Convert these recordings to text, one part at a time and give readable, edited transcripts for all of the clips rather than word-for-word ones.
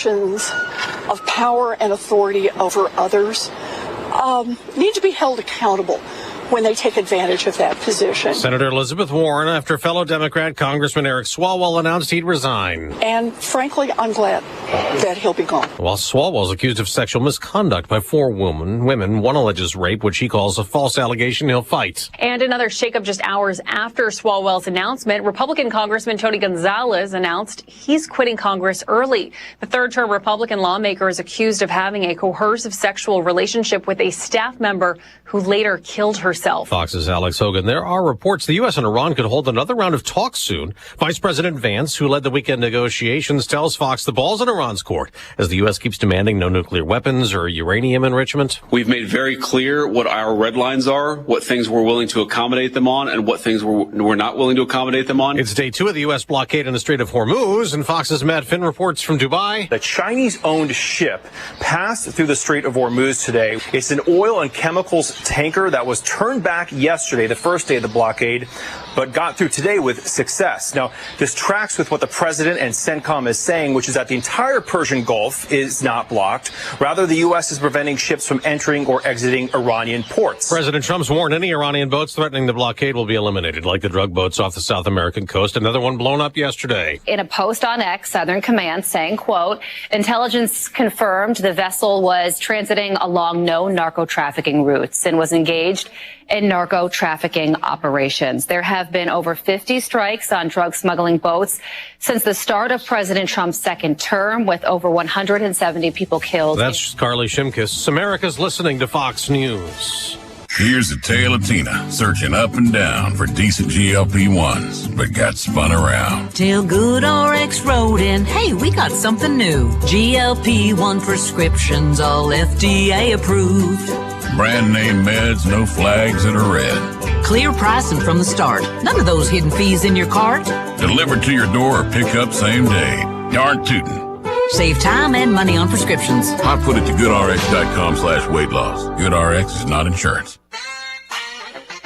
positions of power and authority over others need to be held accountable when they take advantage of that position. Senator Elizabeth Warren, after fellow Democrat Congressman Eric Swalwell announced he'd resign. And frankly, I'm glad that he'll be gone. While Swalwell is accused of sexual misconduct by 4 women, one alleges rape, which he calls a false allegation he'll fight. And another shakeup just hours after Swalwell's announcement, Republican Congressman Tony Gonzalez announced he's quitting Congress early. The third-term Republican lawmaker is accused of having a coercive sexual relationship with a staff member who later killed herself. Fox's Alex Hogan. There are reports the U.S. and Iran could hold another round of talks soon. Vice President Vance, who led the weekend negotiations, tells Fox the ball's in Iran's court as the U.S. keeps demanding no nuclear weapons or uranium enrichment. We've made very clear what our red lines are, what things we're willing to accommodate them on, and what things we're not willing to accommodate them on. It's day 2 of the U.S. blockade in the Strait of Hormuz, and Fox's Matt Finn reports from Dubai. The Chinese-owned ship passed through the Strait of Hormuz today. It's an oil and chemicals tanker that was turned back yesterday, the first day of the blockade, but got through today with success. Now, this tracks with what the president and CENTCOM is saying, which is that the entire Persian Gulf is not blocked. Rather, the U.S. is preventing ships from entering or exiting Iranian ports. President Trump's warned any Iranian boats threatening the blockade will be eliminated, like the drug boats off the South American coast. Another one blown up yesterday. In a post on X, Southern Command saying, quote, intelligence confirmed the vessel was transiting along known narco-trafficking routes and was engaged in narco-trafficking operations. There have been over 50 strikes on drug smuggling boats since the start of President Trump's second term, with over 170 people killed. That's Carly Shimkus. America's listening to Fox News. Here's a tale of Tina searching up and down for decent GLP-1s, but got spun around. Till Good RX wrote in, hey, we got something new. GLP-1 prescriptions, all FDA approved. Brand name meds, no flags that are red. Clear pricing from the start. None of those hidden fees in your cart. Delivered to your door or pick up same day. Darn tootin'. Save time and money on prescriptions. I put it to goodrx.com/weight loss. GoodRx is not insurance.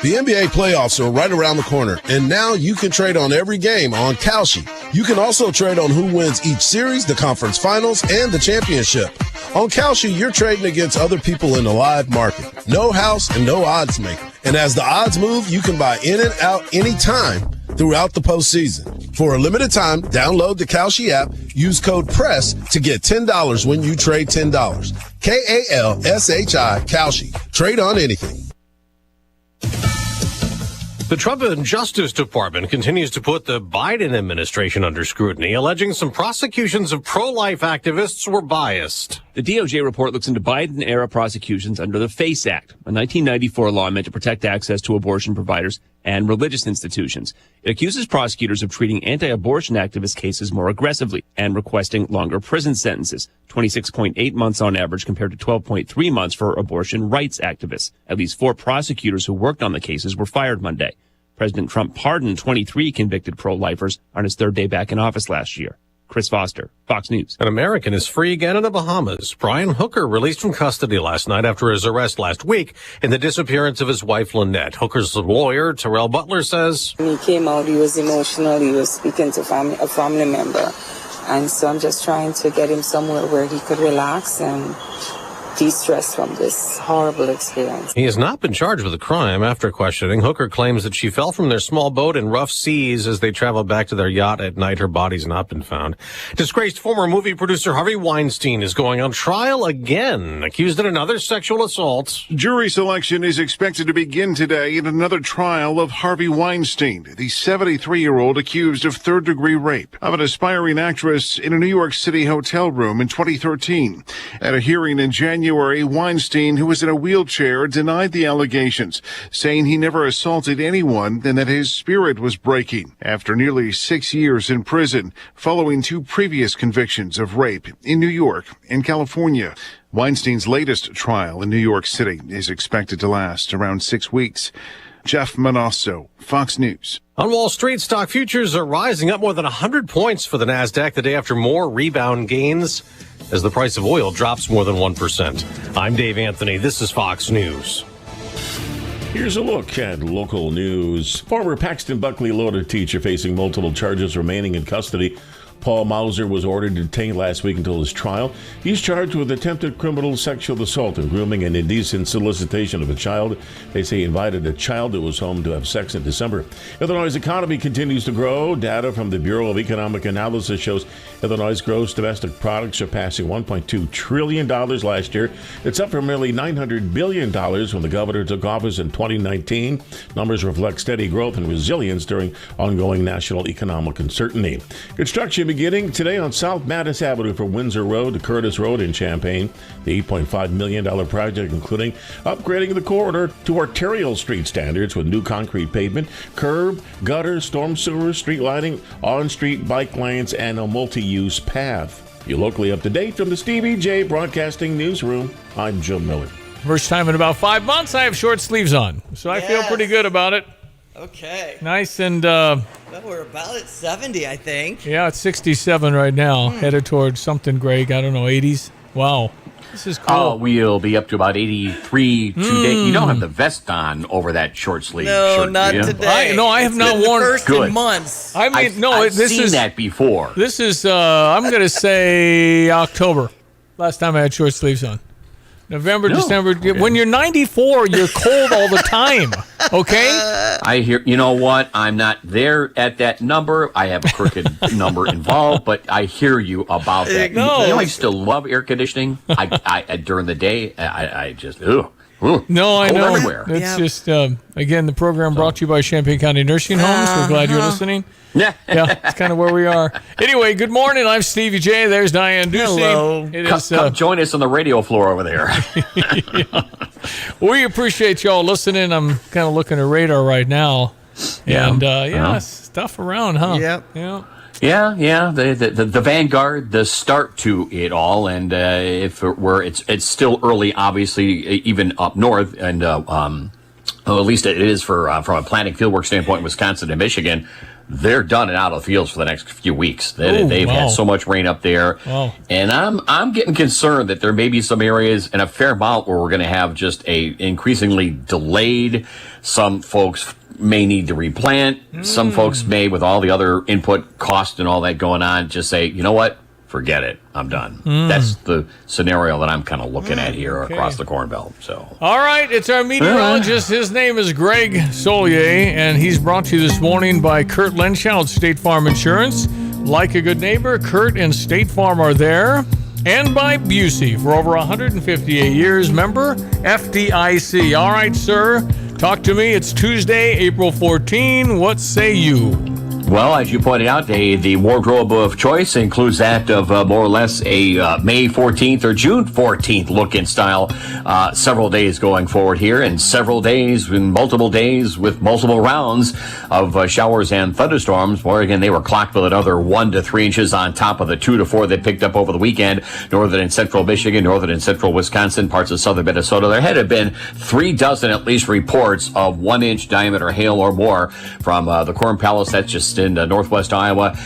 The NBA playoffs are right around the corner, and now you can trade on every game on Kalshi. You can also trade on who wins each series, the conference finals, and the championship. On Kalshi, you're trading against other people in the live market. No house and no odds maker. And as the odds move, you can buy in and out anytime throughout the postseason. For a limited time, download the Kalshi app, use code PRESS to get $10 when you trade $10. Kalshi, Kalshi. Trade on anything. The Trump Justice Department continues to put the Biden administration under scrutiny, alleging some prosecutions of pro-life activists were biased. The DOJ report looks into Biden-era prosecutions under the FACE Act, a 1994 law meant to protect access to abortion providers and religious institutions. It accuses prosecutors of treating anti-abortion activist cases more aggressively and requesting longer prison sentences, 26.8 months on average compared to 12.3 months for abortion rights activists. At least 4 prosecutors who worked on the cases were fired Monday. President Trump pardoned 23 convicted pro-lifers on his 3rd day back in office last year. Chris Foster, Fox News. An American is free again in the Bahamas. Brian Hooker released from custody last night after his arrest last week in the disappearance of his wife, Lynette. Hooker's lawyer, Terrell Butler, says, When he came out, he was emotional. He was speaking to a family member. And so I'm just trying to get him somewhere where he could relax and de-stress from this horrible experience. He has not been charged with a crime. After questioning, Hooker claims that she fell from their small boat in rough seas as they traveled back to their yacht at night. Her body's not been found. Disgraced former movie producer Harvey Weinstein is going on trial again, accused of another sexual assault. Jury selection is expected to begin today in another trial of Harvey Weinstein, the 73-year-old accused of third-degree rape of an aspiring actress in a New York City hotel room in 2013. At a hearing in January, Weinstein, who was in a wheelchair, denied the allegations, saying he never assaulted anyone and that his spirit was breaking. After nearly 6 years in prison, following 2 previous convictions of rape in New York and California, Weinstein's latest trial in New York City is expected to last around 6 weeks. Jeff Manasso, Fox News. On Wall Street, stock futures are rising up more than 100 points for the NASDAQ the day after more rebound gains as the price of oil drops more than 1%. I'm Dave Anthony. This is Fox News. Here's a look at local news. Former Paxton Buckley Loader teacher facing multiple charges remaining in custody Paul Mauser was ordered detained last week until his trial. He's charged with attempted criminal sexual assault and grooming and indecent solicitation of a child. They say he invited a child to his home to have sex in December. Illinois' economy continues to grow. Data from the Bureau of Economic Analysis shows Illinois' gross domestic product surpassing $1.2 trillion last year. It's up from nearly $900 billion when the governor took office in 2019. Numbers reflect steady growth and resilience during ongoing national economic uncertainty. Construction beginning today on South Mattis Avenue from Windsor Road to Curtis Road in Champaign. The $8.5 million project including upgrading the corridor to arterial street standards with new concrete pavement, curb, gutter, storm sewers, street lighting, on-street bike lanes, and a multi-use path. You're locally up to date from the Stevie J Broadcasting Newsroom. I'm Joe Miller. First time in about 5 months I have short sleeves on, so I feel pretty good about it. Okay. Nice and... well, we're about at 70, I think. Yeah, it's 67 right now, headed towards something, Greg, I don't know, 80s. Wow. This is cool. Oh, we'll be up to about 83 today. You don't have the vest on over that short sleeve shirt. No, not today. I have not worn the first in months. I mean, I've seen that before. This is, I'm going to say October. Last time I had short sleeves on. November, December. Okay. When you're 94, you're cold all the time. Okay? I hear, you know what? I'm not there at that number. I have a crooked number involved, but I hear you about that. You know, I still love air conditioning. I during the day, I just, ugh. No, I know. Everywhere. It's just, again, the program brought to you by Champaign County Nursing Homes. We're glad you're listening. Yeah, it's kind of where we are. Anyway, good morning. I'm Stevie J. There's Diane Ducey. Hello. Come join us on the radio floor over there. We appreciate y'all listening. I'm kind of looking at radar right now. And, stuff around, huh? Yep. Yeah. Yeah. The vanguard, the start to it all, and if it were, it's still early, obviously, even up north, and well, at least it is for from a planting fieldwork standpoint, Wisconsin and Michigan. They're done and out of the fields for the next few weeks. They've had so much rain up there, and I'm getting concerned that there may be some areas and a fair amount where we're going to have just a increasingly delayed. Some folks may need to replant. Some folks may, with all the other input cost and all that going on, just say, you know what? Forget it. I'm done. That's the scenario that I'm kind of looking at here across the Corn Belt. So, all right, it's our meteorologist. His name is Greg Solier, and he's brought to you this morning by Kurt Lenschow at State Farm Insurance. Like a good neighbor, Kurt and State Farm are there. And by Busey for over 158 years, member FDIC. All right, sir, talk to me. It's Tuesday, April 14. What say you? Well, as you pointed out, the wardrobe of choice includes that of more or less a May 14th or June 14th look and style. Several days going forward here, and several days in multiple days with multiple rounds of showers and thunderstorms. Where again, they were clocked with another 1 to 3 inches on top of the 2 to 4 they picked up over the weekend. Northern and central Michigan, northern and central Wisconsin, parts of southern Minnesota. There had been 3 dozen at least reports of 1 inch diameter hail or more from the Corn Palace. That's just in northwest Iowa,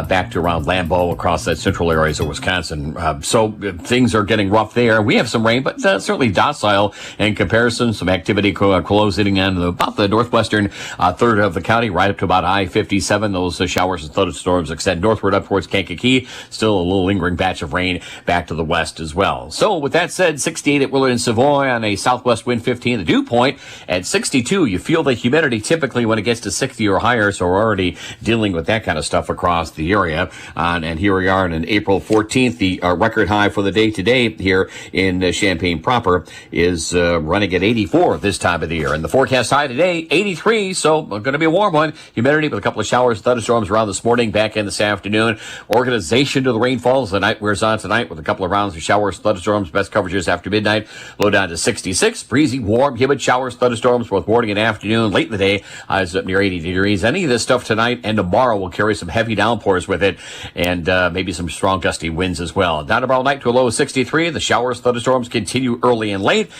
back to around Lambeau, across that central areas of Wisconsin. So things are getting rough there. We have some rain, but certainly docile in comparison. Some activity closing on about the northwestern third of the county, right up to about I-57. Those showers and thunderstorms extend northward up towards Kankakee. Still a little lingering batch of rain back to the west as well. So with that said, 68 at Willard and Savoy on a southwest wind 15. The dew point at 62. You feel the humidity typically when it gets to 60 or higher, so we're already dealing with that kind of stuff across the area. And here we are on April 14th. The record high for the day today here in Champaign proper is running at 84 this time of the year. And the forecast high today, 83, so going to be a warm one. Humidity with a couple of showers, thunderstorms around this morning, back in this afternoon. Organization to the rainfalls. The night wears on tonight with a couple of rounds of showers, thunderstorms, best coverages after midnight. Low down to 66. Breezy, warm, humid showers, thunderstorms both morning and afternoon. Late in the day, highs up near 80 degrees. Any of this stuff tonight and tomorrow will carry some heavy downpours with it, and maybe some strong gusty winds as well. Down tomorrow night to a low of 63. The showers, thunderstorms continue early and late.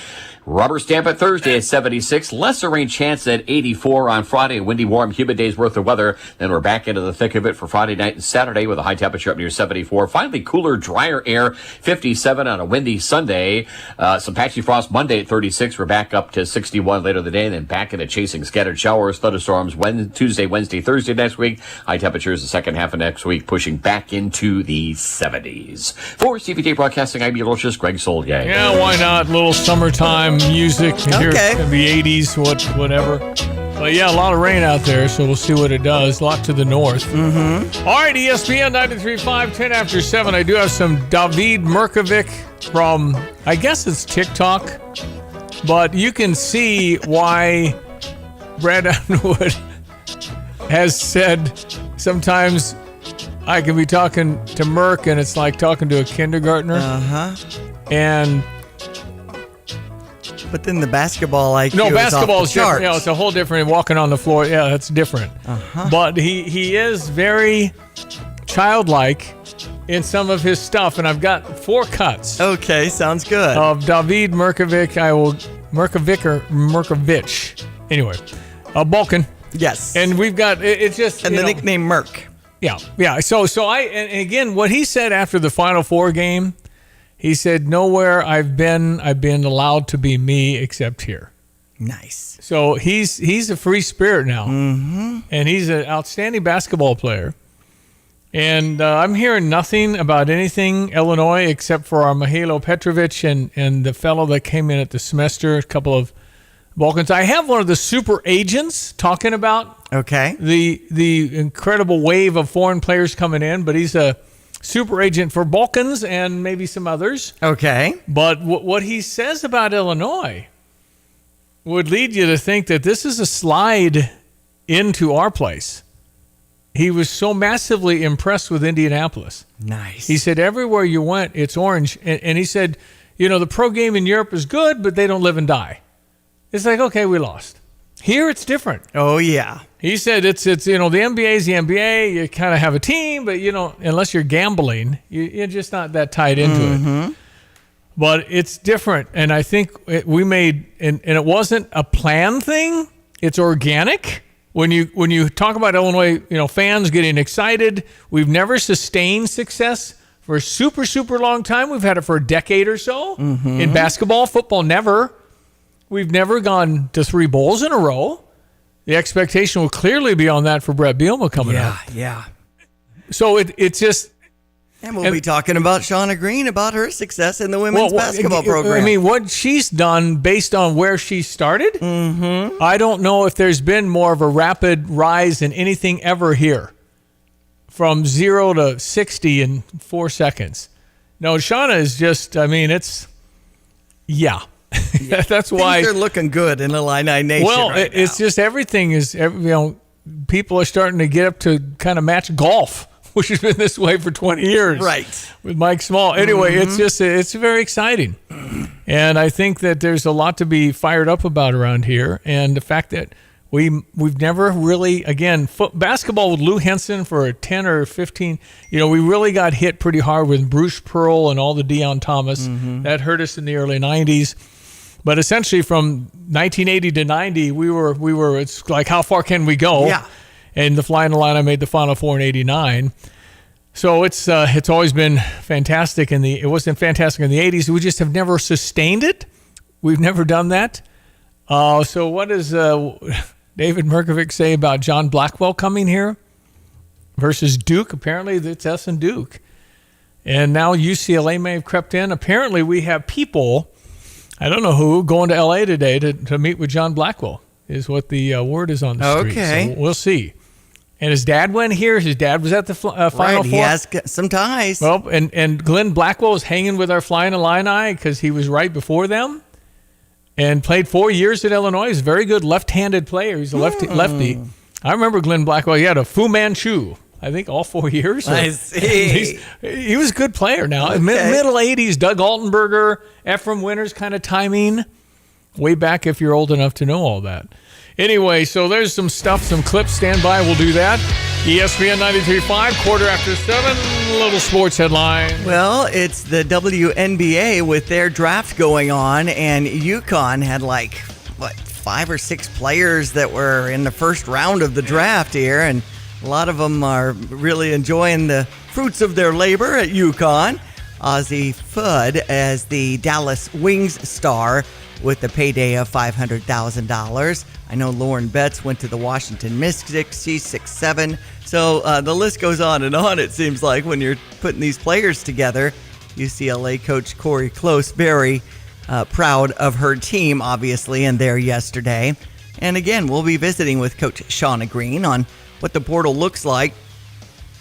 Rubber stamp at Thursday at 76. Lesser rain chance at 84 on Friday. A windy, warm, humid day's worth of weather. Then we're back into the thick of it for Friday night and Saturday with a high temperature up near 74. Finally, cooler, drier air, 57 on a windy Sunday. Some patchy frost Monday at 36. We're back up to 61 later in the day. And then back into chasing scattered showers, thunderstorms Tuesday, Wednesday, Thursday next week. week. High temperatures the second half of next week, pushing back into the 70s. For CPJ Broadcasting, I'm Ulysses Greg Solye. Yeah, why not? Little summertime music here in the 80s, whatever. But yeah, a lot of rain out there, so we'll see what it does. A lot to the north. Mm-hmm. All right, ESPN 93.5, 10 after 7. I do have some David Merkovic from, I guess it's TikTok, but you can see why Brad Underwood has said sometimes I can be talking to Merk and it's like talking to a kindergartner. And but then the basketball IQ basketball is different. It's a whole different walking on the floor. Yeah, that's different. But he is very childlike in some of his stuff, and I've got 4 cuts. Okay, sounds good. Of David Merkovic. Merkovich. Anyway, Balkan. Yes. And we've got it's just and the nickname Merk. Yeah. So and again, what he said after the Final Four game. He said, nowhere I've been allowed to be me except here. Nice. So he's a free spirit now. Mm-hmm. And he's an outstanding basketball player. And I'm hearing nothing about anything Illinois except for our Mihailo Petrovic and the fellow that came in at the semester, a couple of Balkans. I have one of the super agents talking about the incredible wave of foreign players coming in, but he's a super agent for Balkans and maybe some others. Okay. But what he says about Illinois would lead you to think that this is a slide into our place. He was so massively impressed with Indianapolis. Nice. He said, everywhere you went, it's orange. And he said, the pro game in Europe is good, but they don't live and die. It's like, okay, we lost. Here, it's different. Oh, yeah. He said it's the NBA is the NBA. You kind of have a team, but unless you're gambling, you're just not that tied into it. But it's different, and I think we made and it wasn't a planned thing. It's organic. When you talk about Illinois, fans getting excited. We've never sustained success for a super, super long time. We've had it for a decade or so in basketball, football, never. We've never gone to 3 bowls in a row. The expectation will clearly be on that for Brett Bielema coming up. Yeah. So it's just... And we'll be talking about Shauna Green, about her success in the women's basketball program. I mean, what she's done based on where she started, I don't know if there's been more of a rapid rise in anything ever here. From 0 to 60 in 4 seconds. No, Shauna is just, it's... Yeah. That's why they're looking good in Illini Nation. Well, it's just everything is, people are starting to get up to kind of match golf, which has been this way for 20 years. Right. With Mike Small. Anyway, it's very exciting. And I think that there's a lot to be fired up about around here. And the fact that we've never really, again, basketball with Lou Henson for 10 or 15, we really got hit pretty hard with Bruce Pearl and all the Deion Thomas. That hurt us in the early 90s. But essentially from 1980 to 90, we were. It's like, how far can we go? Yeah. And the Flying Illini made the Final Four in 89. So it's always been fantastic. It wasn't fantastic in the 80s. We just have never sustained it. We've never done that. So what does David Merkovic say about John Blackwell coming here versus Duke? Apparently it's us and Duke. And now UCLA may have crept in. Apparently we have people, I don't know who, going to L.A. today to meet with John Blackwell is what the word is on the street. Okay. So we'll see. And his dad went here. His dad was at the Final Four. He has some ties. Well, and Glenn Blackwell was hanging with our Flying Illini because he was right before them and played 4 years at Illinois. He's a very good left-handed player. He's a lefty. I remember Glenn Blackwell. He had a Fu Manchu, I think, all 4 years. I see. He was a good player now. Okay. Middle 80s, Doug Altenberger, Ephraim Winters kind of timing. Way back if you're old enough to know all that. Anyway, so there's some stuff, some clips. Stand by. We'll do that. ESPN 93.5, 7:15, little sports headline. Well, it's the WNBA with their draft going on, and UConn had 5 or 6 players that were in the first round of the draft here, and a lot of them are really enjoying the fruits of their labor at UConn. Ozzie Fudd as the Dallas Wings star with a payday of $500,000. I know Lauren Betts went to the Washington Mystics. She's 6'7". So the list goes on and on, it seems like, when you're putting these players together. UCLA coach Corey Close, very proud of her team, obviously, and there yesterday. And again, we'll be visiting with Coach Shauna Green on what the portal looks like.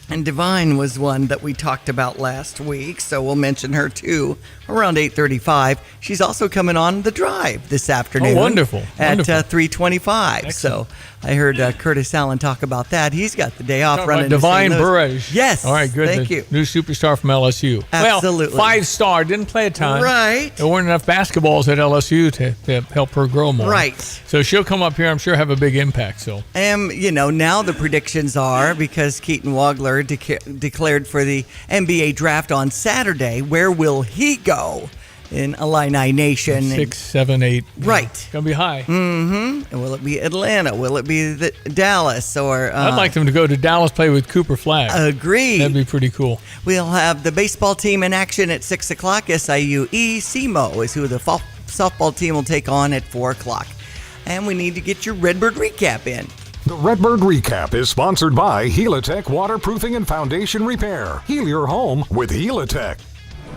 And Divine was one that we talked about last week, so we'll mention her too around 8:35. She's also coming on The Drive this afternoon. Oh, wonderful. At 3:25. So I heard Curtis Allen talk about that. He's got the day off running. Divine Burrage. Yes. All right, good. Thank you. New superstar from LSU. Absolutely. Well, 5-star, didn't play a ton. Right. There weren't enough basketballs at LSU to help her grow more. Right. So she'll come up here, I'm sure, have a big impact. So. And, now the predictions are, because Keaton Wagler declared for the NBA draft on Saturday, where will he go in Illini Nation? 6, 7, 8. Right. It's going to be high. Mm-hmm. Will it be Atlanta? Will it be Dallas? Or I'd like them to go to Dallas, play with Cooper Flag. Agreed. That'd be pretty cool. We'll have the baseball team in action at 6 o'clock. SIU-E SEMO is who the softball team will take on at 4 o'clock. And we need to get your Redbird recap in. The Redbird Recap is sponsored by Helitech Waterproofing and Foundation Repair. Heal your home with Helitech.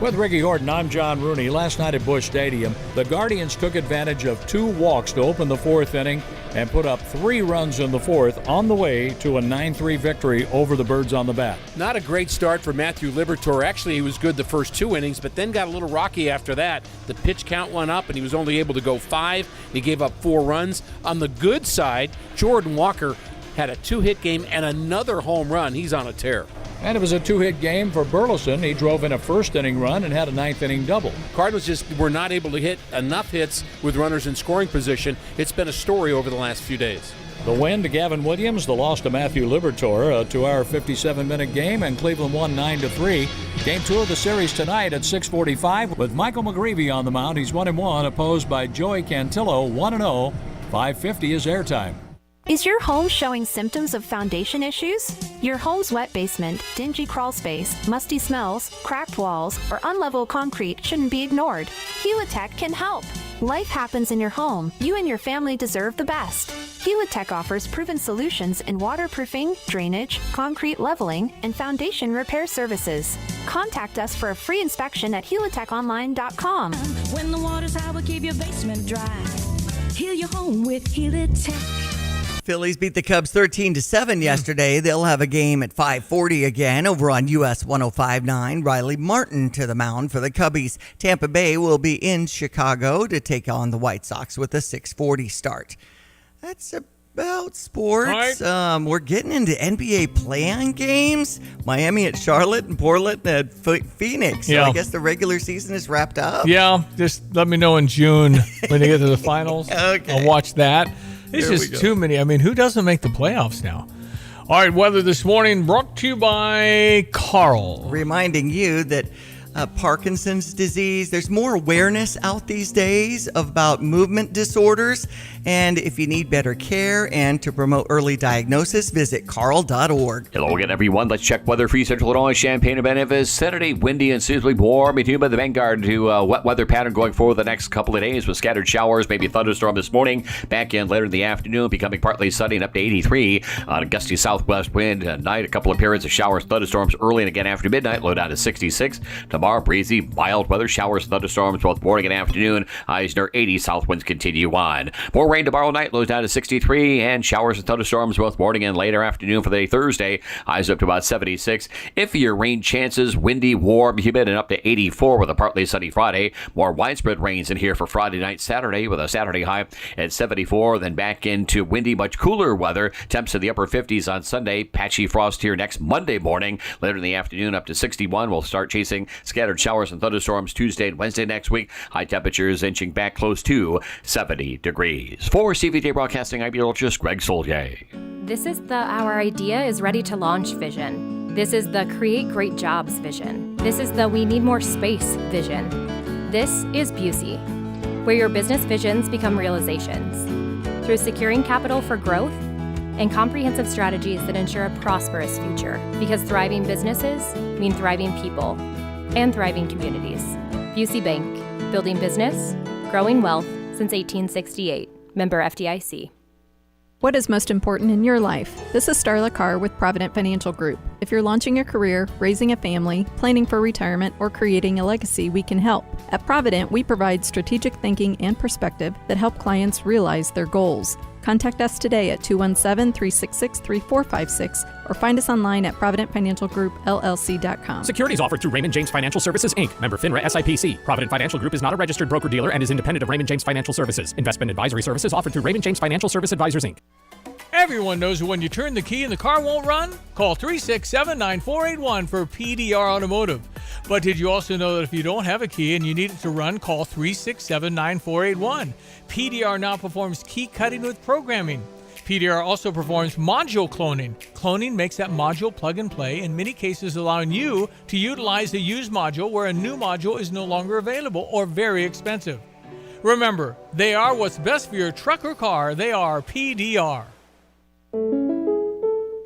With Ricky Horton, I'm John Rooney. Last night at Busch Stadium, the Guardians took advantage of 2 walks to open the 4th inning and put up 3 runs in the 4th on the way to a 9-3 victory over the Birds on the bat. Not a great start for Matthew Liberatore. Actually, he was good the first 2 innings, but then got a little rocky after that. The pitch count went up, and he was only able to go 5. He gave up 4 runs. On the good side, Jordan Walker had a 2-hit game and another home run. He's on a tear. And it was a 2-hit game for Burleson. He drove in a 1st-inning run and had a 9th-inning double. Cardinals just were not able to hit enough hits with runners in scoring position. It's been a story over the last few days. The win to Gavin Williams, the loss to Matthew Liberatore, a 2-hour, 57-minute game, and Cleveland won 9-3. Game 2 of the series tonight at 6:45 with Michael McGreevy on the mound. He's 1-1, opposed by Joey Cantillo, 1-0. 5:50 is airtime. Is your home showing symptoms of foundation issues? Your home's wet basement, dingy crawl space, musty smells, cracked walls, or unlevel concrete shouldn't be ignored. Helitech can help. Life happens in your home. You and your family deserve the best. Helitech offers proven solutions in waterproofing, drainage, concrete leveling, and foundation repair services. Contact us for a free inspection at helitechonline.com. When the water's high, we'll keep your basement dry. Heal your home with Helitech. Phillies beat the Cubs 13-7 yesterday. They'll have a game at 5:40 again over on US 105.9. Riley Martin to the mound for the Cubbies. Tampa Bay will be in Chicago to take on the White Sox with a 6:40 start. That's about sports. Right. We're getting into NBA play-in games. Miami at Charlotte and Portland at Phoenix. So Yeah. I guess the regular season is wrapped up. Yeah, just let me know in June when they get to the finals. Okay. I'll watch that. It's There we just go. too many. I mean, who doesn't make the playoffs now? All right, weather this morning brought to you by Carl. Reminding you that Parkinson's disease, there's more awareness out these days about movement disorders. And if you need better care and to promote early diagnosis, visit carl.org. Hello again, everyone. Let's check weather for Central Illinois, Champaign, and Memphis. Saturday, windy and seasonally warm. Between by the Vanguard to wet weather pattern going forward the next couple of days with scattered showers, maybe a thunderstorm this morning. Back in later in the afternoon, becoming partly sunny and up to 83. On a gusty southwest wind at night, a couple of periods of showers, thunderstorms early and again after midnight. Low down to 66. Tomorrow, breezy, mild weather, showers, thunderstorms both morning and afternoon. Highs near 80. South winds continue on. More rain tomorrow night, lows down to 63, and showers and thunderstorms both morning and later afternoon for the day Thursday. Highs up to about 76. Iffier rain chances, windy, warm, humid, and up to 84 with a partly sunny Friday. More widespread rains in here for Friday night, Saturday with a Saturday high at 74. Then back into windy, much cooler weather. Temps in the upper 50s on Sunday. Patchy frost here next Monday morning. Later in the afternoon up to 61. We'll start chasing scattered showers and thunderstorms Tuesday and Wednesday next week. High temperatures inching back close to 70 degrees. For CVJ Broadcasting, I'm meteorologist Greg Solier. This is the Our Idea is Ready to Launch vision. This is the Create Great Jobs vision. This is the We Need More Space vision. This is Busey, where your business visions become realizations. Through securing capital for growth and comprehensive strategies that ensure a prosperous future. Because thriving businesses mean thriving people. and thriving communities. Busey Bank, building business, growing wealth since 1868. Member FDIC. What is most important in your life? This is Starla Carr with Provident Financial Group. If you're launching a career, raising a family, planning for retirement, or creating a legacy, we can help. At Provident, we provide strategic thinking and perspective that help clients realize their goals. Contact us today at 217-366-3456 or find us online at providentfinancialgroupllc.com. Securities offered through Raymond James Financial Services, Inc., member FINRA SIPC. Provident Financial Group is not a registered broker-dealer and is independent of Raymond James Financial Services. Investment advisory services offered through Raymond James Financial Service Advisors, Inc. Everyone knows when you turn the key and the car won't run? Call 367-9481 for PDR Automotive. But did you also know that if you don't have a key and you need it to run, call 367-9481. PDR now performs key cutting with programming. PDR also performs module cloning. Cloning makes that module plug and play, in many cases allowing you to utilize a used module where a new module is no longer available or very expensive. Remember, they are what's best for your truck or car. They are PDR.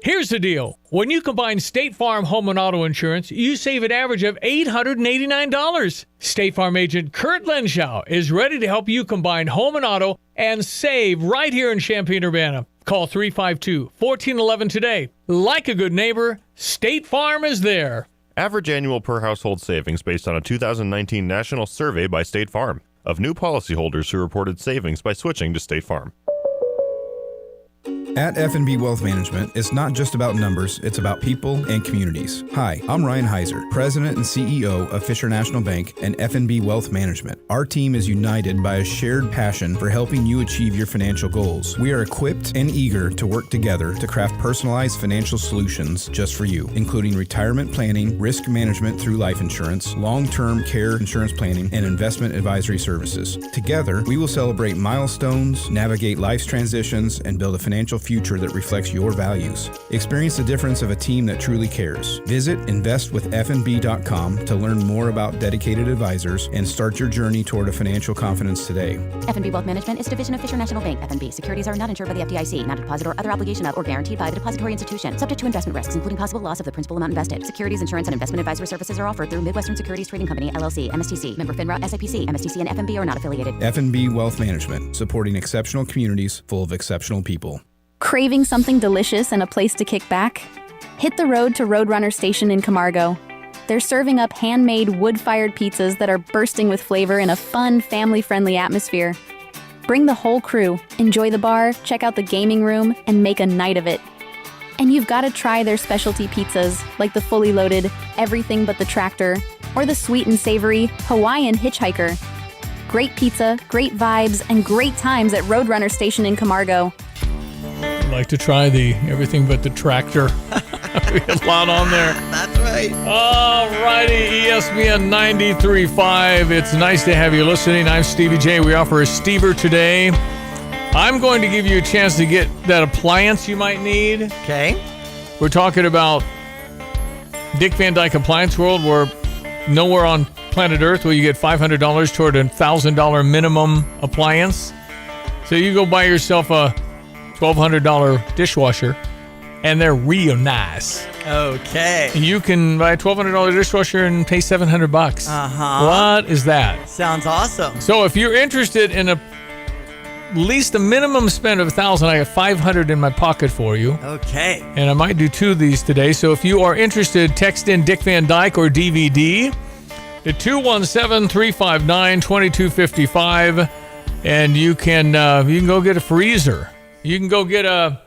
Here's the deal. When you combine State Farm home and auto insurance, you save an average of $889. State Farm agent Kurt Lenschow is ready to help you combine home and auto and save right here in Champaign-Urbana. Call 352-1411 today. Like a good neighbor, State Farm is there. Average annual per household savings based on a 2019 national survey by State Farm of new policyholders who reported savings by switching to State Farm. At F&B Wealth Management, it's not just about numbers, it's about people and communities. Hi, I'm Ryan Heiser, President and CEO of Fisher National Bank and F&B Wealth Management. Our team is united by a shared passion for helping you achieve your financial goals. We are equipped and eager to work together to craft personalized financial solutions just for you, including retirement planning, risk management through life insurance, long-term care insurance planning, and investment advisory services. Together, we will celebrate milestones, navigate life's transitions, and build a financial future that reflects your values. Experience the difference of a team that truly cares. Visit investwithfnb.com to learn more about dedicated advisors and start your journey toward a financial confidence today. F&B Wealth Management is a division of Fisher National Bank. F&B securities are not insured by the FDIC, not a deposit or other obligation of or guaranteed by the depository institution. Subject to investment risks, including possible loss of the principal amount invested. Securities, insurance, and investment advisory services are offered through Midwestern Securities Trading Company, LLC, MSTC, member FINRA, SIPC. MSTC and F&B are not affiliated. F&B Wealth Management, supporting exceptional communities full of exceptional people. Craving something delicious and a place to kick back? Hit the road to Roadrunner Station in Camargo. They're serving up handmade wood-fired pizzas that are bursting with flavor in a fun, family-friendly atmosphere. Bring the whole crew, enjoy the bar, check out the gaming room, and make a night of it. And you've got to try their specialty pizzas, like the fully loaded Everything But the Tractor, or the sweet and savory Hawaiian Hitchhiker. Great pizza, great vibes, and great times at Roadrunner Station in Camargo. I'd like to try the Everything But the Tractor. We had a lot on there. That's right. All righty, ESPN 93.5. It's nice to have you listening. I'm Stevie J. We offer a Stever today. I'm going to give you a chance to get that appliance you might need. Okay. We're talking about Dick Van Dyke Appliance World, where nowhere on planet Earth will you get $500 toward a $1,000 minimum appliance. So you go buy yourself a $1,200 dishwasher, and they're real nice. Okay. You can buy a $1,200 dishwasher and pay $700. What is that? Sounds awesome. So if you're interested in at least a minimum spend of $1,000, I got $500 in my pocket for you. Okay. And I might do 2 of these today. So if you are interested, text in Dick Van Dyke or DVD to 217-359-2255, and you can go get a freezer. You can go get a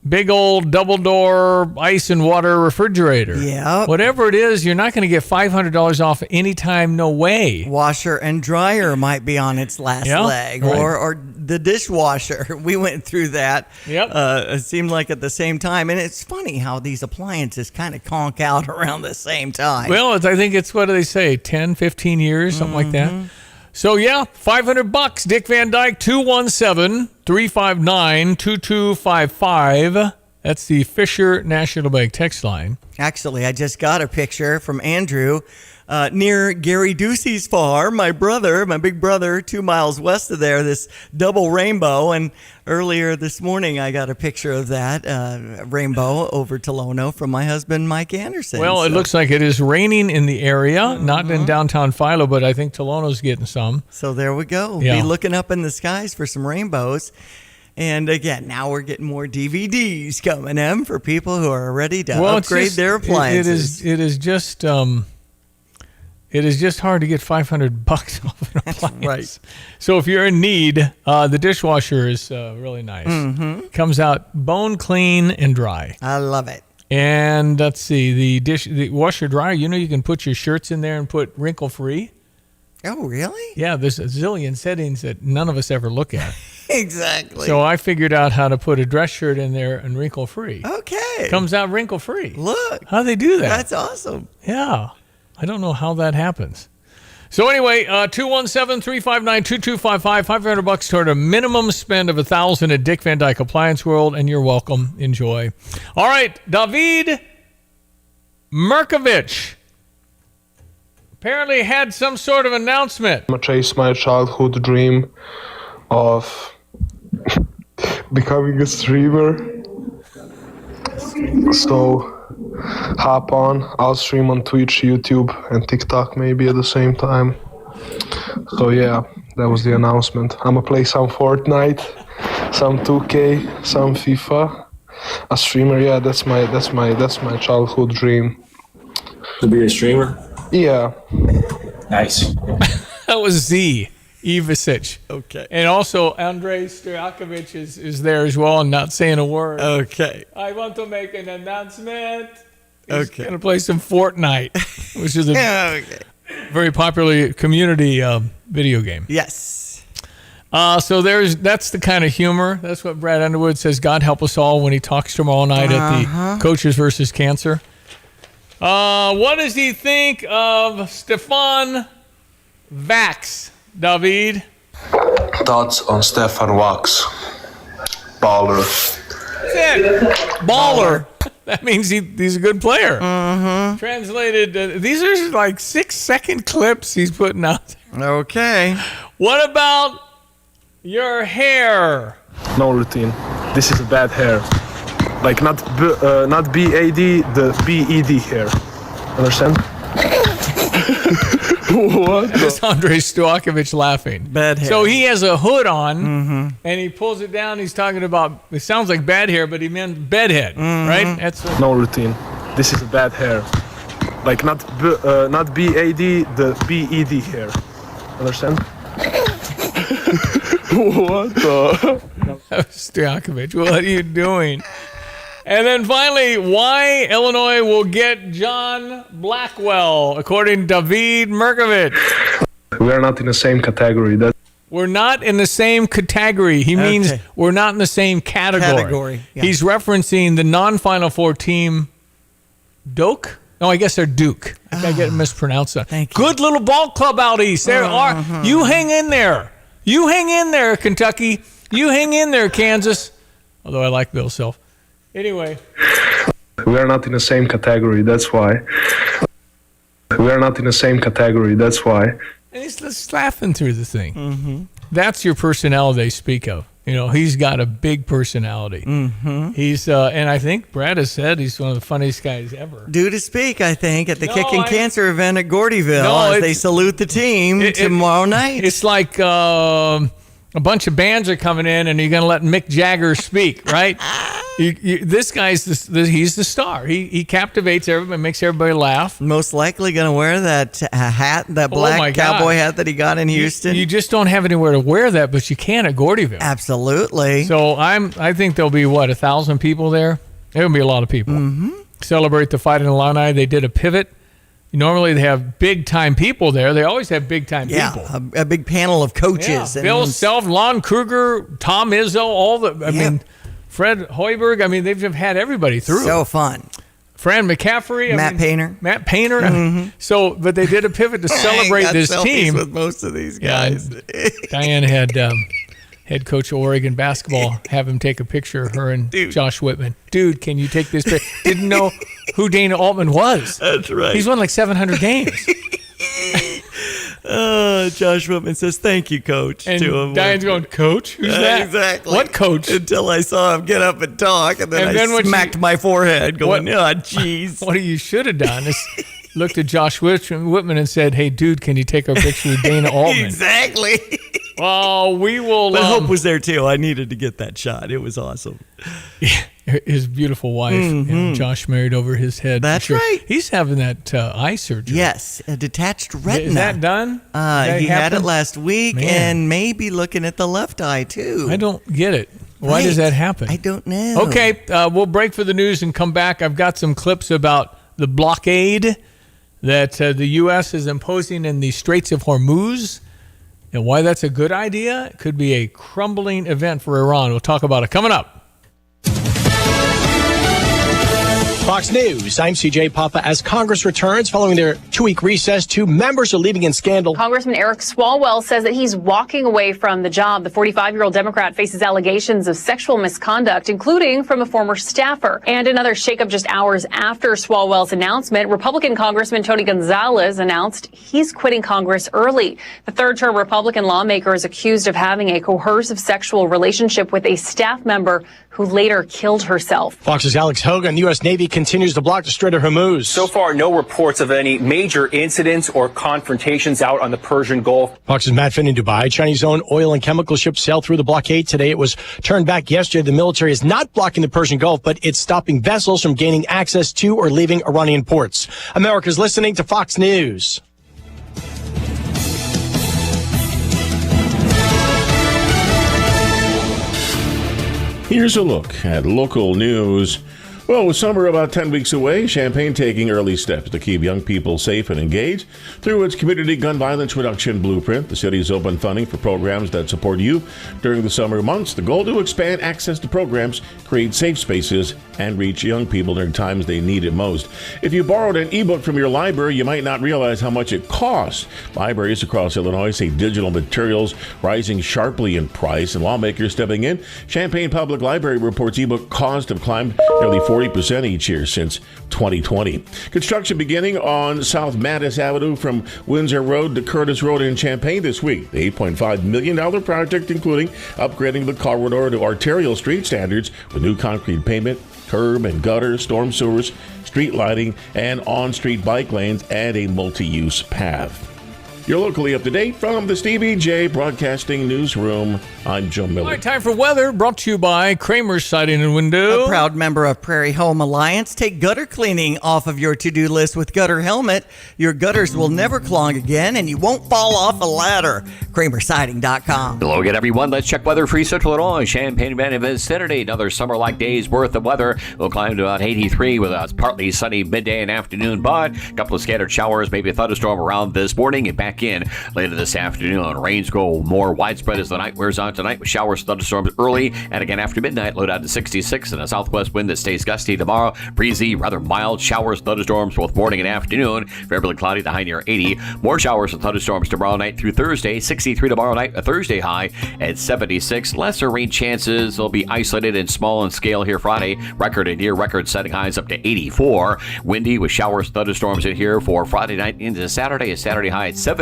big old double door ice and water refrigerator. Yeah. Whatever it is, you're not going to get $500 off anytime, no way. Washer and dryer might be on its last leg, right. or the dishwasher. We went through that. Yep. It seemed like at the same time. And it's funny how these appliances kind of conk out around the same time. Well, I think it's, what do they say, 10, 15 years, something like that. So, yeah, $500. Dick Van Dyke, 217-359-2255. That's the Fisher National Bank text line. Actually, I just got a picture from Andrew near Gary Ducey's farm. My big brother, 2 miles west of there, this double rainbow. And earlier this morning, I got a picture of that rainbow over Tolono from my husband, Mike Anderson. Well, it looks like it is raining in the area, not in downtown Philo, but I think Tolono's getting some. So there we go. Yeah. Be looking up in the skies for some rainbows. And again, now we're getting more DVDs coming in for people who are ready to upgrade their appliances. It is just hard to get $500 off an appliance. Right. So if you're in need, the dishwasher is really nice. Mm-hmm. Comes out bone clean and dry. I love it. And let's see, the washer dryer. You can put your shirts in there and put wrinkle free. Oh, really? Yeah, there's a zillion settings that none of us ever look at. Exactly. So I figured out how to put a dress shirt in there and wrinkle free. Okay. Comes out wrinkle free. Look. How do they do that? That's awesome. Yeah. I don't know how that happens. So anyway, 217-359-2255, $500 toward a minimum spend of $1,000 at Dick Van Dyke Appliance World, and you're welcome. Enjoy. All right, David Merkovich apparently had some sort of announcement. I chased my childhood dream of becoming a streamer. So hop on, I'll stream on Twitch, YouTube, and TikTok maybe at the same time. So yeah, that was the announcement. I'm gonna play some Fortnite, some 2K, some FIFA. A streamer, yeah, that's my childhood dream. To be a streamer? Yeah. Nice. That was Z Ivasic. Okay. And also Andrei Stojakovic is there as well and not saying a word. Okay. I want to make an announcement. He's Okay. going to play some Fortnite, which is a Okay. very popular community video game. Yes. So that's the kind of humor. That's what Brad Underwood says, God help us all, when he talks tomorrow night at the Coaches versus Cancer. What does he think of Stefan Vax, David? Thoughts on Stefan Wax. Baller. That's it. Baller. That means he's a good player. Translated, these are like 6-second clips he's putting out there. Okay. What about your hair? No routine. This is bad hair. Like not B-A-D, the B-E-D hair. Understand? What? That's Andrei Stojakovic laughing. Bad hair. So he has a hood on, and he pulls it down. He's talking about, it sounds like bad hair, but he meant bedhead, right? That's No routine. This is bad hair. Like not B-A-D, the B-E-D hair. Understand? What the? Stojakovic, what are you doing? And then finally, why Illinois will get John Blackwell, according to David Merkovich. We are not in the same category. We're not in the same category. He means we're not in the same category. Yeah. He's referencing the non-Final Four team, Doak? No, I guess they're Duke. I get it mispronounced. Thank you. Good little ball club out east. There are. You hang in there. You hang in there, Kentucky. You hang in there, Kansas. Although I like Bill Self. Anyway. We are not in the same category. That's why. We are not in the same category. That's why. And he's just laughing through the thing. That's your personality they speak of. He's got a big personality. He's and I think Brad has said he's one of the funniest guys ever. Due to speak, I think, at the Kicking Cancer event at Gordyville as they salute the team tomorrow night. It's like a bunch of bands are coming in, and you're going to let Mick Jagger speak, right? This guy's he's the star. He captivates everybody, makes everybody laugh. Most likely going to wear that hat, that black cowboy hat that he got in Houston. You just don't have anywhere to wear that, but you can at Gordyville. Absolutely. So I think there'll be 1,000 people there. There'll be a lot of people. Celebrate the Fighting Illini. They did a pivot. Normally they have big time people there. They always have big time people. A big panel of coaches. Yeah. Bill Self, Lon Kruger, Tom Izzo, all the. I mean, Fred Hoiberg. I mean, they've had everybody through. So fun. Fran McCaffrey. Matt Painter. Matt Painter. So, but they did a pivot to celebrate this team. With most of these guys. Yeah, Diane had head coach of Oregon basketball have him take a picture of her and Josh Whitman. Dude, can you take this picture? Didn't know who Dana Altman was. That's right. He's won like 700 games. Josh Whitman says, "Thank you, Coach." And to him. Diane's going, "Coach? Who's that?" Exactly. What coach? Until I saw him get up and talk, and then I smacked my forehead, going, "Oh, jeez." What you should have done is looked at Josh Whitman and said, "Hey, dude, can you take our picture with Dana Altman?" Exactly. Well, we will. But Hope was there too. I needed to get that shot. It was awesome. His beautiful wife, Josh married over his head. That's right. He's having that eye surgery. Yes, a detached retina. Is that done? He had it last week, and maybe looking at the left eye too. I don't get it. Why does that happen? I don't know. Okay, we'll break for the news and come back. I've got some clips about the blockade that the U.S. is imposing in the Straits of Hormuz and why that's a good idea. It could be a crumbling event for Iran. We'll talk about it coming up. Fox News, I'm CJ Papa. As Congress returns following their 2-week recess, 2 members are leaving in scandal. Congressman Eric Swalwell says that he's walking away from the job. The 45-year-old Democrat faces allegations of sexual misconduct, including from a former staffer. And another shakeup just hours after Swalwell's announcement, Republican Congressman Tony Gonzalez announced he's quitting Congress early. The third-term Republican lawmaker is accused of having a coercive sexual relationship with a staff member who later killed herself. Fox's Alex Hogan, the U.S. Navy continues to block the Strait of Hormuz. So far, no reports of any major incidents or confrontations out on the Persian Gulf. Fox's Matt Finn in Dubai. Chinese-owned oil and chemical ships sailed through the blockade today. It was turned back yesterday. The military is not blocking the Persian Gulf, but it's stopping vessels from gaining access to or leaving Iranian ports. America's listening to Fox News. Here's a look at local news. Well, with summer about 10 weeks away, Champaign taking early steps to keep young people safe and engaged. Through its Community Gun Violence Reduction Blueprint, the city's open funding for programs that support youth during the summer months. The goal to expand access to programs, create safe spaces, and reach young people during times they need it most. If you borrowed an ebook from your library, you might not realize how much it costs. Libraries across Illinois say digital materials rising sharply in price, and lawmakers stepping in. Champaign Public Library reports ebook costs have climbed nearly 40% each year since 2020. Construction beginning on South Mattis Avenue from Windsor Road to Curtis Road in Champaign this week. The $8.5 million project, including upgrading the corridor to arterial street standards with new concrete pavement, curb and gutter, storm sewers, street lighting, and on-street bike lanes, and a multi-use path. You're locally up to date from the Stevie J Broadcasting Newsroom. I'm Joe Miller. All right, time for weather, brought to you by Kramer's Siding and Window. A proud member of Prairie Home Alliance. Take gutter cleaning off of your to-do list with Gutter Helmet. Your gutters will never clog again, and you won't fall off a ladder. KramerSiding.com. Hello again, everyone. Let's check weather for Central Illinois. Champaign and vicinity. Another summer-like day's worth of weather. We'll climb to about 83 with a partly sunny midday and afternoon, but a couple of scattered showers, maybe a thunderstorm around this morning and back in later this afternoon. Rains go more widespread as the night wears on tonight with showers and thunderstorms early and again after midnight. Low down to 66 and a southwest wind that stays gusty tomorrow. Breezy, rather mild showers and thunderstorms both morning and afternoon. Fairly cloudy, the high near 80. More showers and thunderstorms tomorrow night through Thursday. 63 tomorrow night, a Thursday high at 76. Lesser rain chances will be isolated and small in scale here Friday. Record and near record setting highs up to 84. Windy with showers and thunderstorms in here for Friday night into Saturday. A Saturday high at 74.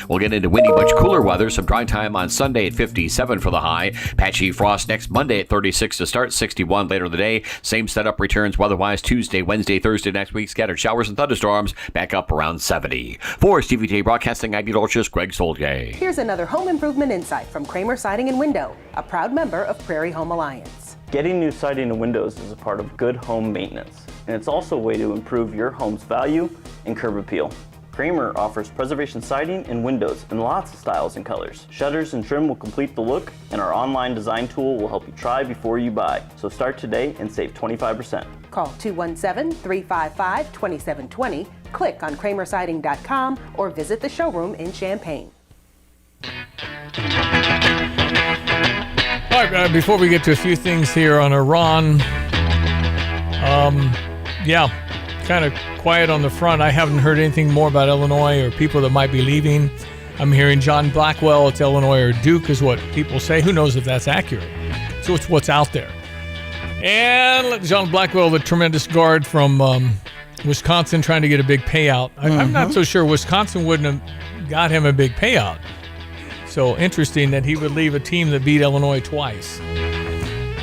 We'll get into windy, much cooler weather. Some dry time on Sunday at 57 for the high. Patchy frost next Monday at 36 to start, 61 later in the day. Same setup returns weather-wise Tuesday, Wednesday, Thursday next week. Scattered showers and thunderstorms back up around 70. For Stevie J Broadcasting, I'm meteorologist Greg Soldier. Here's another home improvement insight from Kramer Siding and Window, a proud member of Prairie Home Alliance. Getting new siding and windows is a part of good home maintenance, and it's also a way to improve your home's value and curb appeal. Kramer offers preservation siding and windows in lots of styles and colors. Shutters and trim will complete the look, and our online design tool will help you try before you buy. So start today and save 25%. Call 217-355-2720, click on kramersiding.com, or visit the showroom in Champaign. All right, before we get to a few things here on Iran, kind of quiet on the front. I haven't heard anything more about Illinois or people that might be leaving. I'm hearing John Blackwell, it's Illinois or Duke is what people say. Who knows if that's accurate? So it's what's out there. And John Blackwell, the tremendous guard from Wisconsin, trying to get a big payout. I'm not so sure Wisconsin wouldn't have got him a big payout. So interesting that he would leave a team that beat Illinois twice.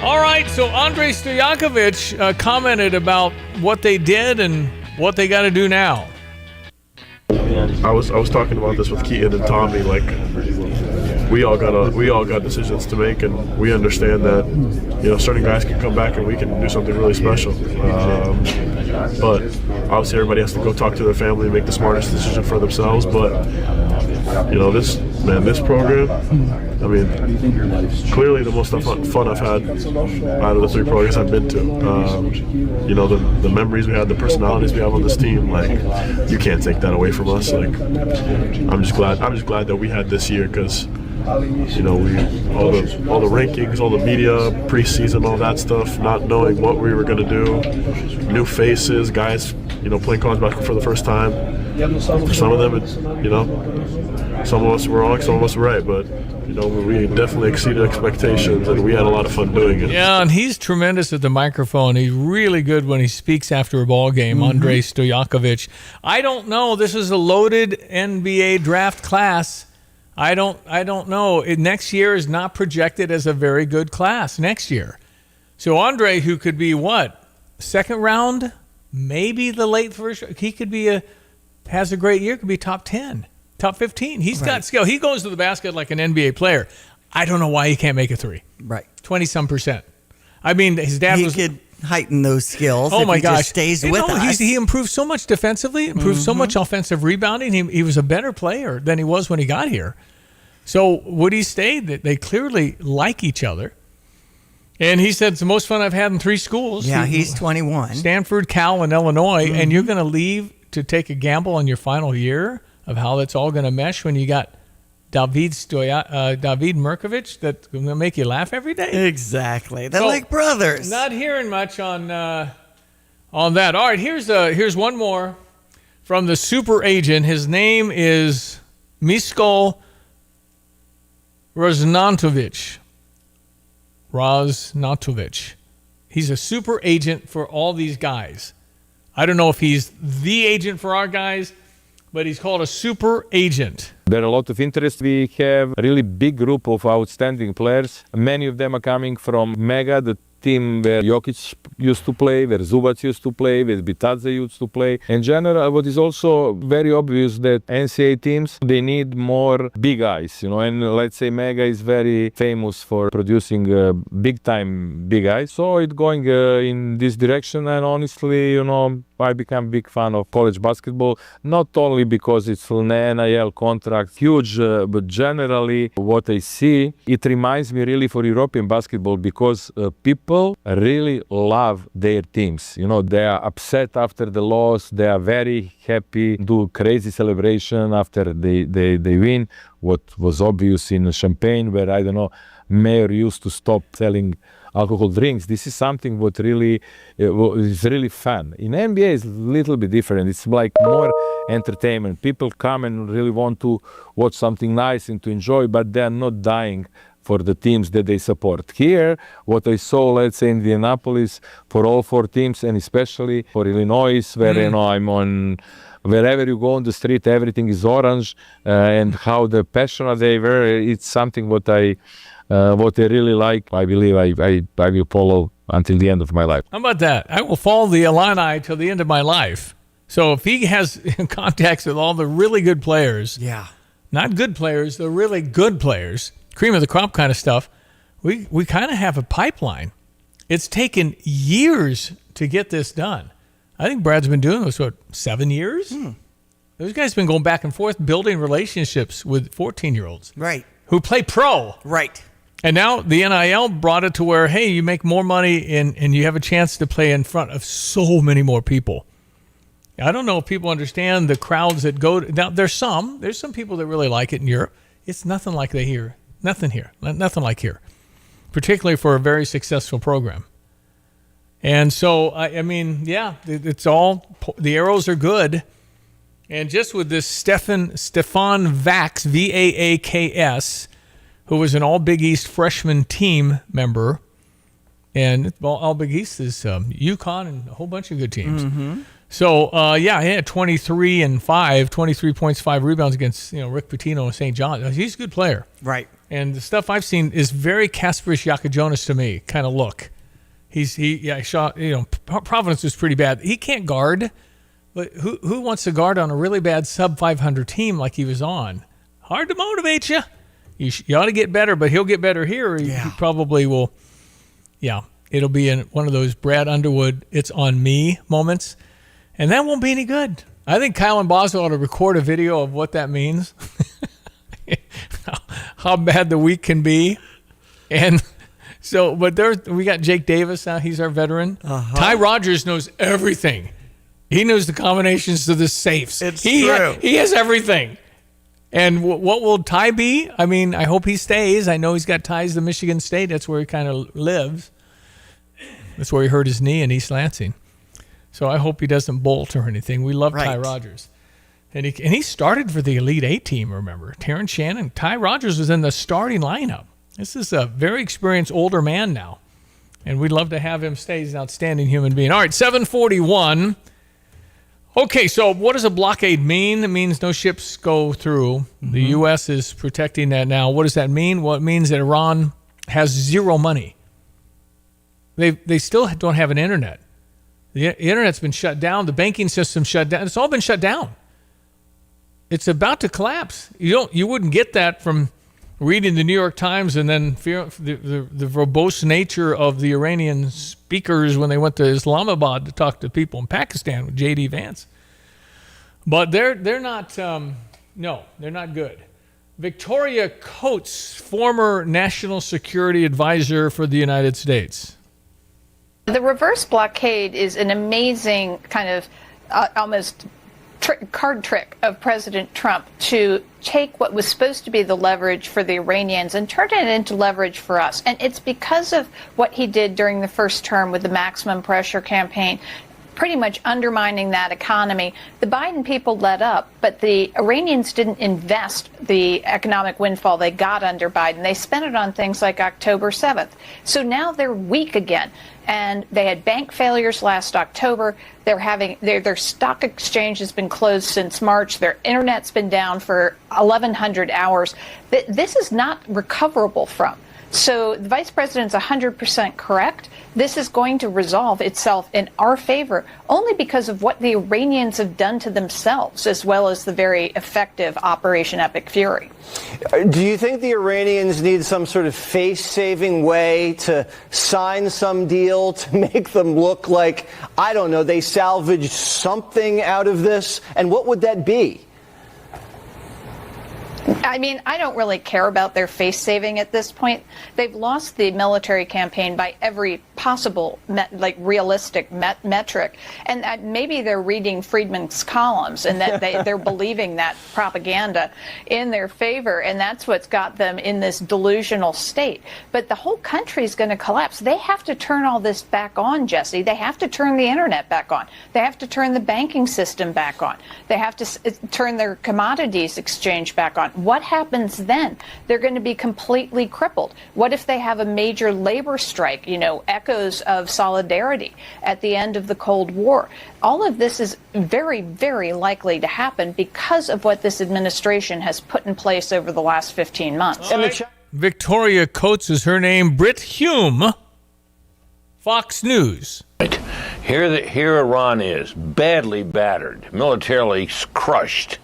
All right, so Andrei Stojakovic commented about what they did and what they got to do now. I was talking about this with Keaton and Tommy. Like, we all got decisions to make, and we understand that certain guys can come back and we can do something really special. But obviously, everybody has to go talk to their family and make the smartest decision for themselves. But this program, I mean, clearly the most fun I've had out of the 3 programs I've been to. The memories we had, the personalities we have on this team, like, you can't take that away from us. Like, I'm just glad that we had this year, because all the rankings, all the media, preseason, all that stuff, not knowing what we were going to do, new faces, guys, playing college basketball for the first time. For some of them, it's, some of us were wrong, some of us were right, but we definitely exceeded expectations, and we had a lot of fun doing it. Yeah, and he's tremendous at the microphone. He's really good when he speaks after a ball game, Andrei Stojakovic. I don't know. This is a loaded NBA draft class. I don't know. Next year is not projected as a very good class next year. So Andre, who could be what? Second round? Maybe the late first. He could be has a great year, could be top 10, top 15. He's got skill. He goes to the basket like an NBA player. I don't know why he can't make a 3. Right. 20-some%. I mean, his dad he could heighten those skills. Oh, if my he gosh. just stays with us. He improved so much defensively, improved so much offensive rebounding. He was a better player than he was when he got here. So would he stay? They clearly like each other. And he said, it's the most fun I've had in 3 schools. Yeah, he's 21. Stanford, Cal, and Illinois. And you're going to leave to take a gamble on your final year of how that's all going to mesh when you got David Mirkovic that's going to make you laugh every day? Exactly. They're like brothers. Not hearing much on that. All right, here's one more from the super agent. His name is Misko Raznatovic. He's a super agent for all these guys. I don't know if he's the agent for our guys, but he's called a super agent. There are a lot of interest. We have a really big group of outstanding players. Many of them are coming from Mega, the team where Jokic used to play, where Zubac used to play, where Bitadze used to play. In general, what is also very obvious that NCAA teams, they need more big guys, and let's say Mega is very famous for producing big-time big guys. So it's going in this direction, and honestly, I become a big fan of college basketball, not only because it's an NIL contract, huge, but generally what I see, it reminds me really for European basketball, because people really love their teams. They are upset after the loss, they are very happy, do crazy celebration after they win, what was obvious in Champaign, where, I don't know, mayor used to stop selling alcohol drinks. This is something what really is really fun. In NBA, it's a little bit different. It's like more entertainment. People come and really want to watch something nice and to enjoy, but they're not dying for the teams that they support. Here, what I saw, let's say in Indianapolis, for all 4 teams, and especially for Illinois, where I'm on. Wherever you go on the street, everything is orange, and how the passionate they were. It's something what I really like. I believe I will follow until the end of my life. How about that? I will follow the Illini till the end of my life. So if he has contacts with all the really good players, not good players, the really good players, cream of the crop kind of stuff, we kind of have a pipeline. It's taken years to get this done. I think Brad's been doing this, 7 years? Those guys have been going back and forth, building relationships with 14-year-olds. Right. Who play pro. Right. And now the NIL brought it to where, hey, you make more money and you have a chance to play in front of so many more people. I don't know if people understand the crowds that go. Now, there's some people that really like it in Europe. It's nothing like they hear. Nothing like here, particularly for a very successful program. And so, I mean, it's all, the arrows are good. And just with this Stefan Vax, Vaaks, who was an All Big East freshman team member, and All Big East is UConn and a whole bunch of good teams. So, he had 23 and 5, 23 points, 5 rebounds against, Rick Pitino and St. John. He's a good player. Right. And the stuff I've seen is very Kasperish Yakajonas to me kind of look. I shot, Providence was pretty bad. He can't guard, but who wants to guard on a really bad sub 500 team like he was on? Hard to motivate you. You ought to get better, but he'll get better here. He probably will. Yeah, it'll be in one of those Brad Underwood, it's on me moments. And that won't be any good. I think Kyle and Boswell ought to record a video of what that means. How bad the week can be. And so, but we got Jake Davis now. He's our veteran. Ty Rogers knows everything. He knows the combinations to the safes. It's true. He has everything. And what will Ty be? I mean, I hope he stays. I know he's got ties to Michigan State. That's where he kind of lives. That's where he hurt his knee in East Lansing. So I hope he doesn't bolt or anything. We love Ty Rogers. And he started for the Elite Eight team, remember. Terrence Shannon. Ty Rogers was in the starting lineup. This is a very experienced older man now. And we'd love to have him stay. He's an outstanding human being. All right, 7:41. Okay, so what does a blockade mean? It means no ships go through. Mm-hmm. The U.S. is protecting that now. What does that mean? Well, it means that Iran has zero money. They still don't have an internet. The internet's been shut down. The banking system's shut down. It's all been shut down. It's about to collapse. You wouldn't get that from reading the New York Times and then the verbose nature of the Iranian speakers when they went to Islamabad to talk to people in Pakistan with J.D. Vance. But they're not. No, they're not good. Victoria Coates, former National Security Advisor for the United States. The reverse blockade is an amazing kind of almost card trick of President Trump to take what was supposed to be the leverage for the Iranians and turn it into leverage for us. And it's because of what he did during the first term with the maximum pressure campaign, pretty much undermining that economy. The Biden people let up, but the Iranians didn't invest the economic windfall they got under Biden. They spent it on things like October 7th. So now they're weak again. And they had bank failures last October. Their stock exchange has been closed since March. Their internet's been down for 1,100 hours. This is not recoverable from. So the vice president's 100% correct. This is going to resolve itself in our favor only because of what the Iranians have done to themselves, as well as the very effective Operation Epic Fury. Do you think the Iranians need some sort of face-saving way to sign some deal to make them look like, I don't know, they salvaged something out of this? And what would that be? I mean, I don't really care about their face saving at this point. They've lost the military campaign by every possible, realistic metric. And maybe they're reading Friedman's columns and that they're believing that propaganda in their favor. And that's what's got them in this delusional state. But the whole country is going to collapse. They have to turn all this back on, Jesse. They have to turn the internet back on. They have to turn the banking system back on. They have to turn their commodities exchange back on. What happens then? They're going to be completely crippled. What if they have a major labor strike, echoes of solidarity at the end of the Cold War? All of this is very, very likely to happen because of what this administration has put in place over the last 15 months. Right. Victoria Coates is her name. Britt Hume, Fox News. Here Iran is badly battered, militarily crushed.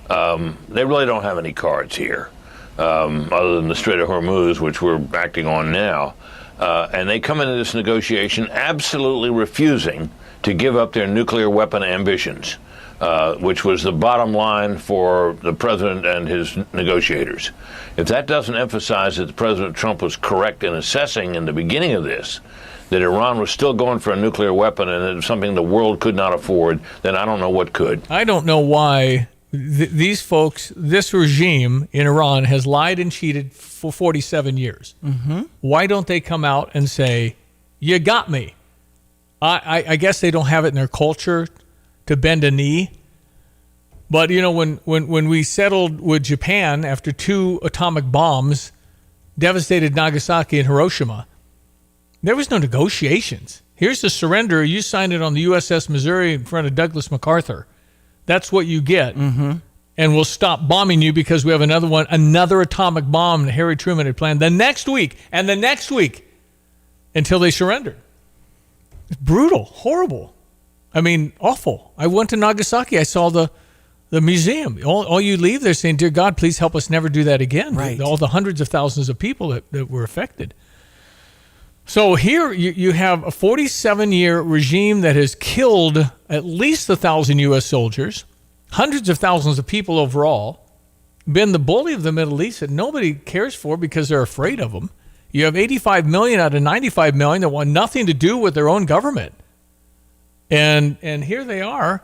They really don't have any cards here, other than the Strait of Hormuz, which we're acting on now. And they come into this negotiation absolutely refusing to give up their nuclear weapon ambitions, which was the bottom line for the president and his negotiators. If that doesn't emphasize that President Trump was correct in assessing in the beginning of this, that Iran was still going for a nuclear weapon and it was something the world could not afford, then I don't know what could. I don't know why these folks, this regime in Iran has lied and cheated for 47 years. Mm-hmm. Why don't they come out and say, you got me? I guess they don't have it in their culture to bend a knee. But, when we settled with Japan after 2 atomic bombs devastated Nagasaki and Hiroshima, there was no negotiations. Here's the surrender. You signed it on the USS Missouri in front of Douglas MacArthur. That's what you get. Mm-hmm. And we'll stop bombing you because we have another atomic bomb that Harry Truman had planned the next week and the next week until they surrendered. It's brutal, horrible. I mean, awful. I went to Nagasaki. I saw the museum. All you leave there saying, dear God, please help us never do that again. Right. All the hundreds of thousands of people that were affected. So here you have a 47-year regime that has killed at least 1,000 U.S. soldiers, hundreds of thousands of people overall, been the bully of the Middle East that nobody cares for because they're afraid of them. You have 85 million out of 95 million that want nothing to do with their own government. And here they are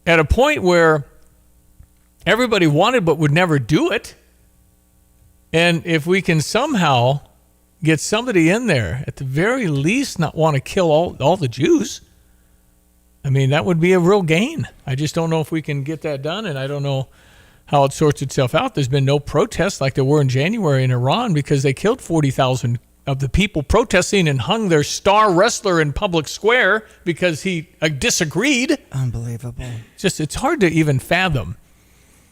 at a point where everybody wanted but would never do it. And if we can somehow get somebody in there, at the very least, not want to kill all the Jews, I mean, that would be a real gain. I just don't know if we can get that done, and I don't know how it sorts itself out. There's been no protests like there were in January in Iran because they killed 40,000 of the people protesting and hung their star wrestler in public square because he disagreed. Unbelievable. It's hard to even fathom.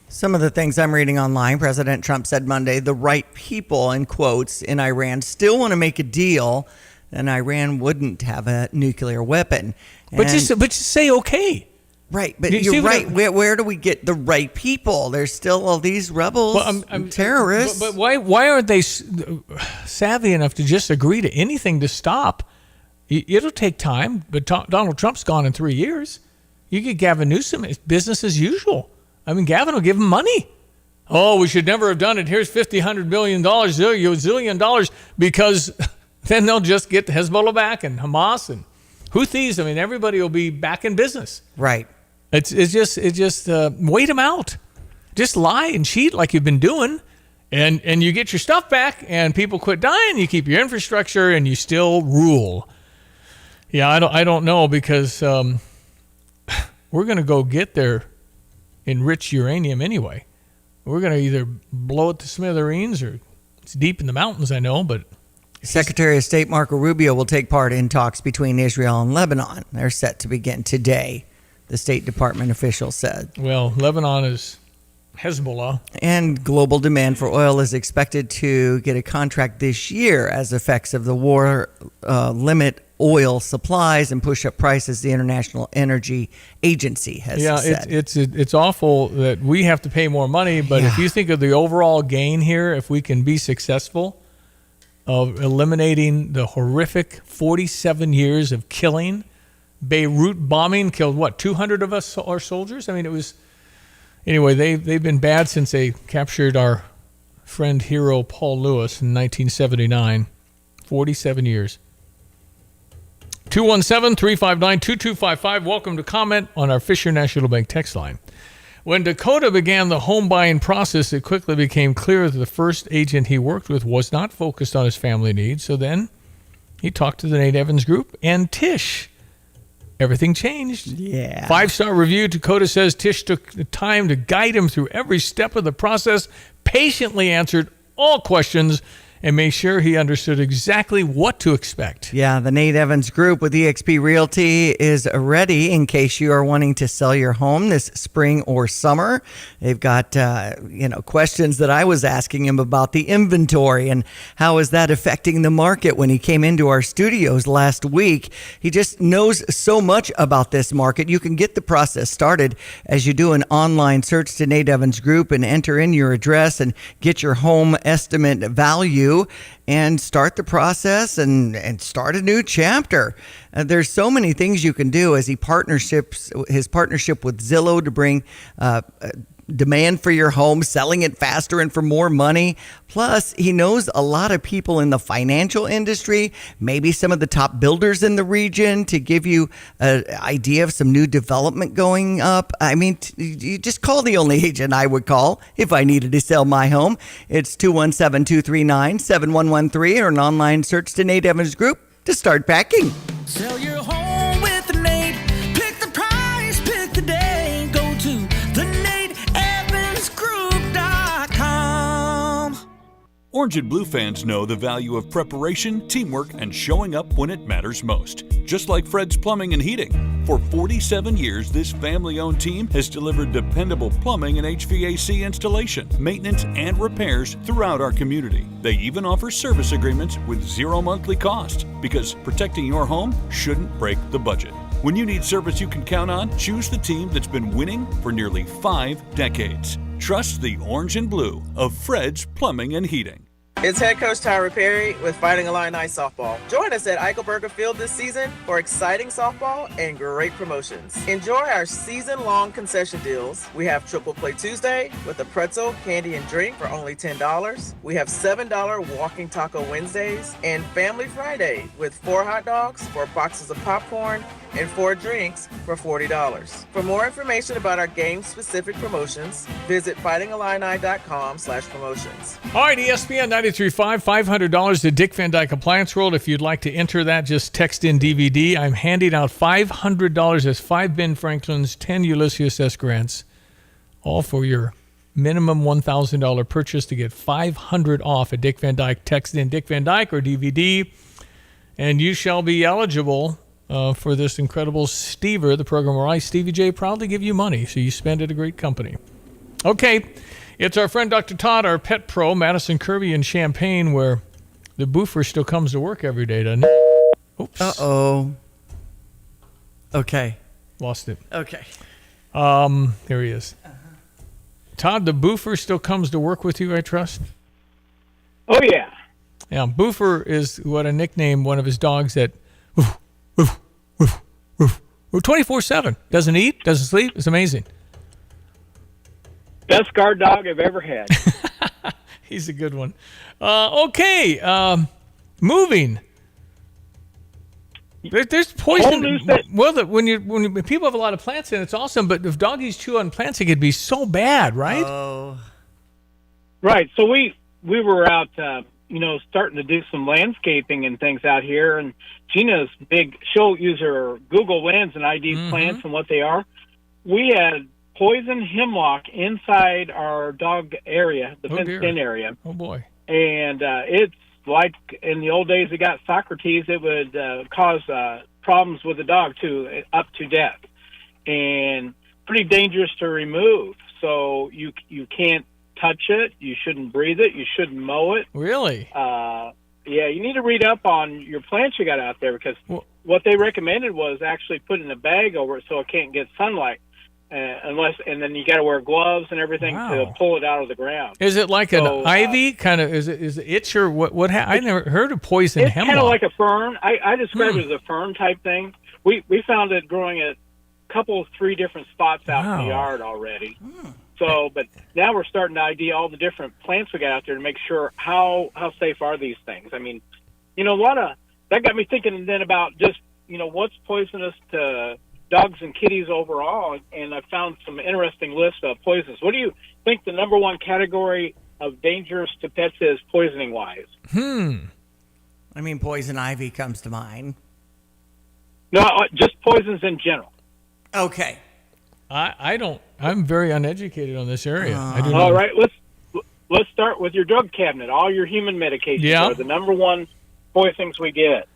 Some of the things I'm reading online, President Trump said Monday, the right people, in quotes, in Iran still want to make a deal, and Iran wouldn't have a nuclear weapon. But just say okay. Right, but you're right. Where do we get the right people? There's still all these rebels, terrorists. But why aren't they savvy enough to just agree to anything to stop? It'll take time, but Donald Trump's gone in 3 years. You get Gavin Newsom, it's business as usual. I mean, Gavin will give him money. Oh, we should never have done it. Here's $50, $100 billion, zillion dollars, because then they'll just get Hezbollah back and Hamas and Houthis. I mean, everybody will be back in business. Right. It's just wait them out. Just lie and cheat like you've been doing, and you get your stuff back, and people quit dying. You keep your infrastructure, and you still rule. Yeah, I don't know, because we're going to go get their enriched uranium anyway. We're going to either blow it to smithereens, or it's deep in the mountains, I know, but Secretary of State Marco Rubio will take part in talks between Israel and Lebanon. They're set to begin today, the State Department official said. Well, Lebanon is Hezbollah. And global demand for oil is expected to get a contract this year as effects of the war limit oil supplies and push up prices, the International Energy Agency has said. It's awful that we have to pay more money, but if you think of the overall gain here, if we can be successful of eliminating the horrific 47 years of killing, Beirut bombing killed, 200 of us, our soldiers? I mean, it was... Anyway, they've been bad since they captured our friend hero Paul Lewis in 1979. 47 years. 217-359-2255. Welcome to comment on our Fisher National Bank text line. When Dakota began the home buying process, it quickly became clear that the first agent he worked with was not focused on his family needs. So then he talked to the Nate Evans Group and Tish. Everything changed. Yeah. 5-star review. Dakota says Tish took the time to guide him through every step of the process, patiently answered all questions, and made sure he understood exactly what to expect. Yeah, the Nate Evans Group with eXp Realty is ready in case you are wanting to sell your home this spring or summer. They've got, questions that I was asking him about the inventory and how is that affecting the market when he came into our studios last week. He just knows so much about this market. You can get the process started as you do an online search to Nate Evans Group and enter in your address and get your home estimate value and start the process and start a new chapter. There's so many things you can do as his partnership with Zillow to bring demand for your home, selling it faster and for more money. Plus, he knows a lot of people in the financial industry, maybe some of the top builders in the region, to give you an idea of some new development going up. I mean, you just call the only agent I would call if I needed to sell my home. It's 217-239-7113 or an online search to Nate Evans Group to start packing. Sell your home with Nate. Pick the price, pick the day. Go to theNateEvansGroup.com. Orange and Blue fans know the value of preparation, teamwork, and showing up when it matters most. Just like Fred's Plumbing and Heating. For 47 years, this family-owned team has delivered dependable plumbing and HVAC installation, maintenance, and repairs throughout our community. They even offer service agreements with zero monthly cost, because protecting your home shouldn't break the budget. When you need service you can count on, choose the team that's been winning for nearly 5 decades. Trust the Orange and Blue of Fred's Plumbing and Heating. It's head coach Tyra Perry with Fighting Illini Softball. Join us at Eichelberger Field this season for exciting softball and great promotions. Enjoy our season-long concession deals. We have Triple Play Tuesday with a pretzel, candy, and drink for only $10. We have $7 Walking Taco Wednesdays and Family Friday with 4 hot dogs, 4 boxes of popcorn, and 4 drinks for $40. For more information about our game-specific promotions, visit fightingillini.com/promotions. All right, ESPN 93.5, $500 to Dick Van Dyke Appliance World. If you'd like to enter that, just text in DVD. I'm handing out $500 as 5 Ben Franklin's, 10 Ulysses S. Grants, all for your minimum $1,000 purchase to get $500 off at Dick Van Dyke. Text in Dick Van Dyke or DVD, and you shall be eligible for this incredible Stever, the program where I, Stevie J, proudly give you money so you spend at a great company. Okay, it's our friend Dr. Todd, our pet pro, Madison Kirby in Champaign, where the boofer still comes to work every day, doesn't it? Oops. Uh-oh. Okay. Lost it. Okay. Here he is. Todd, the boofer still comes to work with you, I trust? Oh, yeah. Yeah, Boofer is what I nicknamed one of his dogs that 24/7. Doesn't eat, doesn't sleep. It's amazing. Best guard dog I've ever had. He's a good one. Okay, moving. There's poison. Well, when people have a lot of plants in, it's awesome. But if doggies chew on plants, it could be so bad, right? Oh. Right. So we were out, starting to do some landscaping and things out here, and Gina's big. She'll use her Google Lens and ID plants and what they are. We had poison hemlock inside our dog area, the fenced-in area. Oh boy! And it's like in the old days, it got Socrates. It would cause problems with the dog too, up to death, and pretty dangerous to remove. So you can't touch it. You shouldn't breathe it. You shouldn't mow it. Really? Yeah, you need to read up on your plants you got out there, because what they recommended was actually putting a bag over it so it can't get sunlight. And then you got to wear gloves and everything to pull it out of the ground. Is it like an ivy kind of? Is it itch or what? I never heard of poison it's hemlock. It's kind of like a fern. I describe it as a fern type thing. We found it growing at a couple, 3 different spots out in the yard already. So, but now we're starting to ID all the different plants we got out there to make sure how safe are these things. I mean, a lot of that got me thinking then about just what's poisonous to dogs and kitties overall, and I found some interesting lists of poisons. What do you think the number 1 category of dangerous to pets is, poisoning-wise? I mean, poison ivy comes to mind. No, just poisons in general. Okay. I don't. I'm very uneducated on this area. I do All right, let's start with your drug cabinet. All your human medications are the number 1 poisons we get.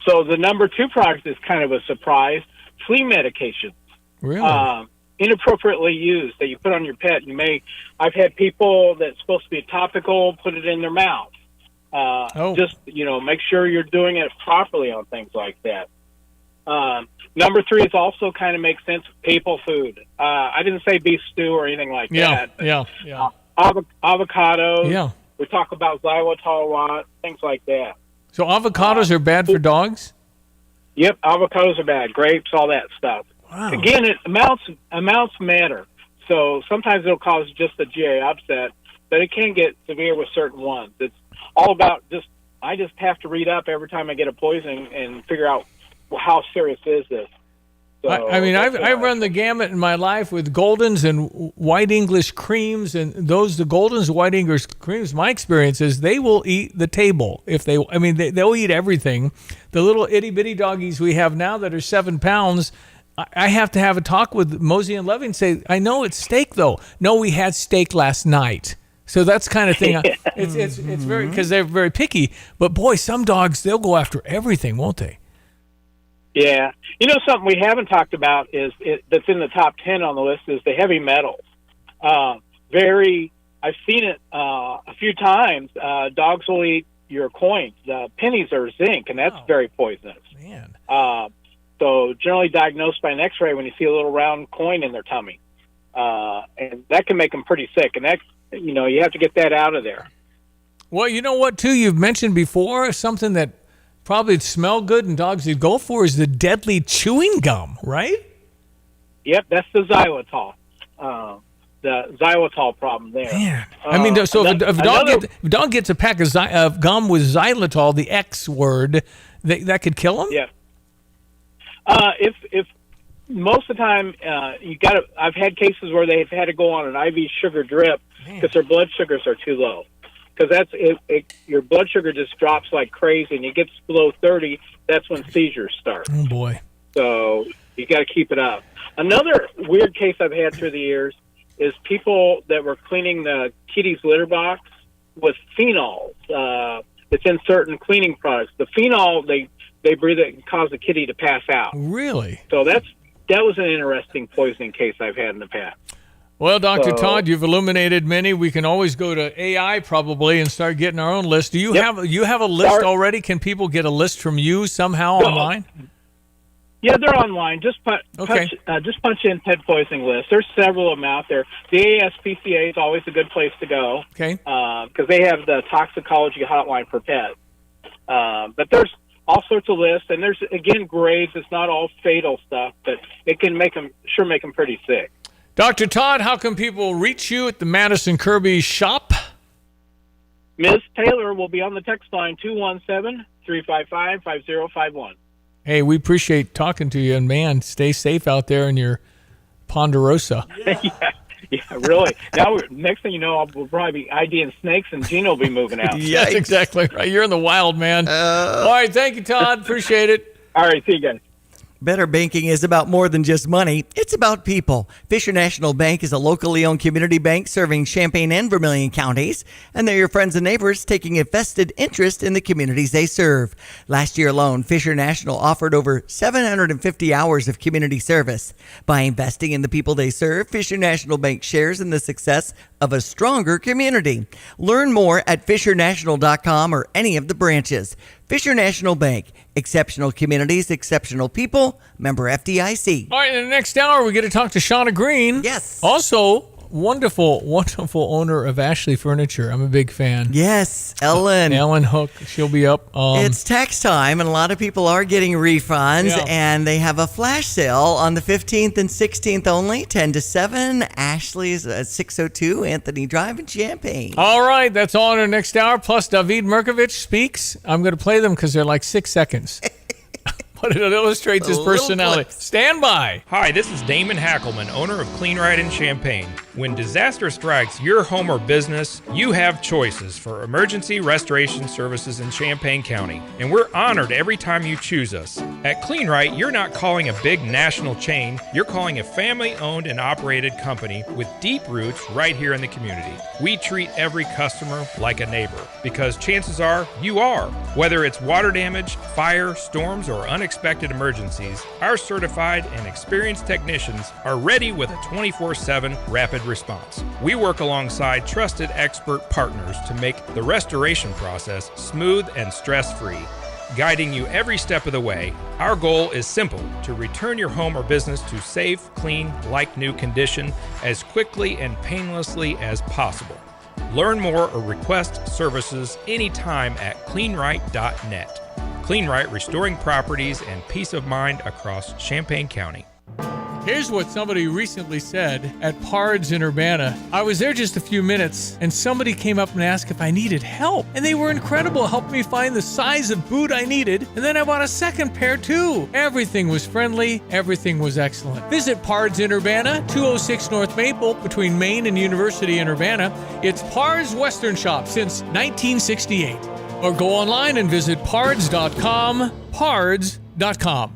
So the number 2 product is kind of a surprise: flea medications. Really? Inappropriately used that you put on your pet. I've had people that's supposed to be topical put it in their mouth. Just make sure you're doing it properly on things like that. Number 3 is also kind of makes sense: people food. I didn't say beef stew or anything like that. Yeah. Avocados. Yeah. We talk about xylitol a lot, things like that. So avocados are bad for dogs? Yep, avocados are bad. Grapes, all that stuff. Wow. Again, amounts matter. So sometimes it'll cause just a GI upset, but it can get severe with certain ones. It's all about I just have to read up every time I get a poison and figure out how serious is this. So, I run the gamut in my life with Goldens and White English creams, and the Goldens, White English creams. My experience is they will eat the table they'll eat everything. The little itty bitty doggies we have now that are 7 pounds, I have to have a talk with Mosey and Levy and say, I know it's steak though. No, we had steak last night. So that's kind of thing. It's very, because they're very picky. But boy, some dogs, they'll go after everything, won't they? Yeah. You know, something we haven't talked about that's in the top 10 on the list is the heavy metals. I've seen it a few times. Dogs will eat your coins. Pennies are zinc, and that's very poisonous. Man. So generally diagnosed by an x-ray when you see a little round coin in their tummy. And that can make them pretty sick. And that, you have to get that out of there. Well, you know what, too, you've mentioned before, something that probably smell good and dogs would go for is the deadly chewing gum, right? Yep, that's the xylitol. The xylitol problem there. Man. I mean, so if a dog gets a pack of gum with xylitol, the X word, that could kill him? Yeah. If most of the time I've had cases where they've had to go on an IV sugar drip because their blood sugars are too low. Because your blood sugar just drops like crazy, and it gets below 30. That's when seizures start. Oh boy! So you got to keep it up. Another weird case I've had through the years is people that were cleaning the kitty's litter box with phenols. It's in certain cleaning products. The phenol they breathe it and cause the kitty to pass out. Really? So that was an interesting poisoning case I've had in the past. Well, Dr. Todd, you've illuminated many. We can always go to AI probably and start getting our own list. Do you have a list already? Can people get a list from you somehow online? Yeah, they're online. Just punch in pet poisoning list. There's several of them out there. The ASPCA is always a good place to go. Okay. Because they have the toxicology hotline for pets. But there's all sorts of lists, and there's, again, grades. It's not all fatal stuff, but it can make them pretty sick. Dr. Todd, how can people reach you at the Madison Kirby shop? Ms. Taylor will be on the text line 217-355-5051. Hey, we appreciate talking to you, and man, stay safe out there in your Ponderosa. Yeah, really. Now, next thing you know, we'll probably be IDing snakes, and Gino will be moving out. Yeah, that's exactly right. You're in the wild, man. All right, thank you, Todd. Appreciate it. All right, see you guys. Better banking is about more than just money. It's about people. Fisher National Bank is a locally owned community bank serving Champaign and Vermilion counties, and they're your friends and neighbors taking a vested interest in the communities they serve. Last year alone, Fisher National offered over 750 hours of community service. By investing in the people they serve, Fisher National Bank shares in the success of a stronger community. Learn more at fishernational.com or any of the branches. Fisher National Bank. Exceptional communities, exceptional people. Member FDIC. All right, in the next hour, we get to talk to Shauna Green. Yes. Also, wonderful owner of Ashley Furniture. I'm a big fan. Yes, Ellen. Ellen Hook. She'll be up. It's tax time, and a lot of people are getting refunds, and they have a flash sale on the 15th and 16th only, 10 to 7. Ashley's at 602 Anthony Drive in Champaign. All right, that's all in our next hour. Plus, David Merkovich speaks. I'm going to play them because they're like 6 seconds. But it illustrates his personality. Stand by. Hi, this is Damon Hackelman, owner of Clean Right in Champaign. When disaster strikes your home or business, you have choices for emergency restoration services in Champaign County, and we're honored every time you choose us. At Clean Right, you're not calling a big national chain, you're calling a family-owned and operated company with deep roots right here in the community. We treat every customer like a neighbor, because chances are you are. Whether it's water damage, fire, storms, or unexpected emergencies, our certified and experienced technicians are ready with a 24/7 rapid response. We work alongside trusted expert partners to make the restoration process smooth and stress-free, guiding you every step of the way. Our goal is simple: to return your home or business to safe, clean, like-new condition as quickly and painlessly as possible. Learn more or request services anytime at cleanright.net. Clean Right, restoring properties and peace of mind across Champaign County. Here's what somebody recently said at Pards in Urbana. I was there just a few minutes, and somebody came up and asked if I needed help. And they were incredible, helped me find the size of boot I needed, and then I bought a second pair too. Everything was friendly, everything was excellent. Visit Pards in Urbana, 206 North Maple, between Main and University in Urbana. It's Pards Western Shop since 1968. Or go online and visit pards.com, pards.com.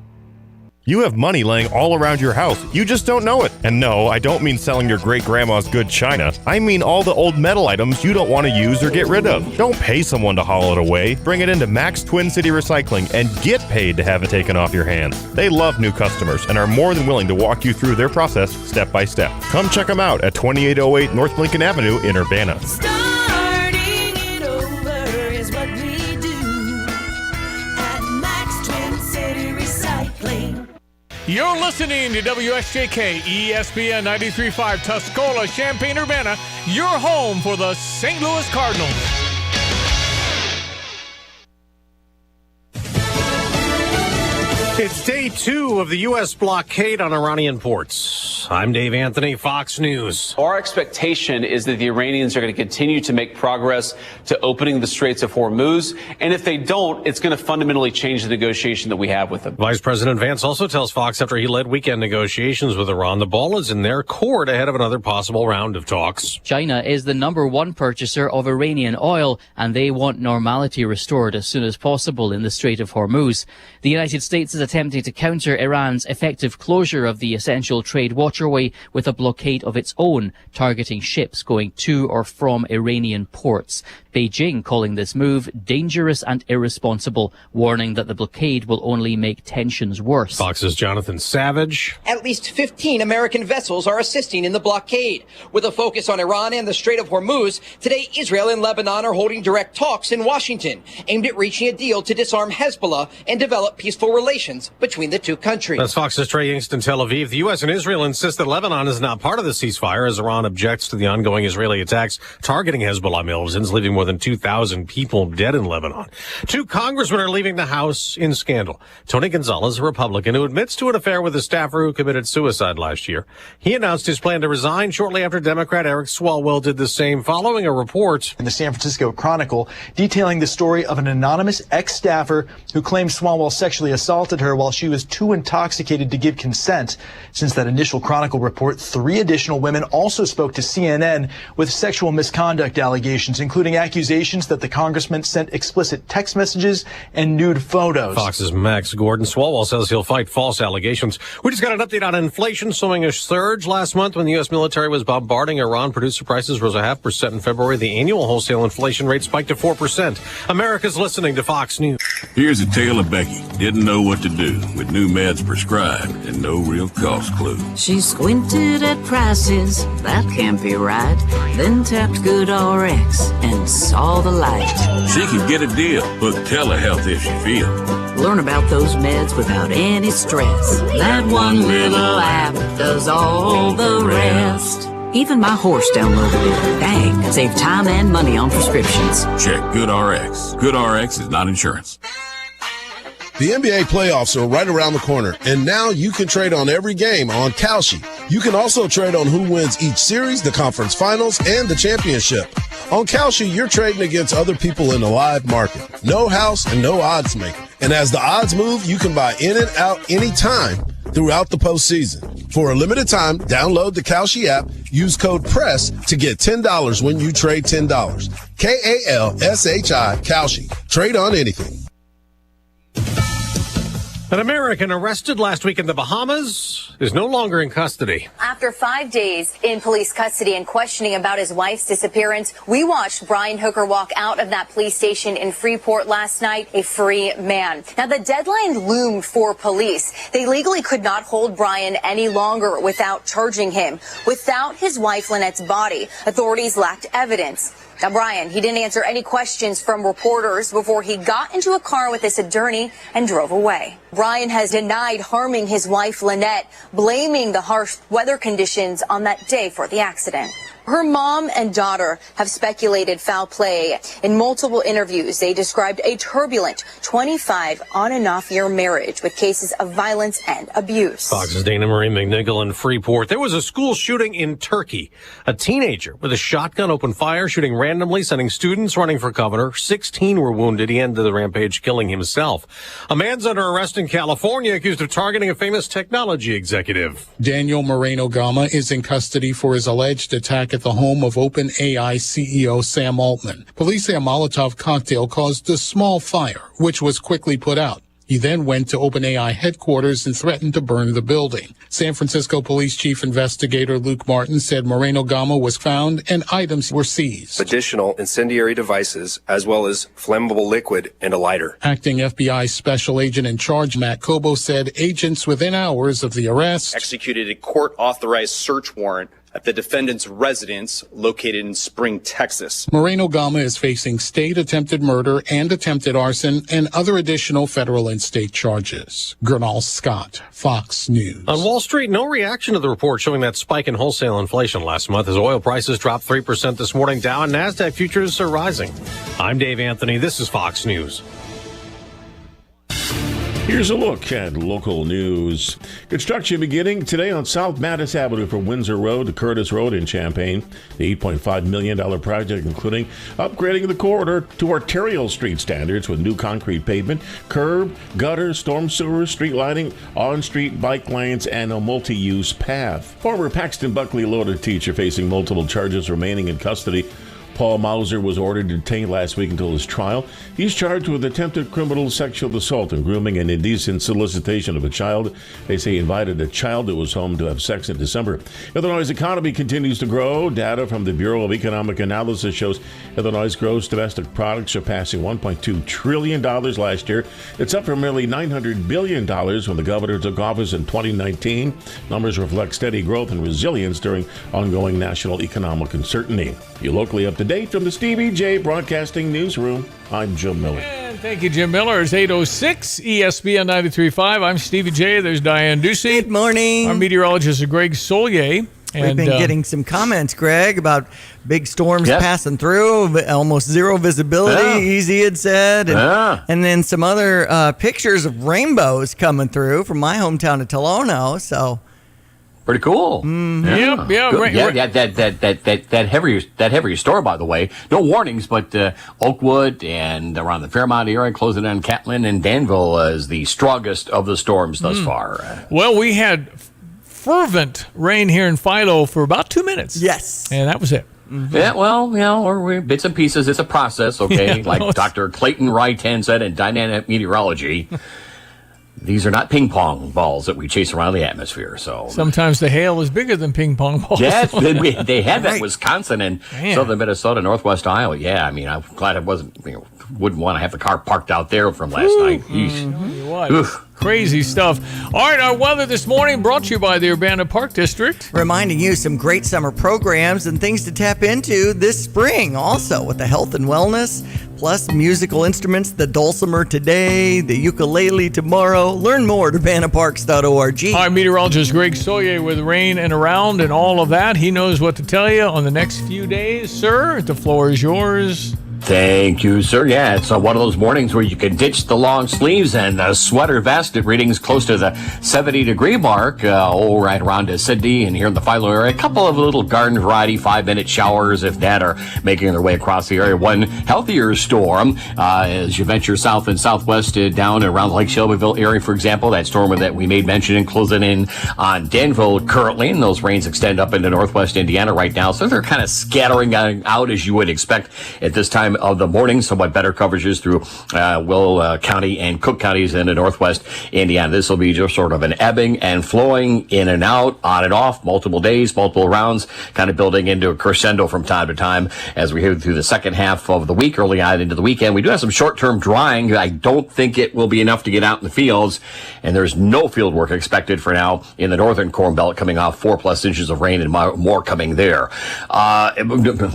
You have money laying all around your house. You just don't know it. And no, I don't mean selling your great-grandma's good china. I mean all the old metal items you don't want to use or get rid of. Don't pay someone to haul it away. Bring it into Max Twin City Recycling and get paid to have it taken off your hands. They love new customers and are more than willing to walk you through their process step by step. Come check them out at 2808 North Lincoln Avenue in Urbana. Starting it over is what we do at Max Twin City Recycling. You're listening to WSJK ESPN 93.5 Tuscola, Champaign-Urbana, your home for the St. Louis Cardinals. It's day 2 of the U.S. blockade on Iranian ports. I'm Dave Anthony, Fox News. Our expectation is that the Iranians are going to continue to make progress to opening the Straits of Hormuz. And if they don't, it's going to fundamentally change the negotiation that we have with them. Vice President Vance also tells Fox after he led weekend negotiations with Iran, the ball is in their court ahead of another possible round of talks. China is the #1 purchaser of Iranian oil, and they want normality restored as soon as possible in the Strait of Hormuz. The United States is attempting to counter Iran's effective closure of the essential trade waterway with a blockade of its own, targeting ships going to or from Iranian ports. Beijing calling this move dangerous and irresponsible, warning that the blockade will only make tensions worse. Fox's Jonathan Savage. At least 15 American vessels are assisting in the blockade. With a focus on Iran and the Strait of Hormuz, today Israel and Lebanon are holding direct talks in Washington, aimed at reaching a deal to disarm Hezbollah and develop peaceful relations between the two countries. That's Fox's Trey Yingst in Tel Aviv. The U.S. and Israel insist that Lebanon is not part of the ceasefire as Iran objects to the ongoing Israeli attacks targeting Hezbollah militants, leaving more than 2,000 people dead in Lebanon. 2 congressmen are leaving the House in scandal. Tony Gonzalez, a Republican who admits to an affair with a staffer who committed suicide last year. He announced his plan to resign shortly after Democrat Eric Swalwell did the same, following a report in the San Francisco Chronicle detailing the story of an anonymous ex-staffer who claimed Swalwell sexually assaulted her while she was too intoxicated to give consent. Since that initial Chronicle report, 3 additional women also spoke to CNN with sexual misconduct allegations, including accusations that the congressman sent explicit text messages and nude photos. Fox's Max Gordon. Swalwell says he'll fight false allegations. We just got an update on inflation showing a surge last month when the U.S. military was bombarding Iran. Producer prices rose 0.5% in February. The annual wholesale inflation rate spiked to 4%. America's listening to Fox News. Here's a tale of Becky. Didn't know what to do with new meds prescribed and no real cost clue. She squinted at prices, that can't be right. Then tapped GoodRx and saw the light. She could get a deal. Book telehealth if she feels. Learn about those meds without any stress. That one little app does all the rest. Even my horse downloaded it. Dang, save time and money on prescriptions. Check GoodRx. GoodRx is not insurance. The NBA playoffs are right around the corner, and now you can trade on every game on Kalshi. You can also trade on who wins each series, the conference finals, and the championship. On Kalshi, you're trading against other people in the live market. No house and no odds maker. And as the odds move, you can buy in and out anytime throughout the postseason. For a limited time, download the Kalshi app, use code PRESS to get $10 when you trade $10. Kalshi, Kalshi. Trade on anything. An American arrested last week in the Bahamas is no longer in custody. After 5 days in police custody and questioning about his wife's disappearance, we watched Brian Hooker walk out of that police station in Freeport last night, a free man. Now, the deadline loomed for police. They legally could not hold Brian any longer without charging him. Without his wife Lynette's body, authorities lacked evidence. Now, Brian, he didn't answer any questions from reporters before he got into a car with his attorney and drove away. Brian has denied harming his wife, Lynette, blaming the harsh weather conditions on that day for the accident. Her mom and daughter have speculated foul play. In multiple interviews, they described a turbulent 25 on and off year marriage with cases of violence and abuse. Fox's Dana Marie McNichol in Freeport. There was a school shooting in Turkey. A teenager with a shotgun opened fire, shooting randomly, sending students running for governor. 16 were wounded. He ended the rampage, killing himself. A man's under arrest in California accused of targeting a famous technology executive. Daniel Moreno Gama is in custody for his alleged attack at the home of OpenAI CEO Sam Altman. Police say a Molotov cocktail caused a small fire, which was quickly put out. He then went to OpenAI headquarters and threatened to burn the building. San Francisco Police Chief Investigator Luke Martin said Moreno Gama was found and items were seized. Additional incendiary devices, as well as flammable liquid and a lighter. Acting FBI Special Agent in charge Matt Cobo said agents within hours of the arrest executed a court-authorized search warrant at the defendant's residence located in Spring, Texas. Moreno Gama is facing state attempted murder and attempted arson and other additional federal and state charges. Gernal Scott, Fox News. On Wall Street, no reaction to the report showing that spike in wholesale inflation last month as oil prices dropped 3% this morning. Dow and NASDAQ futures are rising. I'm Dave Anthony. This is Fox News. Here's a look at local news. Construction beginning today on South Mattis Avenue from Windsor Road to Curtis Road in Champaign. The $8.5 million project including upgrading the corridor to arterial street standards with new concrete pavement, curb, gutter, storm sewer, street lighting, on-street bike lanes, and a multi-use path. Former Paxton Buckley Loader teacher facing multiple charges remaining in custody. Paul Mauser was ordered detained last week until his trial. He's charged with attempted criminal sexual assault and grooming and indecent solicitation of a child. They say he invited a child that was home to have sex in December. Illinois' economy continues to grow. Data from the Bureau of Economic Analysis shows Illinois' gross domestic product surpassing $1.2 trillion last year. It's up from nearly $900 billion when the governor took office in 2019. Numbers reflect steady growth and resilience during ongoing national economic uncertainty. You're locally up to date from the Stevie J Broadcasting Newsroom. I'm Jim Miller. And thank you, Jim Miller. It's 8:06 ESPN 93.5. I'm Stevie J. There's Diane Ducey. Good morning. Our meteorologist is Greg Solier. We've been getting some comments, Greg, about big storms passing through, almost zero visibility, Easy had said. And then some other pictures of rainbows coming through from my hometown of Tolono. So pretty cool. Yep. That heavier storm, by the way. No warnings, but Oakwood and around the Fairmont area, closing on Catlin and Danville is the strongest of the storms thus far. Well, we had fervent rain here in Philo for about 2 minutes. Yes. And that was it. Yeah, well, we're bits and pieces. It's a process, okay? Like Dr. Clayton Wright said in Dynamic Meteorology. These are not ping pong balls that we chase around the atmosphere. So sometimes the hail is bigger than ping pong balls. Yes, they had that in Wisconsin and southern Minnesota, northwest Iowa. Yeah, I mean, I'm glad I wouldn't want to have the car parked out there from last night. Crazy stuff. All right, our weather this morning brought to you by the Urbana Park District. Reminding you some great summer programs and things to tap into this spring also with the health and wellness, plus musical instruments, the dulcimer today, the ukulele tomorrow. Learn more at urbanaparks.org. All right, meteorologist Greg Solier with rain and around and all of that. He knows what to tell you on the next few days. Sir, the floor is yours. Thank you, sir. Yeah, it's one of those mornings where you can ditch the long sleeves and a sweater vest at readings close to the 70-degree mark, right around Sydney and here in the Philo area. A couple of little garden variety 5-minute showers, if that, are making their way across the area. One healthier storm as you venture south and southwest down around the Lake Shelbyville area, for example. That storm that we made mention and closing in on Danville currently, and those rains extend up into northwest Indiana right now. So they're kind of scattering out as you would expect at this time of the morning. Somewhat better coverages through Will County and Cook counties in the northwest Indiana. This will be just sort of an ebbing and flowing in and out, on and off, multiple days, multiple rounds, kind of building into a crescendo from time to time as we head through the second half of the week, early on into the weekend. We do have some short-term drying. I don't think it will be enough to get out in the fields, and there's no field work expected for now in the northern Corn Belt, coming off 4+ inches of rain and more coming there.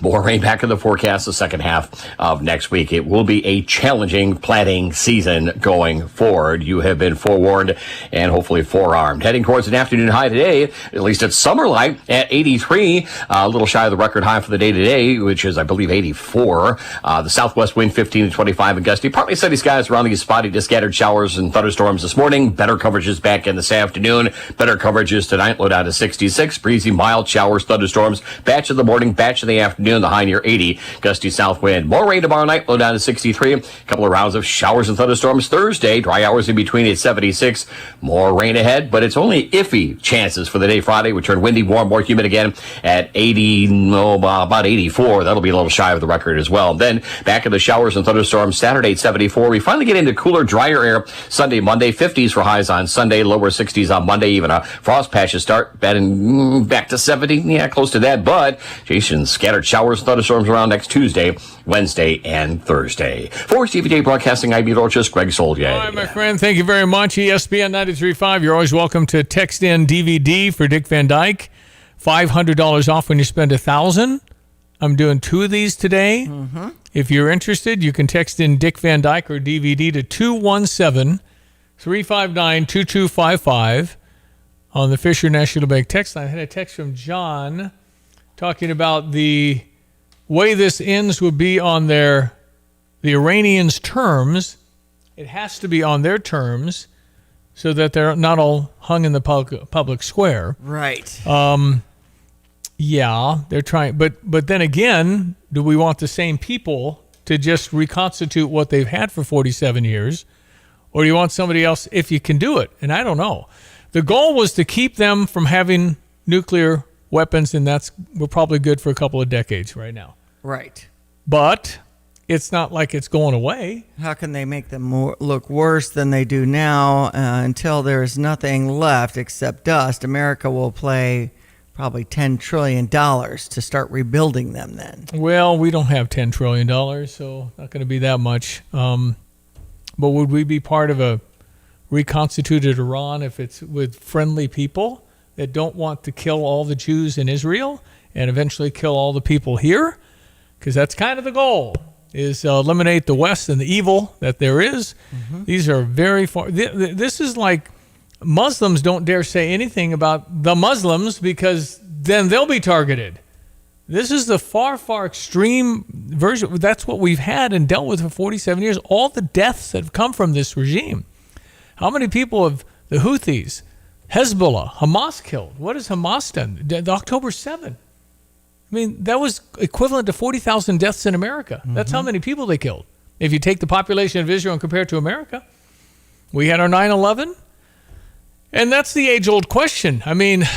More rain back in the forecast the second half of next week. It will be a challenging planting season going forward. You have been forewarned and hopefully forearmed. Heading towards an afternoon high today, at least it's summer light at 83, a little shy of the record high for the day today, which is, I believe, 84. The southwest wind 15 to 25 and gusty. Partly sunny skies around these spotty to scattered showers and thunderstorms this morning. Better coverages back in this afternoon. Better coverages tonight, low down to 66. Breezy, mild showers, thunderstorms. Batch of the morning, batch of the afternoon, the high near 80. Gusty south wind. More More rain tomorrow night, low down to 63. A couple of rounds of showers and thunderstorms Thursday. Dry hours in between at 76. More rain ahead, but it's only iffy chances for the day Friday. We turn windy, warm, more humid again at 80, about 84. That'll be a little shy of the record as well. Then back in the showers and thunderstorms Saturday at 74. We finally get into cooler, drier air Sunday, Monday. 50s for highs on Sunday, lower 60s on Monday. Even a frost patches start back to 70. Yeah, close to that. But Jason, scattered showers and thunderstorms around next Tuesday, Wednesday, and Thursday. For Stevie J Broadcasting, I'm meteorologist Greg Soldier. All right, my friend. Thank you very much. ESPN 93.5. You're always welcome to text in DVD for Dick Van Dyke. $500 off when you spend $1,000. I'm doing 2 of these today. Mm-hmm. If you're interested, you can text in Dick Van Dyke or DVD to 217-359-2255 on the Fisher National Bank text line. I had a text from John talking about the way this ends would be on the Iranians' terms. It has to be on their terms so that they're not all hung in the public square. Right. Yeah, they're trying. But then again, do we want the same people to just reconstitute what they've had for 47 years? Or do you want somebody else if you can do it? And I don't know. The goal was to keep them from having nuclear weapons, and we're probably good for a couple of decades right now. Right. But it's not like it's going away. How can they make them look worse than they do now until there's nothing left except dust? America will pay probably $10 trillion to start rebuilding them then. Well, we don't have $10 trillion, so not going to be that much. But would we be part of a reconstituted Iran if it's with friendly people that don't want to kill all the Jews in Israel and eventually kill all the people here? Because that's kind of the goal, is eliminate the West and the evil that there is. Mm-hmm. These are very far. This is like Muslims don't dare say anything about the Muslims because then they'll be targeted. This is the far, far extreme version. That's what we've had and dealt with for 47 years. All the deaths that have come from this regime. How many people have the Houthis, Hezbollah, Hamas killed? What has Hamas done? The October 7th. I mean, that was equivalent to 40,000 deaths in America. Mm-hmm. That's how many people they killed. If you take the population of Israel and compare it to America, we had our 9/11. And that's the age-old question. I mean,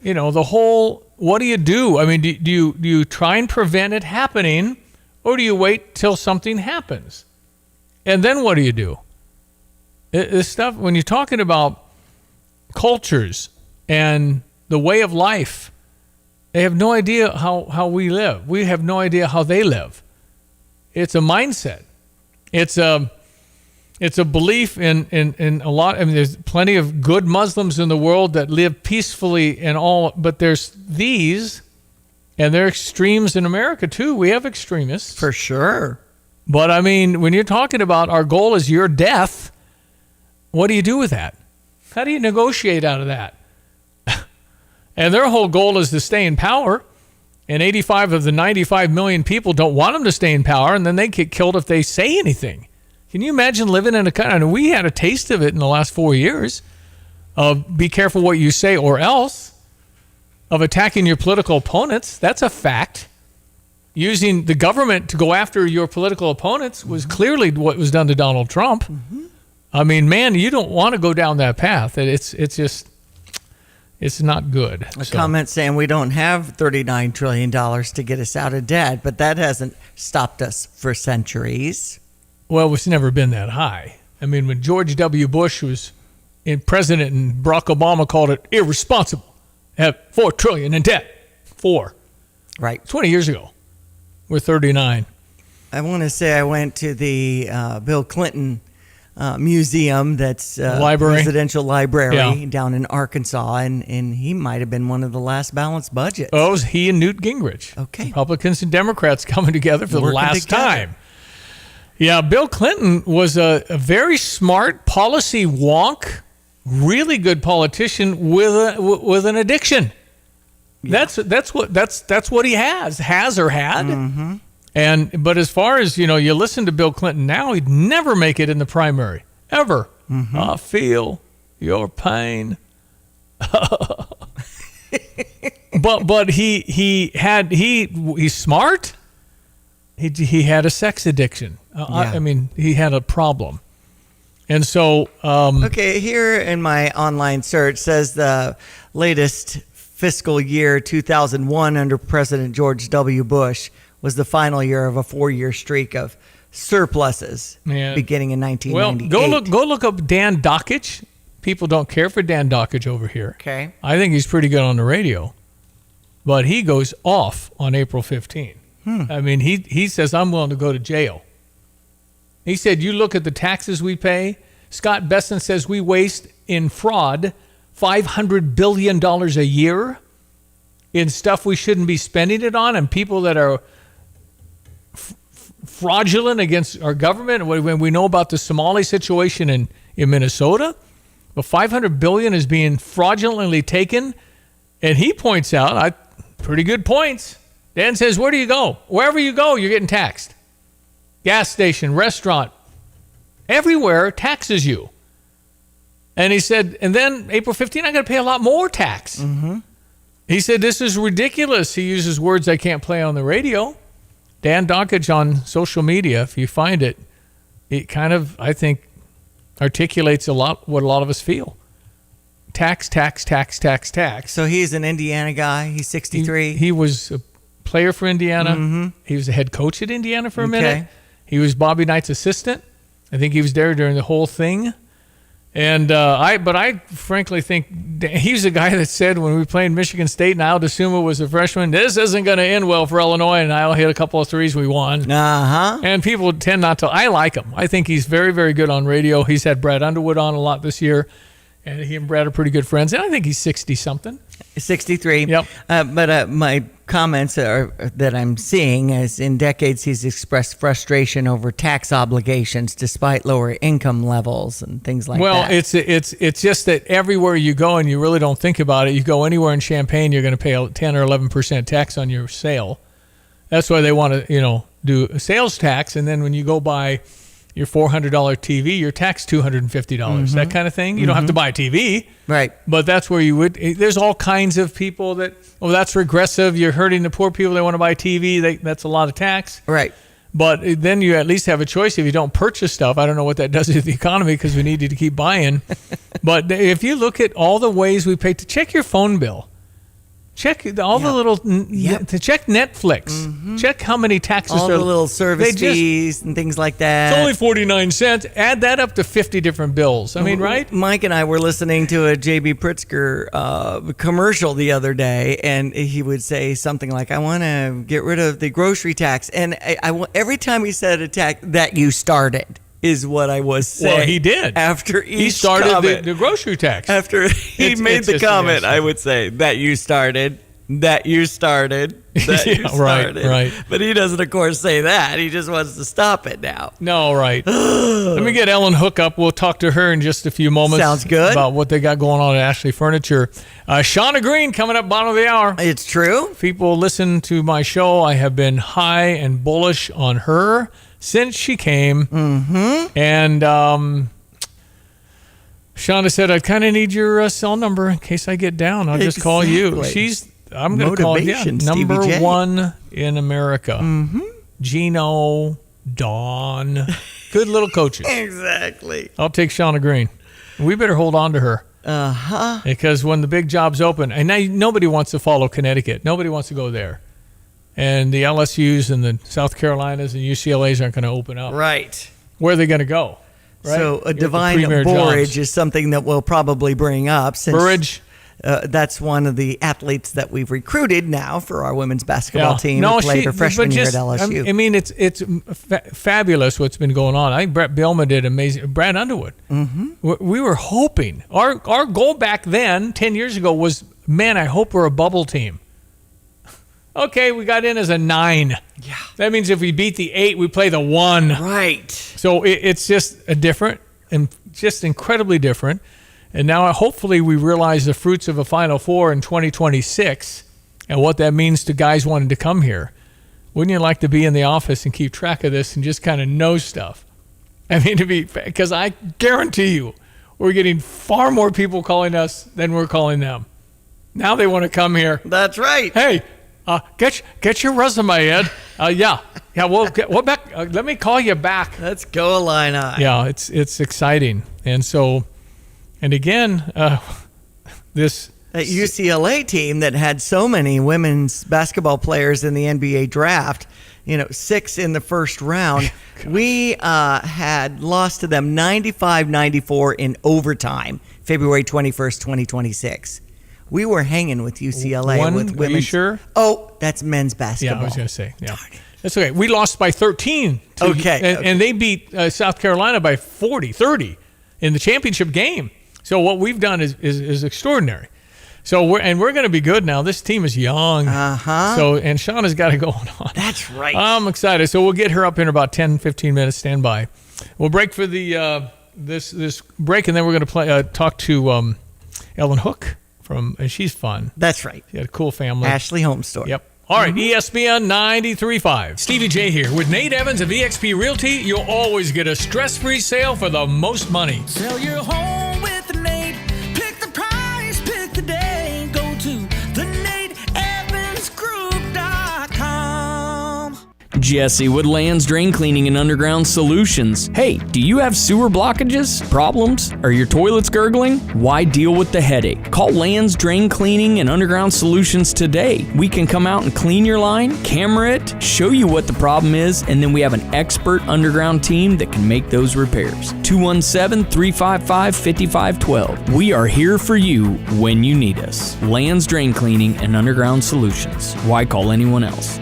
the whole, what do you do? I mean, do you try and prevent it happening, or do you wait till something happens? And then what do you do? This stuff, when you're talking about cultures and the way of life, they have no idea how we live. We have no idea how they live. It's a mindset. It's a belief in a lot. I mean, there's plenty of good Muslims in the world that live peacefully and all, but there's these, and there are extremes in America too. We have extremists. For sure. But I mean, when you're talking about our goal is your death, what do you do with that? How do you negotiate out of that? And their whole goal is to stay in power. And 85 of the 95 million people don't want them to stay in power, and then they get killed if they say anything. Can you imagine living in a country? I mean, we had a taste of it in the last 4 years of be careful what you say or else, of attacking your political opponents. That's a fact. Using the government to go after your political opponents was clearly what was done to Donald Trump. Mm-hmm. I mean, man, you don't want to go down that path. It's not good. A comment saying we don't have $39 trillion to get us out of debt, but that hasn't stopped us for centuries. Well, it's never been that high. I mean, when George W. Bush was president and Barack Obama called it irresponsible, have $4 trillion in debt. 4. Right. 20 years ago. We're 39. I want to say I went to the Bill Clinton museum, that's presidential library down in Arkansas, and he might have been one of the last balanced budgets. Oh, it was he and Newt Gingrich. Okay. Republicans and Democrats coming together for the last time. Yeah, Bill Clinton was a very smart policy wonk, really good politician with an addiction. Yeah. That's what he has or had. Mm-hmm. But as far as, you listen to Bill Clinton now, he'd never make it in the primary, ever. Mm-hmm. I feel your pain. But he's smart. He had a sex addiction. Yeah. I mean, he had a problem. And so... okay, here in my online search says the latest fiscal year 2001 under President George W. Bush was the final year of a 4-year streak of surpluses beginning in 1998. Well, go look up Dan Dockich. People don't care for Dan Dockich over here. Okay. I think he's pretty good on the radio. But he goes off on April 15. I mean, he says, I'm willing to go to jail. He said, you look at the taxes we pay. Scott Besson says we waste in fraud $500 billion a year in stuff we shouldn't be spending it on, and people that are fraudulent against our government. When we know about the Somali situation in Minnesota, but $500 billion is being fraudulently taken. And he points out, pretty good points. Dan says, where do you go? Wherever you go, you're getting taxed. Gas station, restaurant, everywhere taxes you. And he said, and then April 15, I got to pay a lot more tax. Mm-hmm. He said, this is ridiculous. He uses words I can't play on the radio. Dan Dockich on social media, if you find it, it kind of, I think, articulates what a lot of us feel. Tax, tax, tax, tax, tax. So he's an Indiana guy. He's 63. He was a player for Indiana. Mm-hmm. He was a head coach at Indiana for a minute. He was Bobby Knight's assistant. I think he was there during the whole thing. And I frankly think he's the guy that said when we played Michigan State and Al DeSuma was a freshman, this isn't going to end well for Illinois, and Al hit a couple of threes, we won. Uh-huh. And people tend not to. I like him. I think he's very, very good on radio. He's had Brad Underwood on a lot this year, and he and Brad are pretty good friends. And I think he's 60-something. 63. Yep. But my comments that I'm seeing is in decades he's expressed frustration over tax obligations despite lower income levels and things like that. Well, it's just that everywhere you go and you really don't think about it, you go anywhere in Champaign, you're going to pay a 10 or 11% tax on your sale. That's why they want to, do a sales tax, and then when you go buy your $400 TV, you're taxed $250, that kind of thing. You don't have to buy a TV. Right. But that's where you would. There's all kinds of people that, that's regressive. You're hurting the poor people. They want to buy a TV. That's a lot of tax. Right. But then you at least have a choice if you don't purchase stuff. I don't know what that does to the economy because we need you to keep buying. But if you look at all the ways we pay, to check your phone bill. Check all the little, to check Netflix. Check how many taxes all the little service fees and things like that. It's only 49 cents. Add that up to 50 different bills. I mean, right? Mike and I were listening to a J.B. Pritzker commercial the other day, and he would say something like, I want to get rid of the grocery tax. And every time he said a tax, that you started. Is what I was saying. Well, he did. After each he started comment, the grocery tax. After he made the comment, I would say, that you started, that you started, that you started. Right. But he doesn't, of course, say that. He just wants to stop it now. No, right. Let me get Ellen Hook up. We'll talk to her in just a few moments. Sounds good. About what they got going on at Ashley Furniture. Shauna Green coming up bottom of the hour. It's true. People listen to my show. I have been high and bullish on her since she came. Mm-hmm. And Shauna said, I kind of need your cell number in case I get down. I'll just call you. I'm going to call number one in America. Mm-hmm. Gino, Dawn. Good little coaches. Exactly. I'll take Shauna Green. We better hold on to her. Uh-huh. Because when the big jobs open, and now nobody wants to follow Connecticut. Nobody wants to go there. And the LSUs and the South Carolinas and UCLAs aren't going to open up. Right. Where are they going to go? Right? So a divine borage is something that we'll probably bring up. Borage? That's one of the athletes that we've recruited now for our women's basketball team. No, played her freshman year at LSU. I mean, it's fabulous what's been going on. I think Brett Bielema did amazing. Brad Underwood. Mm-hmm. We were hoping. Our goal back then, 10 years ago, was, man, I hope we're a bubble team. Okay, we got in as a 9. Yeah. That means if we beat the 8, we play the 1. Right. So it's just a different, and just incredibly different. And now hopefully we realize the fruits of a Final Four in 2026 and what that means to guys wanting to come here. Wouldn't you like to be in the office and keep track of this and just kind of know stuff? I mean, because I guarantee you we're getting far more people calling us than we're calling them. Now they want to come here. That's right. Hey, get your resume, Ed. Yeah, Yeah, well, back. Let me call you back. Let's go, Illini. Yeah, it's exciting, and again, this that UCLA team that had so many women's basketball players in the NBA draft. 6 in the first round. We had lost to them 95-94 in overtime, February 21st, 2026. We were hanging with UCLA with women. Are you sure? Oh, that's men's basketball. Yeah, I was going to say. Yeah, that's okay. We lost by 13. Okay. And they beat South Carolina by 30 in the championship game. So what we've done is extraordinary. So we're going to be good now. This team is young. So and Shauna's got it going on. That's right. I'm excited. So we'll get her up in about 10-15 minutes. Stand by. We'll break for the this break, and then we're going to talk to Ellen Hook and she's fun. That's right. She had a cool family. Ashley Home Store. Yep. All right, ESPN 93.5. Stevie J here. With Nate Evans of eXp Realty, you'll always get a stress-free sale for the most money. Sell your home with Nate. Pick the price, pick the day. Go to theNateEvansGroup.com. Jesse with Lands Drain Cleaning and Underground Solutions. Hey, do you have sewer blockages, problems? Are your toilets gurgling? Why deal with the headache? Call Lands Drain Cleaning and Underground Solutions today. We can come out and clean your line, camera it, show you what the problem is, and then we have an expert underground team that can make those repairs. 217-355-5512. We are here for you when you need us. Lands Drain Cleaning and Underground Solutions. Why call anyone else?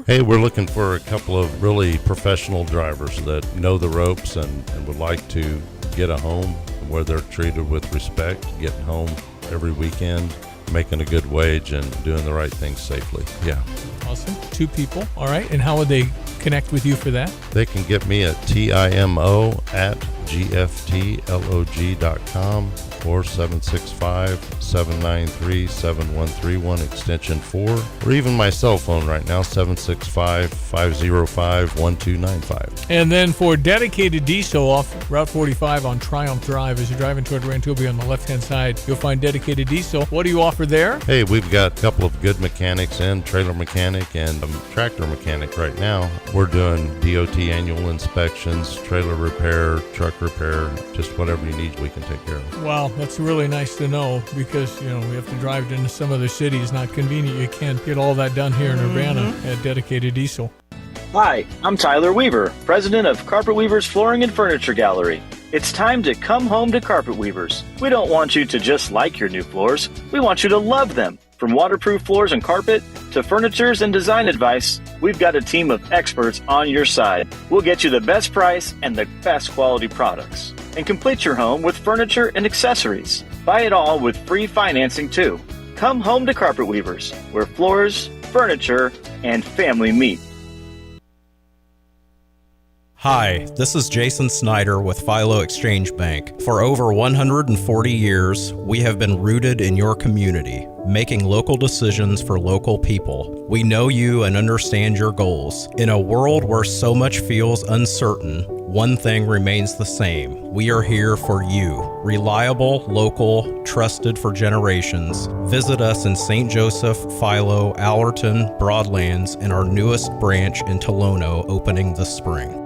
Hey, we're looking for a couple of really professional drivers that know the ropes and would like to get a home where they're treated with respect, getting home every weekend, making a good wage, and doing the right things safely. Yeah. Awesome. 2 people. All right. And how would they connect with you for that? They can get me at TIMO@GFTLOG.com or 765-793-7131 extension 4, or even my cell phone right now, 765-505-1295. And then for dedicated diesel off Route 45 on Triumph Drive, as you're driving toward Rantoul on the left-hand side, you'll find dedicated diesel. What do you offer there? Hey, we've got a couple of good mechanics and trailer mechanic and tractor mechanic right now. We're doing DOT annual inspections, trailer repair, truck repair, just whatever you need, we can take care of. Wow, that's really nice to know because, we have to drive into some other cities. Not convenient. You can't get all that done here in Urbana at dedicated diesel. Hi, I'm Tyler Weaver, president of Carpet Weavers Flooring and Furniture Gallery. It's time to come home to Carpet Weavers. We don't want you to just like your new floors. We want you to love them. From waterproof floors and carpet to furnitures and design advice, we've got a team of experts on your side. We'll get you the best price and the best quality products. And complete your home with furniture and accessories. Buy it all with free financing too. Come home to Carpet Weavers, where floors, furniture, and family meet. Hi, this is Jason Snyder with Philo Exchange Bank. For over 140 years, we have been rooted in your community, making local decisions for local people. We know you and understand your goals. In a world where so much feels uncertain, one thing remains the same. We are here for you. Reliable, local, trusted for generations. Visit us in St. Joseph, Philo, Allerton, Broadlands, and our newest branch in Tolono opening this spring.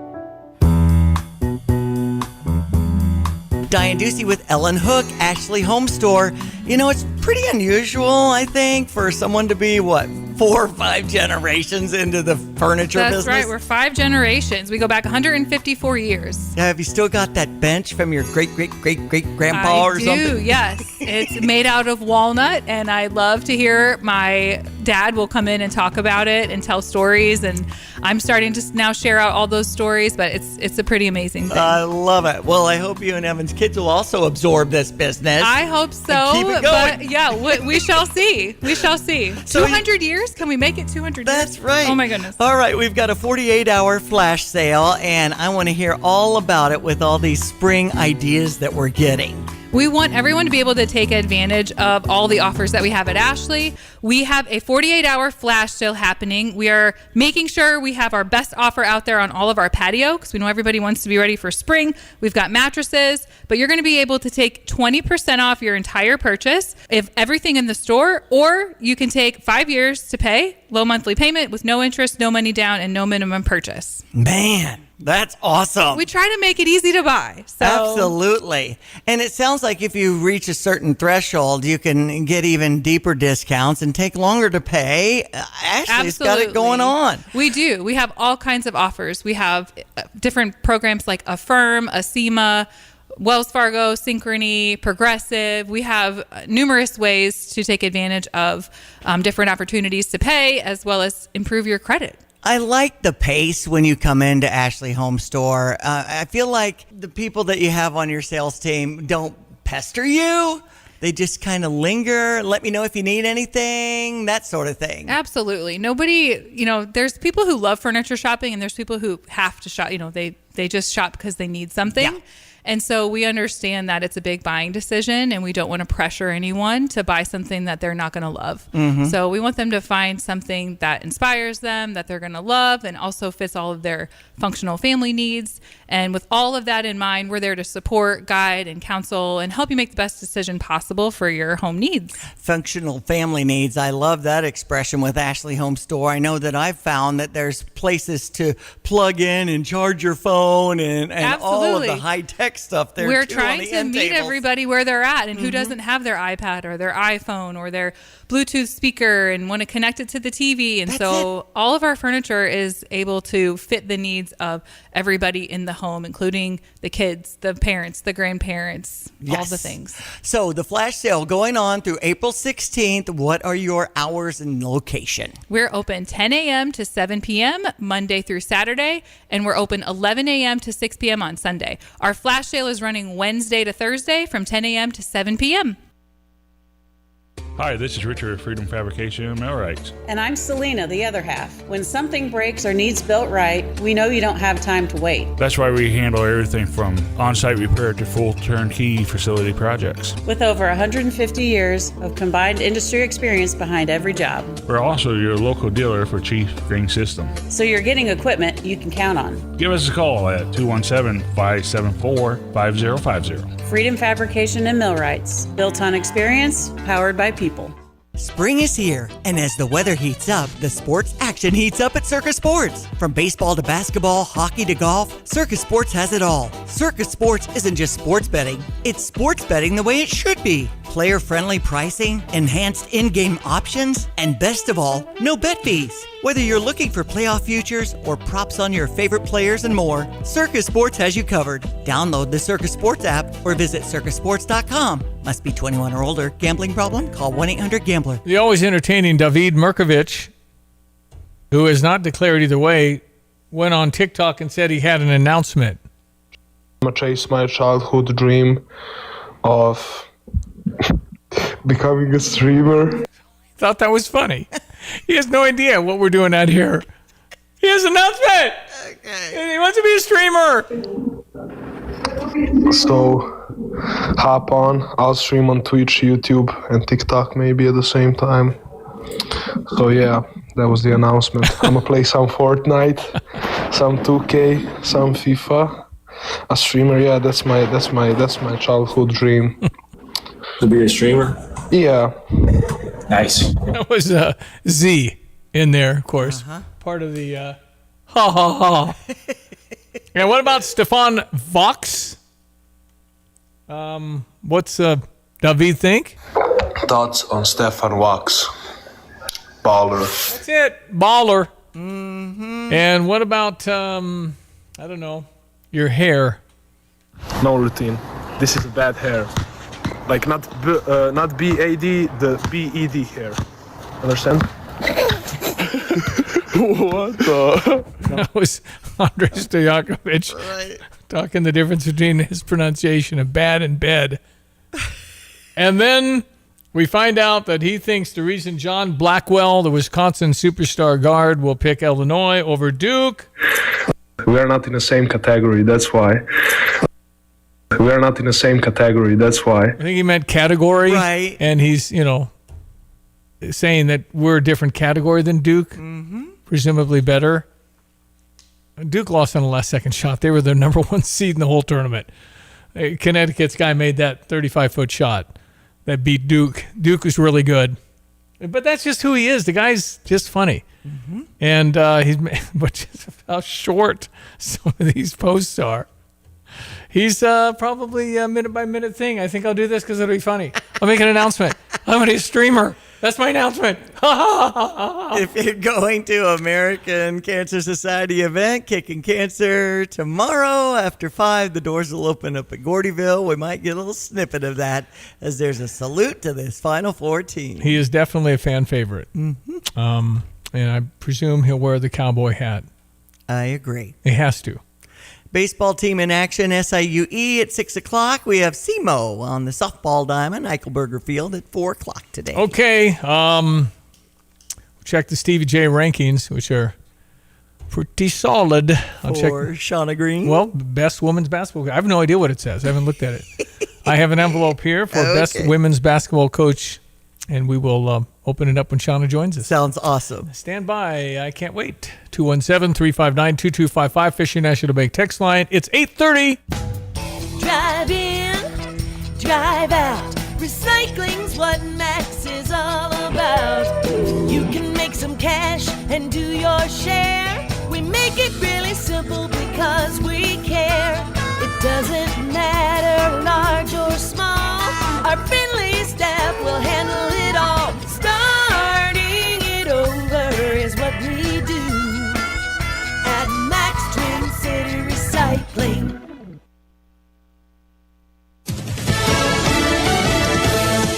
Diane Ducey with Ellen Hook, Ashley Home Store. It's pretty unusual, I think, for someone to be, 4 or 5 generations into the furniture business? That's right. We're 5 generations. We go back 154 years. Have you still got that bench from your great-great-great-great-grandpa or something? I do, yes. It's made out of walnut, and I love to hear my dad will come in and talk about it and tell stories, and I'm starting to now share out all those stories, but it's a pretty amazing thing. I love it. Well, I hope you and Evan's kids will also absorb this business. I hope so. Keep it going. But yeah, we shall see. We shall see. So 200 years? Can we make it 200 years? That's right. Oh, my goodness. All right, we've got a 48-hour flash sale, and I want to hear all about it with all these spring ideas that we're getting. We want everyone to be able to take advantage of all the offers that we have at Ashley. We have a 48-hour flash sale happening. We are making sure we have our best offer out there on all of our patio because we know everybody wants to be ready for spring. We've got mattresses, but you're going to be able to take 20% off your entire purchase if everything in the store, or you can take 5 years to pay, low monthly payment with no interest, no money down, and no minimum purchase. Man, that's awesome. We try to make it easy to buy. So. Absolutely. And it sounds like if you reach a certain threshold, you can get even deeper discounts and take longer to pay. Ashley's got it going on. We do. We have all kinds of offers. We have different programs like Affirm, Acima, Wells Fargo, Synchrony, Progressive. We have numerous ways to take advantage of different opportunities to pay as well as improve your credit. I like the pace when you come into Ashley Home Store. I feel like the people that you have on your sales team don't pester you. They just kind of linger, let me know if you need anything, that sort of thing. Absolutely. Nobody, there's people who love furniture shopping and there's people who have to shop, they just shop because they need something. Yeah. And so we understand that it's a big buying decision and we don't want to pressure anyone to buy something that they're not going to love. Mm-hmm. So we want them to find something that inspires them, that they're going to love, and also fits all of their functional family needs. And with all of that in mind, we're there to support, guide, and counsel and help you make the best decision possible for your home needs. Functional family needs. I love that expression with Ashley Home Store. I know that I've found that there's places to plug in and charge your phone and all of the high-tech stuff there. We're too, trying to meet everybody where they're at and who doesn't have their iPad or their iPhone or their Bluetooth speaker and want to connect it to the TV. And all of our furniture is able to fit the needs of everybody in the home, including the kids, the parents, the grandparents, all the things. So the flash sale going on through April 16th. What are your hours and location? We're open 10 a.m. to 7 p.m. Monday through Saturday, and we're open 11 a.m. to 6 p.m. on Sunday. Our flash sale is running Wednesday to Thursday from 10 a.m. to 7 p.m. Hi, this is Richard of Freedom Fabrication and Millwrights. And I'm Selena, the other half. When something breaks or needs built right, we know you don't have time to wait. That's why we handle everything from on-site repair to full turnkey facility projects. With over 150 years of combined industry experience behind every job. We're also your local dealer for Chief Ring System. So you're getting equipment you can count on. Give us a call at 217-574-5050. Freedom Fabrication and Millwrights. Built on experience, powered by people. Spring is here, and as the weather heats up, the sports action heats up at Circus Sports. From baseball to basketball, hockey to golf, Circus Sports has it all. Circus Sports isn't just sports betting, it's sports betting the way it should be. Player-friendly pricing, enhanced in-game options, and best of all, no bet fees. Whether you're looking for playoff futures or props on your favorite players and more, Circus Sports has you covered. Download the Circus Sports app or visit circusports.com. Must be 21 or older. Gambling problem? Call 1-800-GAMBLER. The always entertaining David Merkovich, who is not declared either way, went on TikTok and said he had an announcement. I chased my childhood dream of becoming a streamer. Thought that was funny. He has no idea what we're doing out here. He has an announcement. Okay. And he wants to be a streamer. So hop on. I'll stream on Twitch, YouTube, and TikTok maybe at the same time. So yeah, that was the announcement. I'm gonna play some Fortnite, some 2K, some FIFA. A streamer, yeah, that's my childhood dream. To be a streamer? Yeah. Nice. That was Z in there, of course. Part of the ha ha ha. And what about Stefan Vox? What's David think? Thoughts on Stefan Vox? Baller. That's it. Baller. Mm-hmm. And what about, I don't know, your hair? No routine. This is bad hair. Like not B-A-D, the B-E-D hair. Understand? What the? That was Andrei Stojakovic talking the difference between his pronunciation of bad and bed. And then we find out that he thinks the reason John Blackwell, the Wisconsin superstar guard, will pick Illinois over Duke. We are not in the same category, that's why. We are not in the same category, that's why. I think he meant category. Right. And he's, saying that we're a different category than Duke, presumably better. Duke lost on the last second shot. They were the number one seed in the whole tournament. Connecticut's guy made that 35-foot shot that beat Duke. Duke was really good. But that's just who he is. The guy's just funny. And but just how short some of these posts are. He's probably a minute-by-minute thing. I think I'll do this because it'll be funny. I'll make an announcement. I'm going to be a streamer. That's my announcement. If you're going to American Cancer Society event, Kicking Cancer, tomorrow after 5, the doors will open up at Gordyville. We might get a little snippet of that as there's a salute to this Final Four team. He is definitely a fan favorite. And I presume he'll wear the cowboy hat. I agree. He has to. Baseball team in action, SIUE at 6 o'clock. We have SEMO on the softball diamond, Eichelberger Field at 4 o'clock today. Okay. Check the Stevie J rankings, which are pretty solid. For Shauna Green. Well, best women's basketball. I have no idea what it says. I haven't looked at it. I have an envelope here for best women's basketball coach, and we will open it up when Shauna joins us. Sounds awesome. Stand by. I can't wait. 217-359-2255, Fishing National Bank text line. It's 8:30. Drive in, drive out. Recycling's what Max is all about. You can make some cash and do your share. We make it really simple because we care. It doesn't matter large or small. Our friendly staff will handle it all. Starting it over is what we do at Max Twin City Recycling.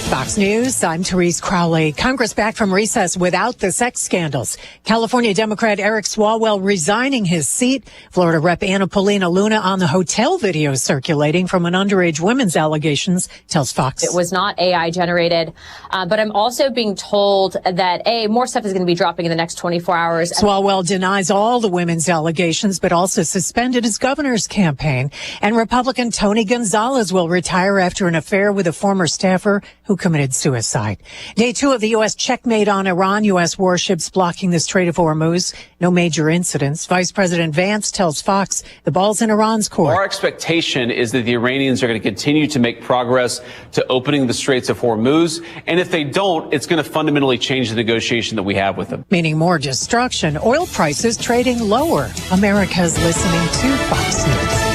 Fox News, I'm Therese Crowley. Congress back from recess without the sex scandals. California Democrat Eric Swalwell resigning his seat. Florida Rep. Anna Paulina Luna on the hotel video circulating from an underage women's allegations, tells Fox. It was not AI generated, but I'm also being told that, more stuff is going to be dropping in the next 24 hours. Swalwell denies all the women's allegations, but also suspended his governor's campaign. And Republican Tony Gonzalez will retire after an affair with a former staffer who committed suicide. Day 2 of the U.S. checkmate on Iran. U.S. warships blocking the Strait of Hormuz. No major incidents. Vice President Vance tells Fox the ball's in Iran's court. Our expectation is that the Iranians are going to continue to make progress to opening the Straits of Hormuz. And if they don't, it's going to fundamentally change the negotiation that we have with them. Meaning more destruction. Oil prices trading lower. America's listening to Fox News.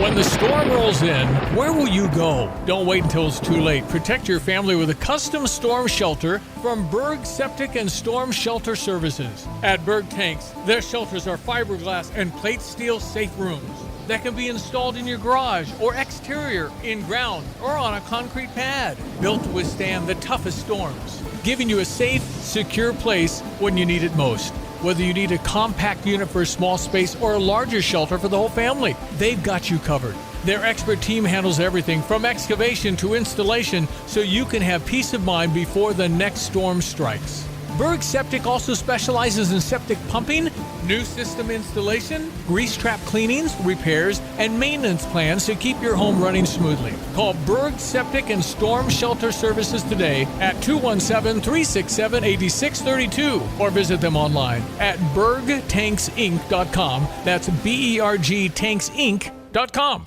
When the storm rolls in, where will you go? Don't wait until it's too late. Protect your family with a custom storm shelter from Berg Septic and Storm Shelter Services. At Berg Tanks, their shelters are fiberglass and plate steel safe rooms that can be installed in your garage or exterior, in ground, or on a concrete pad. Built to withstand the toughest storms, giving you a safe, secure place when you need it most. Whether you need a compact unit for a small space or a larger shelter for the whole family, they've got you covered. Their expert team handles everything from excavation to installation so you can have peace of mind before the next storm strikes. Berg Septic also specializes in septic pumping, new system installation, grease trap cleanings, repairs, and maintenance plans to keep your home running smoothly. Call Berg Septic and Storm Shelter Services today at 217-367-8632 or visit them online at bergtanksinc.com. That's BERGtanksinc.com.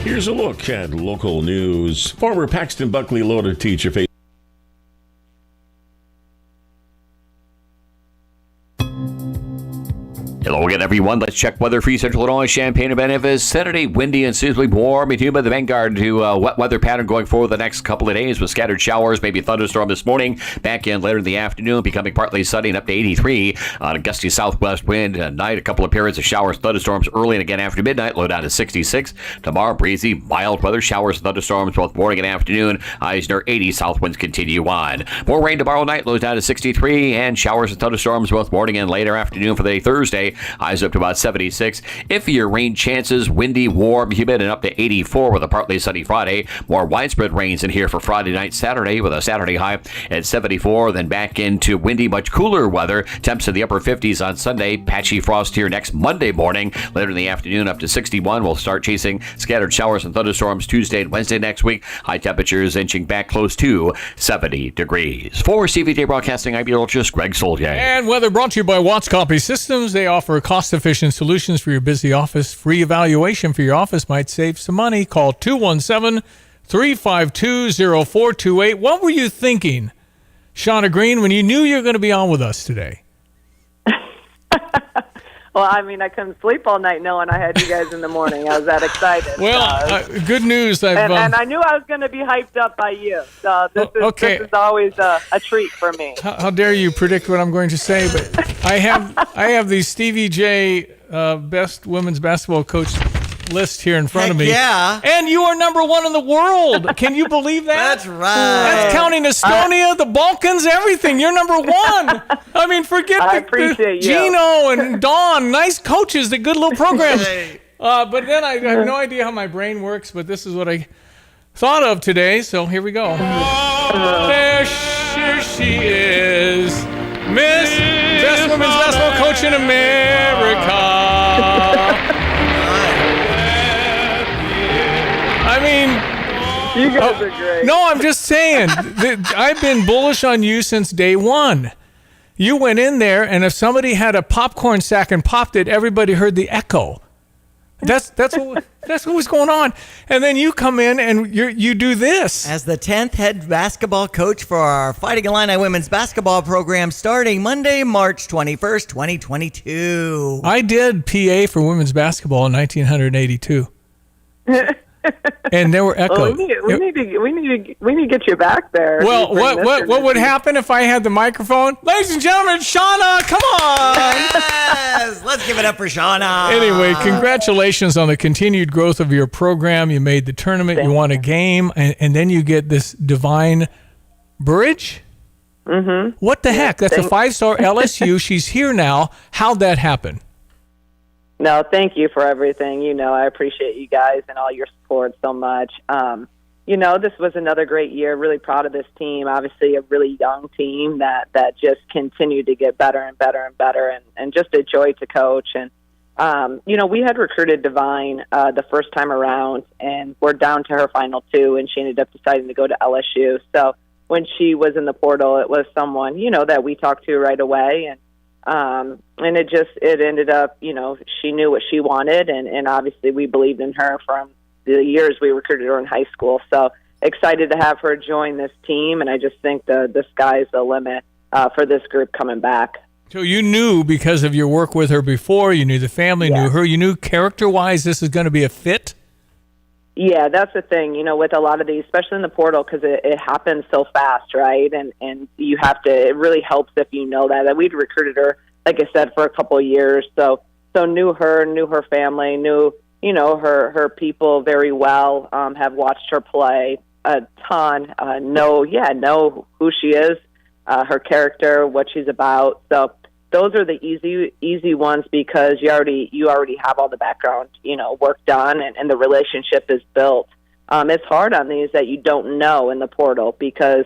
Here's a look at local news. Former Paxton Buckley Loader teacher faced Hello again, everyone. Let's check weather for Central Illinois, Champaign, and Memphis. Saturday, windy and seasonably warm. Between by the Vanguard to wet weather pattern going forward the next couple of days with scattered showers, maybe a thunderstorm this morning. Back in later in the afternoon, becoming partly sunny and up to 83 on a gusty southwest wind. Night, a couple of periods of showers, thunderstorms early and again after midnight. Low down to 66. Tomorrow, breezy, mild weather, showers, thunderstorms both morning and afternoon. Highs near 80. South winds continue on. More rain tomorrow night. Lows down to 63 and showers and thunderstorms both morning and later afternoon for the Thursday. Highs up to about 76. Iffier rain chances, windy, warm, humid, and up to 84 with a partly sunny Friday. More widespread rains in here for Friday night, Saturday, with a Saturday high at 74. Then back into windy, much cooler weather. Temps in the upper 50s on Sunday. Patchy frost here next Monday morning. Later in the afternoon, up to 61. We'll start chasing scattered showers and thunderstorms Tuesday and Wednesday next week. High temperatures inching back close to 70 degrees. For CVJ Broadcasting, I'm meteorologist Greg Solier. And weather brought to you by Watts Copy Systems. They offer cost-efficient solutions for your busy office. Free evaluation for your office might save some money. Call 217-352-0428. What were you thinking, Shauna Green, when you knew you were going to be on with us today? Well, I mean, I couldn't sleep all night knowing I had you guys in the morning. I was that excited. Well, good news. And I knew I was going to be hyped up by you. So this is always a treat for me. How dare you predict what I'm going to say? But I have the Stevie J best women's basketball coach list here in front of me. Yeah. And you are number 1 in the world. Can you believe that? That's right. That's counting Estonia, the Balkans, everything. You're number 1. I mean, forget the Gino and Dawn. Nice coaches, the good little programs. But then I have no idea how my brain works, but this is what I thought of today. So here we go. There she is. Miss Best Women's Basketball Coach in America. I mean, you guys are great. No, I'm just saying I've been bullish on you since day one. You went in there, and if somebody had a popcorn sack and popped it, everybody heard the echo. That's what was going on. And then you come in and you do this. As the 10th head basketball coach for our Fighting Illini women's basketball program starting Monday, March 21st, 2022. I did PA for women's basketball in 1982. And there were echoes. Well, we need to get you back there. Well, what would happen if I had the microphone? Ladies and gentlemen, Shauna, come on! Yes, let's give it up for Shauna. Anyway, congratulations on the continued growth of your program. You made the tournament, you won a game, and then you get this Divine Burridge? Mm-hmm. What the heck? That's a 5-star LSU. She's here now. How'd that happen? No, thank you for everything. You know, I appreciate you guys and all your support so much. You know, this was another great year. Really proud of this team. Obviously, a really young team that just continued to get better and better and better, and just a joy to coach. And you know, we had recruited Divine the first time around, and we're down to her final 2, and she ended up deciding to go to LSU. So when she was in the portal, it was someone, you know, that we talked to right away, and it ended up, you know, she knew what she wanted, and obviously we believed in her from the years we recruited her in high school. So excited to have her join this team, and I just think the sky's the limit for this group coming back. So you knew, because of your work with her before, you knew the family, knew her, you knew character-wise this is going to be a fit? Yeah, that's the thing, you know, with a lot of these, especially in the portal, because it happens so fast, right? And you have to, it really helps if you know that we'd recruited her, like I said, for a couple of years. So knew her family, knew, you know, her people very well, have watched her play a ton, know who she is, her character, what she's about. So those are the easy ones, because you already have all the background, you know, work done, and the relationship is built. It's hard on these that you don't know in the portal, because,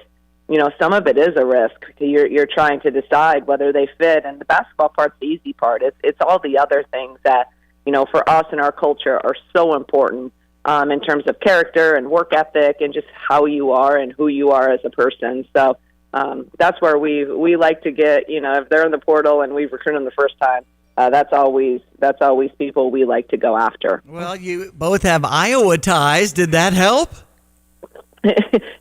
you know, some of it is a risk. You're trying to decide whether they fit, and the basketball part's the easy part. It's all the other things that, you know, for us and our culture are so important in terms of character and work ethic and just how you are and who you are as a person. So that's where we like to get, you know, if they're in the portal and we've recruited them the first time, that's always people we like to go after. Well, you both have Iowa ties. Did that help?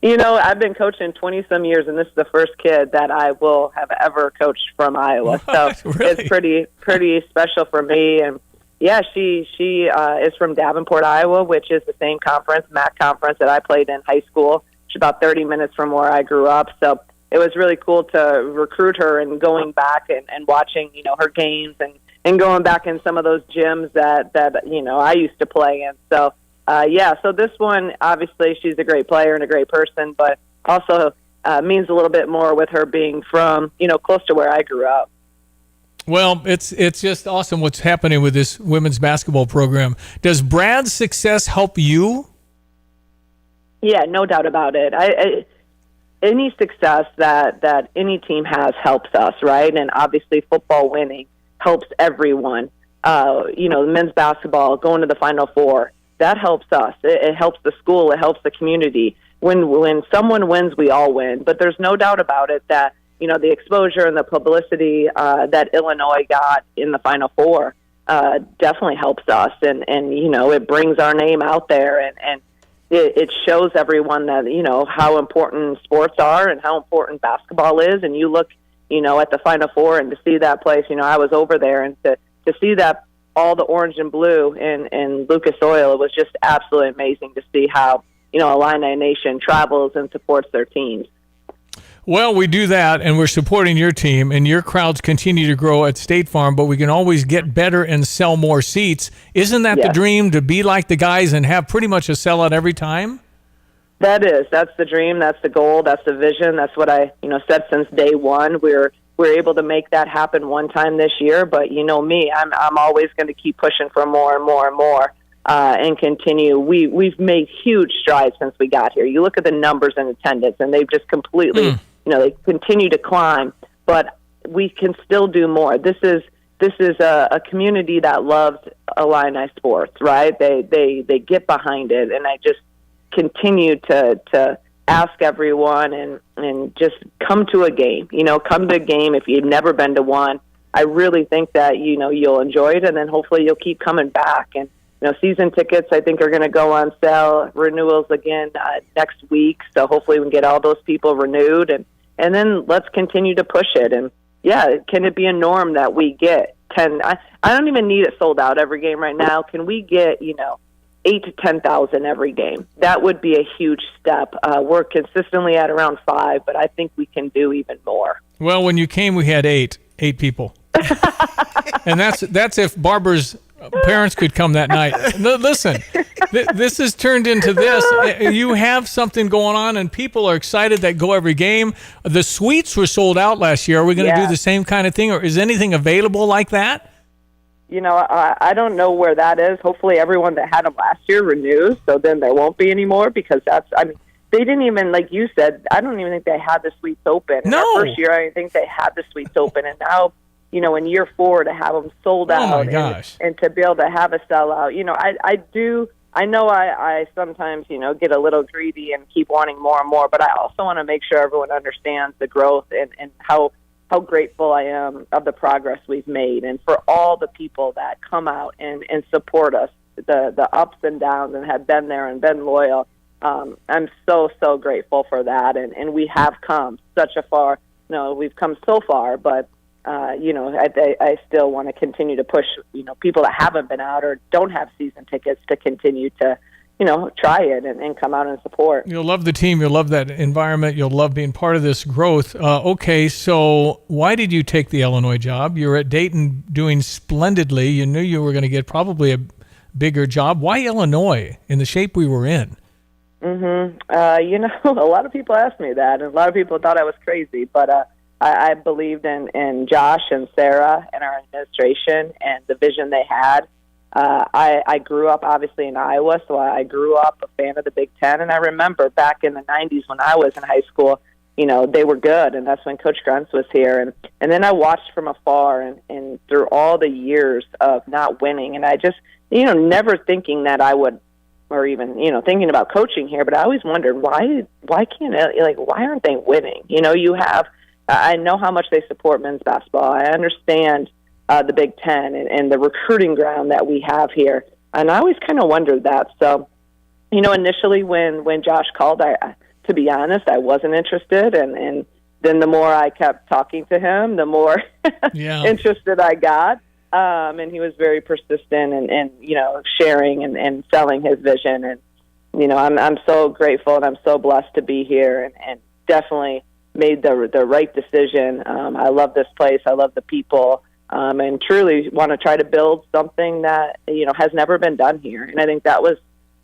You know, I've been coaching 20-some years, and this is the first kid that I will have ever coached from Iowa. So really? It's pretty special for me. And yeah, she is from Davenport, Iowa, which is the same conference, MAC conference, that I played in high school. She's about 30 minutes from where I grew up. So it was really cool to recruit her, and going back and watching, you know, her games, and going back in some of those gyms that you know, I used to play in. So so this one, obviously she's a great player and a great person, but also means a little bit more with her being from, you know, close to where I grew up. Well, it's just awesome what's happening with this women's basketball program. Does Brad's success help you? Yeah, no doubt about it. Any success that any team has helps us, right? And obviously football winning helps everyone. Men's basketball going to the Final Four, that helps us. It helps the school. It helps the community. When someone wins, we all win. But there's no doubt about it that, the exposure and the publicity that Illinois got in the Final Four definitely helps us. And it brings our name out there and it shows everyone that, how important sports are and how important basketball is. And you look, at the Final Four and to see that place, I was over there and to see that all the orange and blue in Lucas Oil, it was just absolutely amazing to see how, Illini Nation travels and supports their teams. Well, we do that, and we're supporting your team, and your crowds continue to grow at State Farm, but we can always get better and sell more seats. Isn't that the dream, to be like the guys and have pretty much a sellout every time? That's the dream. That's the goal. That's the vision. That's what I, said since day one. We're able to make that happen one time this year, but me, I'm always going to keep pushing for more and more and more, and continue. We've made huge strides since we got here. You look at the numbers in attendance, and they've just completely, they continue to climb, but we can still do more. This is a community that loves Illini sports, right? They get behind it, and I just continue to ask everyone and just come to a game. Come to a game if you've never been to one. I really think that you'll enjoy it, and then hopefully you'll keep coming back. And season tickets I think are going to go on sale, renewals again next week. So hopefully we can get all those people renewed, and then let's continue to push it. And can it be a norm that we get 10? I don't even need it sold out every game right now. Can we get 8 to 10,000 every game? That would be a huge step. We're consistently at around 5, but I think we can do even more. Well, when you came, we had eight people, and that's if Barbara's parents could come that night. Listen, this has turned into this. You have something going on, and people are excited that go every game. The suites were sold out last year. Are we going to do the same kind of thing, or is anything available like that? I don't know where that is. Hopefully everyone that had them last year renews, so then there won't be any more, because they didn't even, like you said, I don't even think they had the suites open. In our first year, I didn't think they had the suites open, and now, in year 4 to have them sold out. Oh my gosh. And to be able to have a sellout, I know I sometimes, get a little greedy and keep wanting more and more, but I also want to make sure everyone understands the growth and how grateful I am of the progress we've made, and for all the people that come out and support us, the ups and downs, and have been there and been loyal. I'm so grateful for that, and we have come we've come so far, but I still want to continue to push, people that haven't been out or don't have season tickets to continue to, try it and come out and support. You'll love the team. You'll love that environment. You'll love being part of this growth. Okay, so why did you take the Illinois job? You were at Dayton doing splendidly. You knew you were going to get probably a bigger job. Why Illinois in the shape we were in? A lot of people asked me that, and a lot of people thought I was crazy, but I believed in Josh and Sarah and our administration and the vision they had. I grew up obviously in Iowa, so I grew up a fan of the Big Ten, and I remember back in the 90s when I was in high school, they were good, and that's when Coach Gruntz was here. And then I watched from afar and through all the years of not winning, and I just, never thinking that I would, or even, thinking about coaching here, but I always wondered, why aren't they winning? I know how much they support men's basketball. I understand the Big Ten and the recruiting ground that we have here. And I always kind of wondered that. So, initially when Josh called, to be honest, I wasn't interested. And then the more I kept talking to him, the more interested I got. And he was very persistent and sharing and selling his vision. And, I'm so grateful and I'm so blessed to be here and definitely made the right decision. I love this place. I love the people, and truly want to try to build something that, has never been done here. And I think that was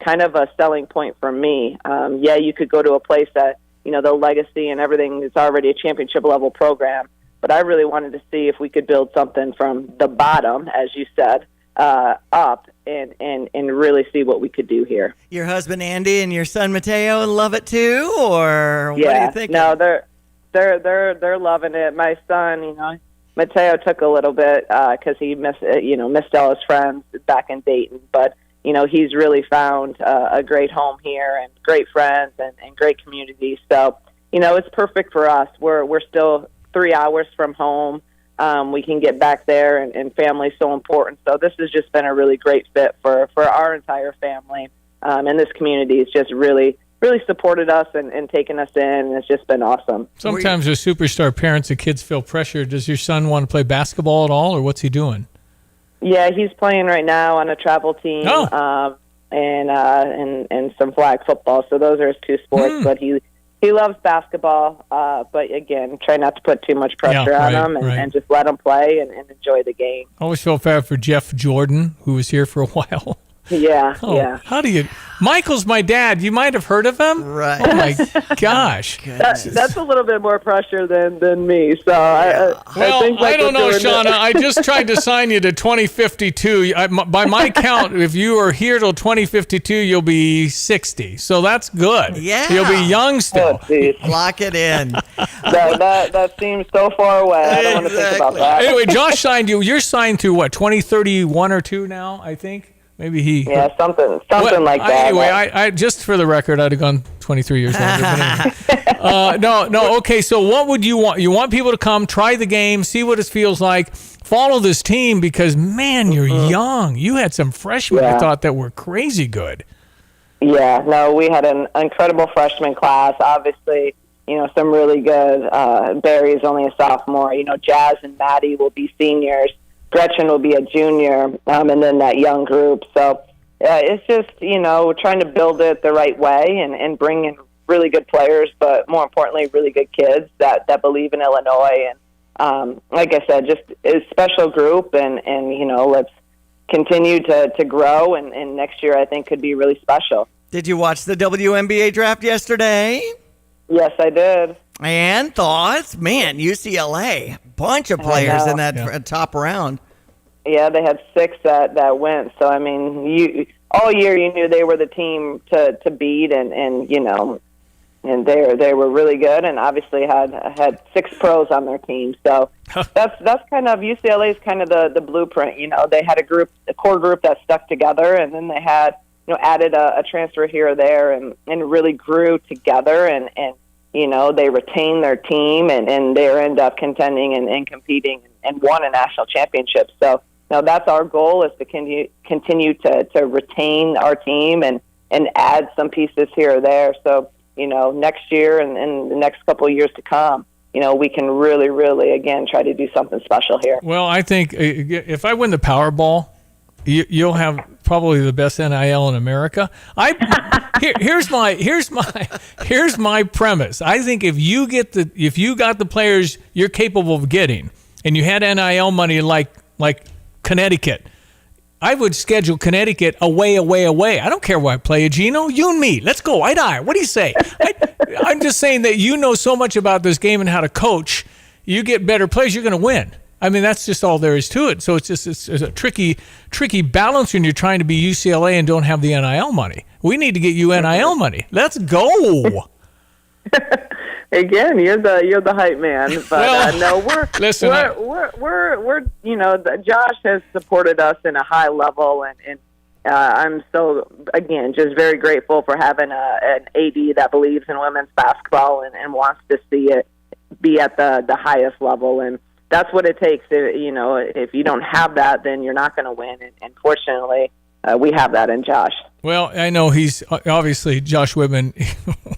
kind of a selling point for me. You could go to a place that, the legacy and everything is already a championship level program, but I really wanted to see if we could build something from the bottom, as you said, up and really see what we could do here. Your husband Andy and your son Mateo love it too, or what do you think? No, they're loving it. My son, Mateo took a little bit because he missed all his friends back in Dayton, but he's really found a great home here and great friends and great community. So it's perfect for us. We're still 3 hours from home. We can get back there, and family's so important. So this has just been a really great fit for our entire family. And this community has just really supported us and taken us in, and it's just been awesome. Sometimes as superstar parents, the kids feel pressure. Does your son want to play basketball at all, or what's he doing? Yeah, he's playing right now on a travel team and some flag football. So those are his two sports, but he loves basketball, but again, try not to put too much pressure on him and just let him play and enjoy the game. I always felt bad for Jeff Jordan, who was here for a while. Yeah. How do you... Michael's my dad. You might have heard of him? Right. Oh, my gosh. That's a little bit more pressure than me. So I don't know, Shauna. I just tried to sign you to 2052. By my count, if you are here till 2052, you'll be 60. So that's good. Yeah. You'll be young still. Lock it in. that seems so far away. I don't want to think about that. Anyway, Josh signed you. You're signed through what, 2031 or 2 now, I think? Maybe he... Yeah, something like that. Anyway, I just for the record, I'd have gone 23 years longer. But anyway. No. Okay, so what would you want? You want people to come, try the game, see what it feels like, follow this team because, man, you're young. You had some freshmen I thought that were crazy good. Yeah, no, we had an incredible freshman class. Obviously, some really good. Barry's only a sophomore. Jazz and Maddie will be seniors. Gretchen will be a junior, and then that young group. So it's just, trying to build it the right way and bring in really good players, but more importantly, really good kids that believe in Illinois. And like I said, just a special group, and let's continue to grow. And next year, I think, could be really special. Did you watch the WNBA draft yesterday? Yes, I did. And thoughts? Man, UCLA, bunch of players in that top round. Yeah, they had 6 that went. So, I mean, all year you knew they were the team to beat, and they were really good, and obviously had 6 pros on their team. So that's kind of UCLA's kind of the blueprint. They had a core group that stuck together, and then they had added a transfer here or there, and really grew together, and they retained their team, and they end up contending and competing and won a national championship. So now that's our goal, is to continue to retain our team and add some pieces here or there. So, next year and the next couple of years to come, we can really, really, again, try to do something special here. Well, I think if I win the Powerball, you'll have probably the best NIL in America. Here's my premise. I think if you got the players you're capable of getting, and you had NIL money like Connecticut, I would schedule Connecticut away. I don't care where I play, Gino. You and me, let's go. Eye. What do you say? I'm just saying that you know so much about this game and how to coach. You get better players, you're going to win. I mean, that's just all there is to it. So it's a tricky balance when you're trying to be UCLA and don't have the NIL money. We need to get you NIL money. Let's go. Again, you're the hype man, but no, we're Josh has supported us in a high level, and I'm so, again, just very grateful for having an AD that believes in women's basketball and wants to see it be at the highest level, and that's what it takes. If you don't have that, then you're not going to win, and fortunately, we have that in Josh. Well, I know he's obviously Josh Whitman.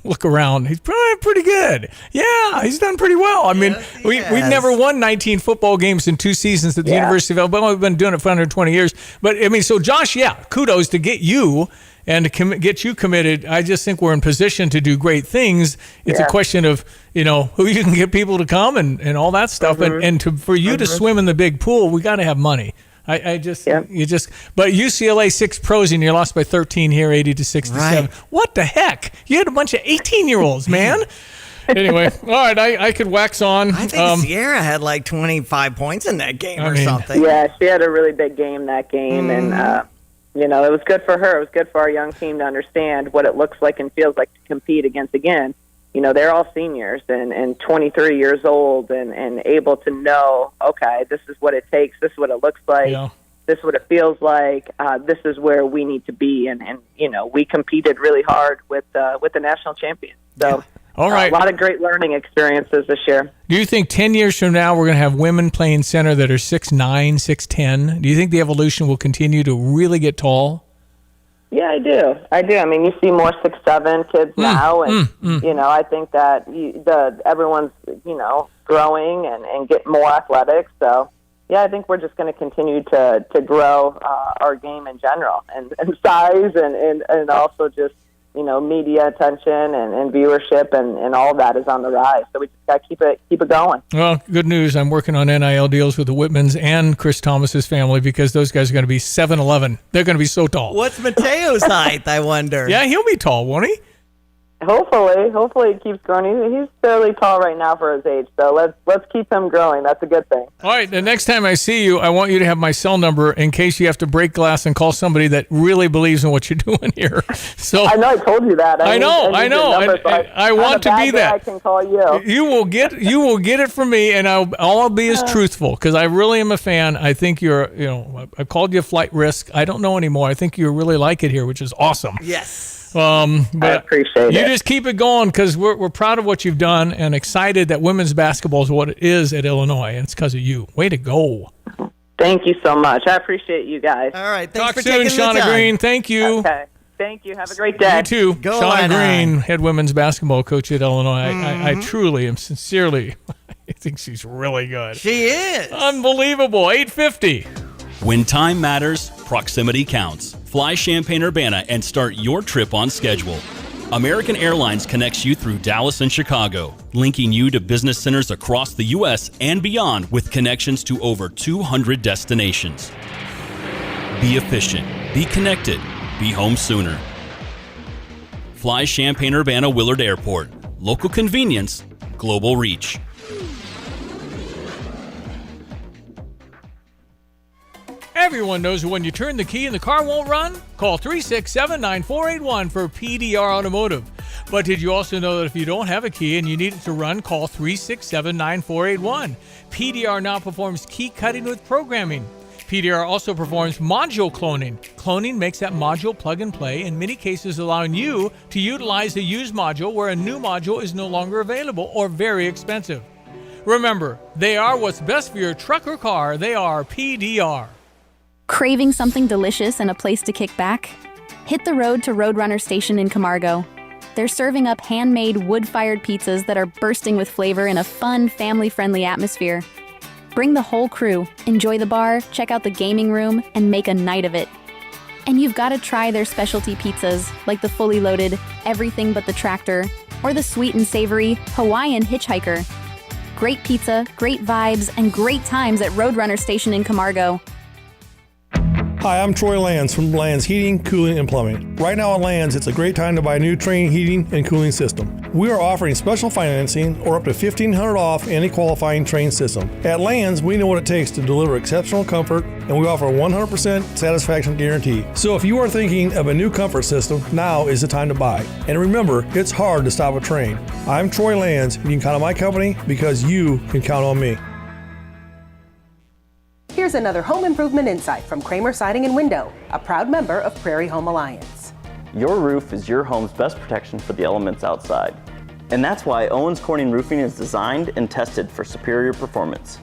Look around; he's probably pretty good. Yeah, he's done pretty well. I mean, we've never won 19 football games in 2 seasons at the University of Alabama. We've been doing it for 120 years. But I mean, so Josh, kudos to get you and to get you committed. I just think we're in position to do great things. It's a question of who you can get people to come and all that stuff, and for you to swim in the big pool, we got to have money. But UCLA 6 pros and you lost by 13 here, 80-67. Right. What the heck? You had a bunch of 18-years-olds, man. Anyway, all right, I could wax on. I think Sierra had like 25 points in that game or something. Yeah, she had a really big game that game, and you know, it was good for her. It was good for our young team to understand what it looks like and feels like to compete against, again, you know, they're all seniors and 23 years old and able to know, okay, this is what it takes, this is what it looks like, this is what it feels like, this is where we need to be. And you know, we competed really hard with the national champions. So All right. A lot of great learning experiences this year. Do you think 10 years from now we're going to have women playing center that are 6'9", 6'10"? Do you think the evolution will continue to really get tall? Yeah, I do. I mean, you see more 6'7" kids now, and you know, I think that everyone's, you know, growing and get more athletic. So, yeah, I think we're just going to continue to grow our game in general and size and also just, you know, media attention and viewership and all of that is on the rise. So we just got to keep it going. Well, good news. I'm working on NIL deals with the Whitmans and Chris Thomas's family because those guys are going to be 7'11". They're going to be so tall. What's Mateo's height, I wonder? Yeah, he'll be tall, won't he? Hopefully he keeps growing. He's fairly tall right now for his age, so let's keep him growing. That's a good thing. All right, the next time I see you, I want you to have my cell number in case you have to break glass and call somebody that really believes in what you're doing here. So I know I told you that. I know. I want to be that. I can call you. You will get it from me, and I'll be as truthful because I really am a fan. I think you're, you know, I called you a flight risk. I don't know anymore. I think you really like it here, which is awesome. Yes. But I appreciate you it. just keep it going because we're proud of what you've done and excited that women's basketball is what it is at Illinois, and it's because of you. Way to go. Thank you so much. I appreciate you guys. All right. Talk soon, Shauna Green. Thank you. Okay. Thank you. Have a great day. You too. Go Shauna Illini. Green, head women's basketball coach at Illinois. I truly am sincerely, I think she's really good. She is. Unbelievable. 850. When time matters, proximity counts. Fly Champaign-Urbana and start your trip on schedule. American Airlines connects you through Dallas and Chicago, linking you to business centers across the U.S. and beyond with connections to over 200 destinations. Be efficient, be connected, be home sooner. Fly Champaign-Urbana Willard Airport. Local convenience, global reach. Everyone knows when you turn the key and the car won't run? Call 367-9481 for PDR Automotive. But did you also know that if you don't have a key and you need it to run, call 367-9481. PDR now performs key cutting with programming. PDR also performs module cloning. Cloning makes that module plug and play, in many cases allowing you to utilize a used module where a new module is no longer available or very expensive. Remember, they are what's best for your truck or car. They are PDR. Craving something delicious and a place to kick back? Hit the road to Roadrunner Station in Camargo. They're serving up handmade wood-fired pizzas that are bursting with flavor in a fun, family-friendly atmosphere. Bring the whole crew, enjoy the bar, check out the gaming room, and make a night of it. And you've got to try their specialty pizzas, like the fully loaded Everything But the Tractor, or the sweet and savory Hawaiian Hitchhiker. Great pizza, great vibes, and great times at Roadrunner Station in Camargo. Hi, I'm Troy Lands from Lands Heating, Cooling, and Plumbing. Right now at Lands, it's a great time to buy a new Trane heating and cooling system. We are offering special financing or up to $1,500 off any qualifying Trane system. At Lands, we know what it takes to deliver exceptional comfort, and we offer a 100% satisfaction guarantee. So if you are thinking of a new comfort system, now is the time to buy. And remember, it's hard to stop a Trane. I'm Troy Lands, and you can count on my company because you can count on me. Here's another home improvement insight from Kramer Siding and Window, a proud member of Prairie Home Alliance. Your roof is your home's best protection for the elements outside. And that's why Owens Corning Roofing is designed and tested for superior performance.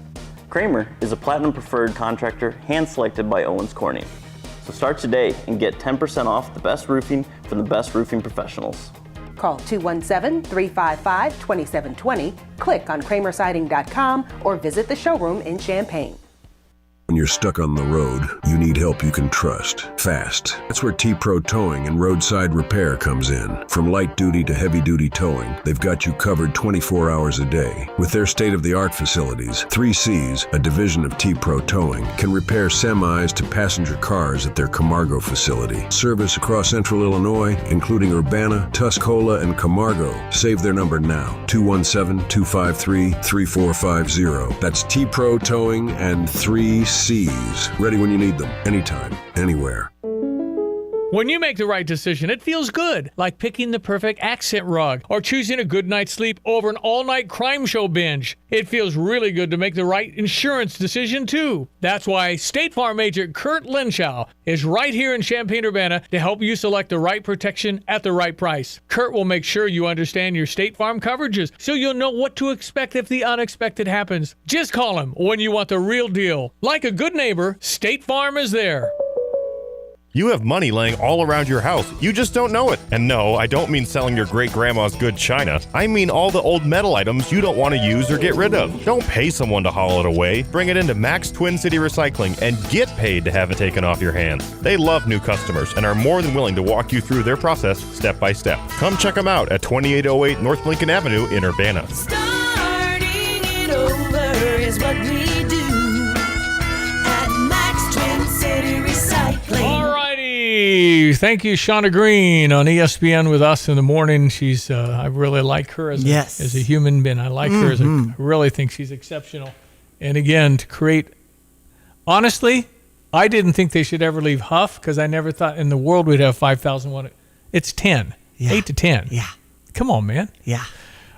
Kramer is a platinum preferred contractor hand-selected by Owens Corning. So start today and get 10% off the best roofing from the best roofing professionals. Call 217-355-2720, click on kramersiding.com, or visit the showroom in Champaign. When you're stuck on the road, you need help you can trust. Fast. That's where T-Pro Towing and Roadside Repair comes in. From light duty to heavy duty towing, they've got you covered 24 hours a day. With their state-of-the-art facilities, 3Cs, a division of T-Pro Towing, can repair semis to passenger cars at their Camargo facility. Service across Central Illinois, including Urbana, Tuscola, and Camargo. Save their number now, 217-253-3450. That's T-Pro Towing and 3Cs. Ready when you need them, anytime, anywhere. When you make the right decision, it feels good, like picking the perfect accent rug or choosing a good night's sleep over an all-night crime show binge. It feels really good to make the right insurance decision, too. That's why State Farm agent Kurt Lenschow is right here in Champaign-Urbana to help you select the right protection at the right price. Kurt will make sure you understand your State Farm coverages so you'll know what to expect if the unexpected happens. Just call him when you want the real deal. Like a good neighbor, State Farm is there. You have money laying all around your house. You just don't know it. And no, I don't mean selling your great-grandma's good china. I mean all the old metal items you don't want to use or get rid of. Don't pay someone to haul it away. Bring it into Max Twin City Recycling and get paid to have it taken off your hands. They love new customers and are more than willing to walk you through their process step by step. Come check them out at 2808 North Lincoln Avenue in Urbana. Starting it over is what we do at Max Twin City Recycling. Alrighty. Thank you, Shauna Green on ESPN with us in the morning. She's I really like her as a human being. I like her I really think she's exceptional. And again, to create, honestly, I didn't think they should ever leave Huff because I never thought in the world we'd have 5,001. It's 10, 8 to 10. Yeah. Come on, man. Yeah.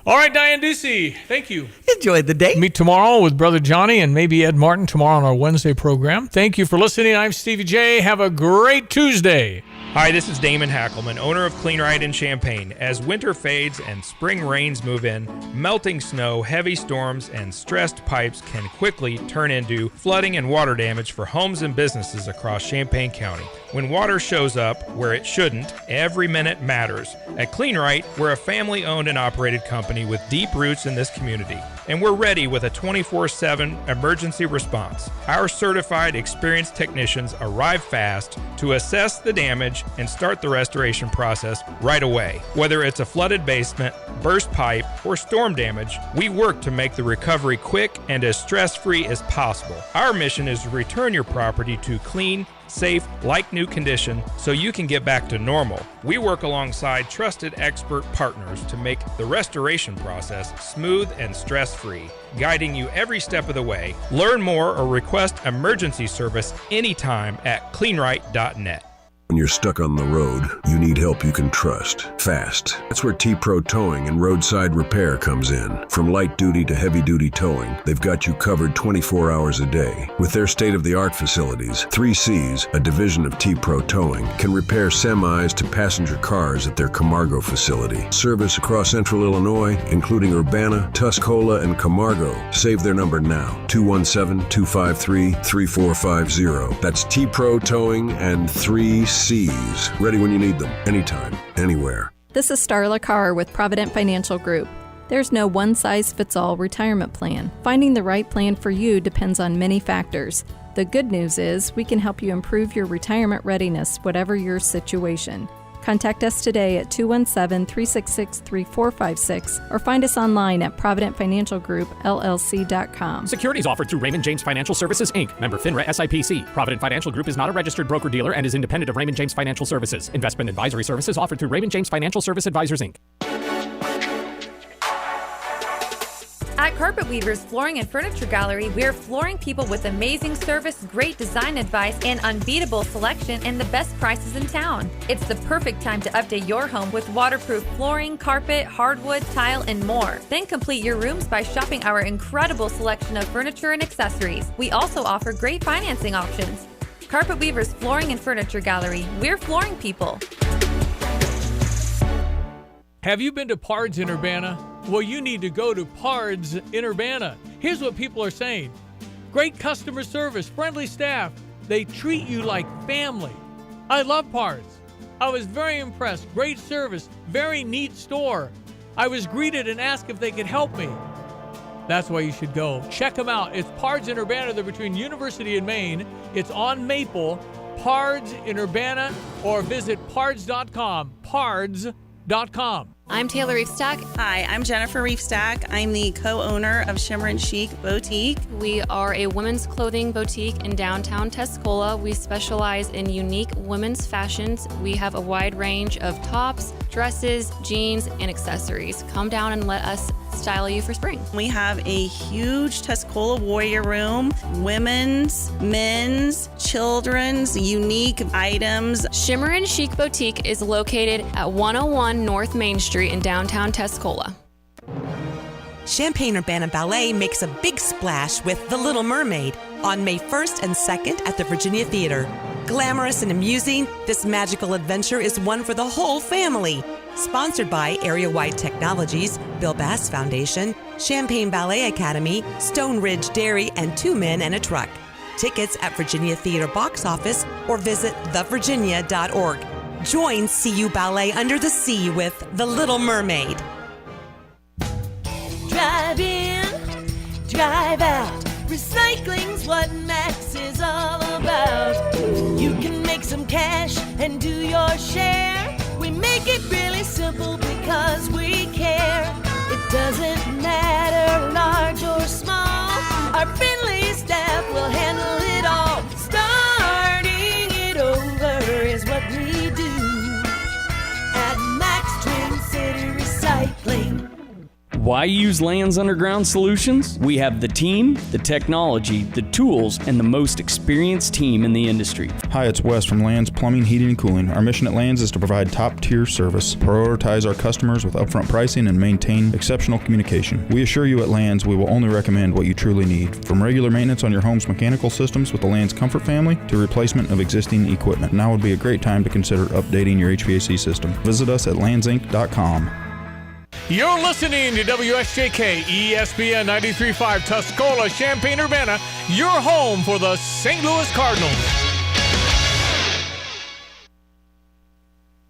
All right, Diane Ducey, thank you. Enjoy the day. Meet tomorrow with Brother Johnny and maybe Ed Martin tomorrow on our Wednesday program. Thank you for listening. I'm Stevie J. Have a great Tuesday. Hi, this is Damon Hackelman, owner of Clean Rite in Champaign. As winter fades and spring rains move in, melting snow, heavy storms, and stressed pipes can quickly turn into flooding and water damage for homes and businesses across Champaign County. When water shows up where it shouldn't, every minute matters. At Clean Rite, we're a family-owned and operated company with deep roots in this community, and we're ready with a 24/7 emergency response. Our certified, experienced technicians arrive fast to assess the damage and start the restoration process right away. Whether it's a flooded basement, burst pipe, or storm damage, we work to make the recovery quick and as stress-free as possible. Our mission is to return your property to clean, safe, like-new condition so you can get back to normal. We work alongside trusted expert partners to make the restoration process smooth and stress-free, guiding you every step of the way. Learn more or request emergency service anytime at cleanrite.net. When you're stuck on the road, you need help you can trust. Fast. That's where T-Pro Towing and Roadside Repair comes in. From light duty to heavy duty towing, they've got you covered 24 hours a day. With their state-of-the-art facilities, 3Cs, a division of T-Pro Towing, can repair semis to passenger cars at their Camargo facility. Service across Central Illinois, including Urbana, Tuscola, and Camargo. Save their number now, 217-253-3450. That's T-Pro Towing and 3Cs. Ready when you need them, anytime, anywhere. This is Starla Carr with Provident Financial Group. There's no one-size-fits-all retirement plan. Finding the right plan for you depends on many factors. The good news is we can help you improve your retirement readiness, whatever your situation. Contact us today at 217-366-3456 or find us online at providentfinancialgroupllc.com. Securities offered through Raymond James Financial Services, Inc., member FINRA SIPC. Provident Financial Group is not a registered broker-dealer and is independent of Raymond James Financial Services. Investment advisory services offered through Raymond James Financial Service Advisors, Inc. At Carpet Weavers Flooring and Furniture Gallery, we're flooring people with amazing service, great design advice, and unbeatable selection and the best prices in town. It's the perfect time to update your home with waterproof flooring, carpet, hardwood, tile, and more. Then complete your rooms by shopping our incredible selection of furniture and accessories. We also offer great financing options. Carpet Weavers Flooring and Furniture Gallery, we're flooring people. Have you been to Pards in Urbana? Well, you need to go to Pards in Urbana. Here's what people are saying. Great customer service, friendly staff. They treat you like family. I love Pards. I was very impressed. Great service, very neat store. I was greeted and asked if they could help me. That's why you should go. Check them out. It's Pards in Urbana. They're between University and Maine. It's on Maple. Pards in Urbana, or visit pards.com. Pards.com. I'm Taylor Reefstack. Hi, I'm Jennifer Reefstack. I'm the co-owner of Shimmer and Chic Boutique. We are a women's clothing boutique in downtown Tuscola. We specialize in unique women's fashions. We have a wide range of tops, dresses, jeans, and accessories. Come down and let us style you for spring. We have a huge Tuscola Warrior Room, women's, men's, children's, unique items. Shimmer and Chic Boutique is located at 101 North Main Street in downtown Tuscola. Champaign-Urbana Ballet makes a big splash with The Little Mermaid on May 1st and 2nd at the Virginia Theater. Glamorous and amusing, this magical adventure is one for the whole family. Sponsored by Area Wide Technologies, Bill Bass Foundation, Champaign Ballet Academy, Stone Ridge Dairy, and 2 Men and a Truck. Tickets at Virginia Theater box office or visit thevirginia.org. Join CU Ballet Under the Sea with The Little Mermaid. Drive in, drive out. Recycling's what Max is all about. You can make some cash and do your share. We make it really simple because we care. It doesn't matter large or small. Our friendly staff will handle it all. Starting it over is what we do at Max Twin City Recycling. Why use Land's Underground Solutions? We have the team, the technology, the tools, and the most experienced team in the industry. Hi, it's Wes from Land's Plumbing, Heating, and Cooling. Our mission at Land's is to provide top-tier service, prioritize our customers with upfront pricing, and maintain exceptional communication. We assure you at Land's we will only recommend what you truly need, from regular maintenance on your home's mechanical systems with the Land's Comfort family to replacement of existing equipment. Now would be a great time to consider updating your HVAC system. Visit us at landsinc.com. You're listening to WSJK ESPN 93.5 Tuscola, Champaign-Urbana, your home for the St. Louis Cardinals.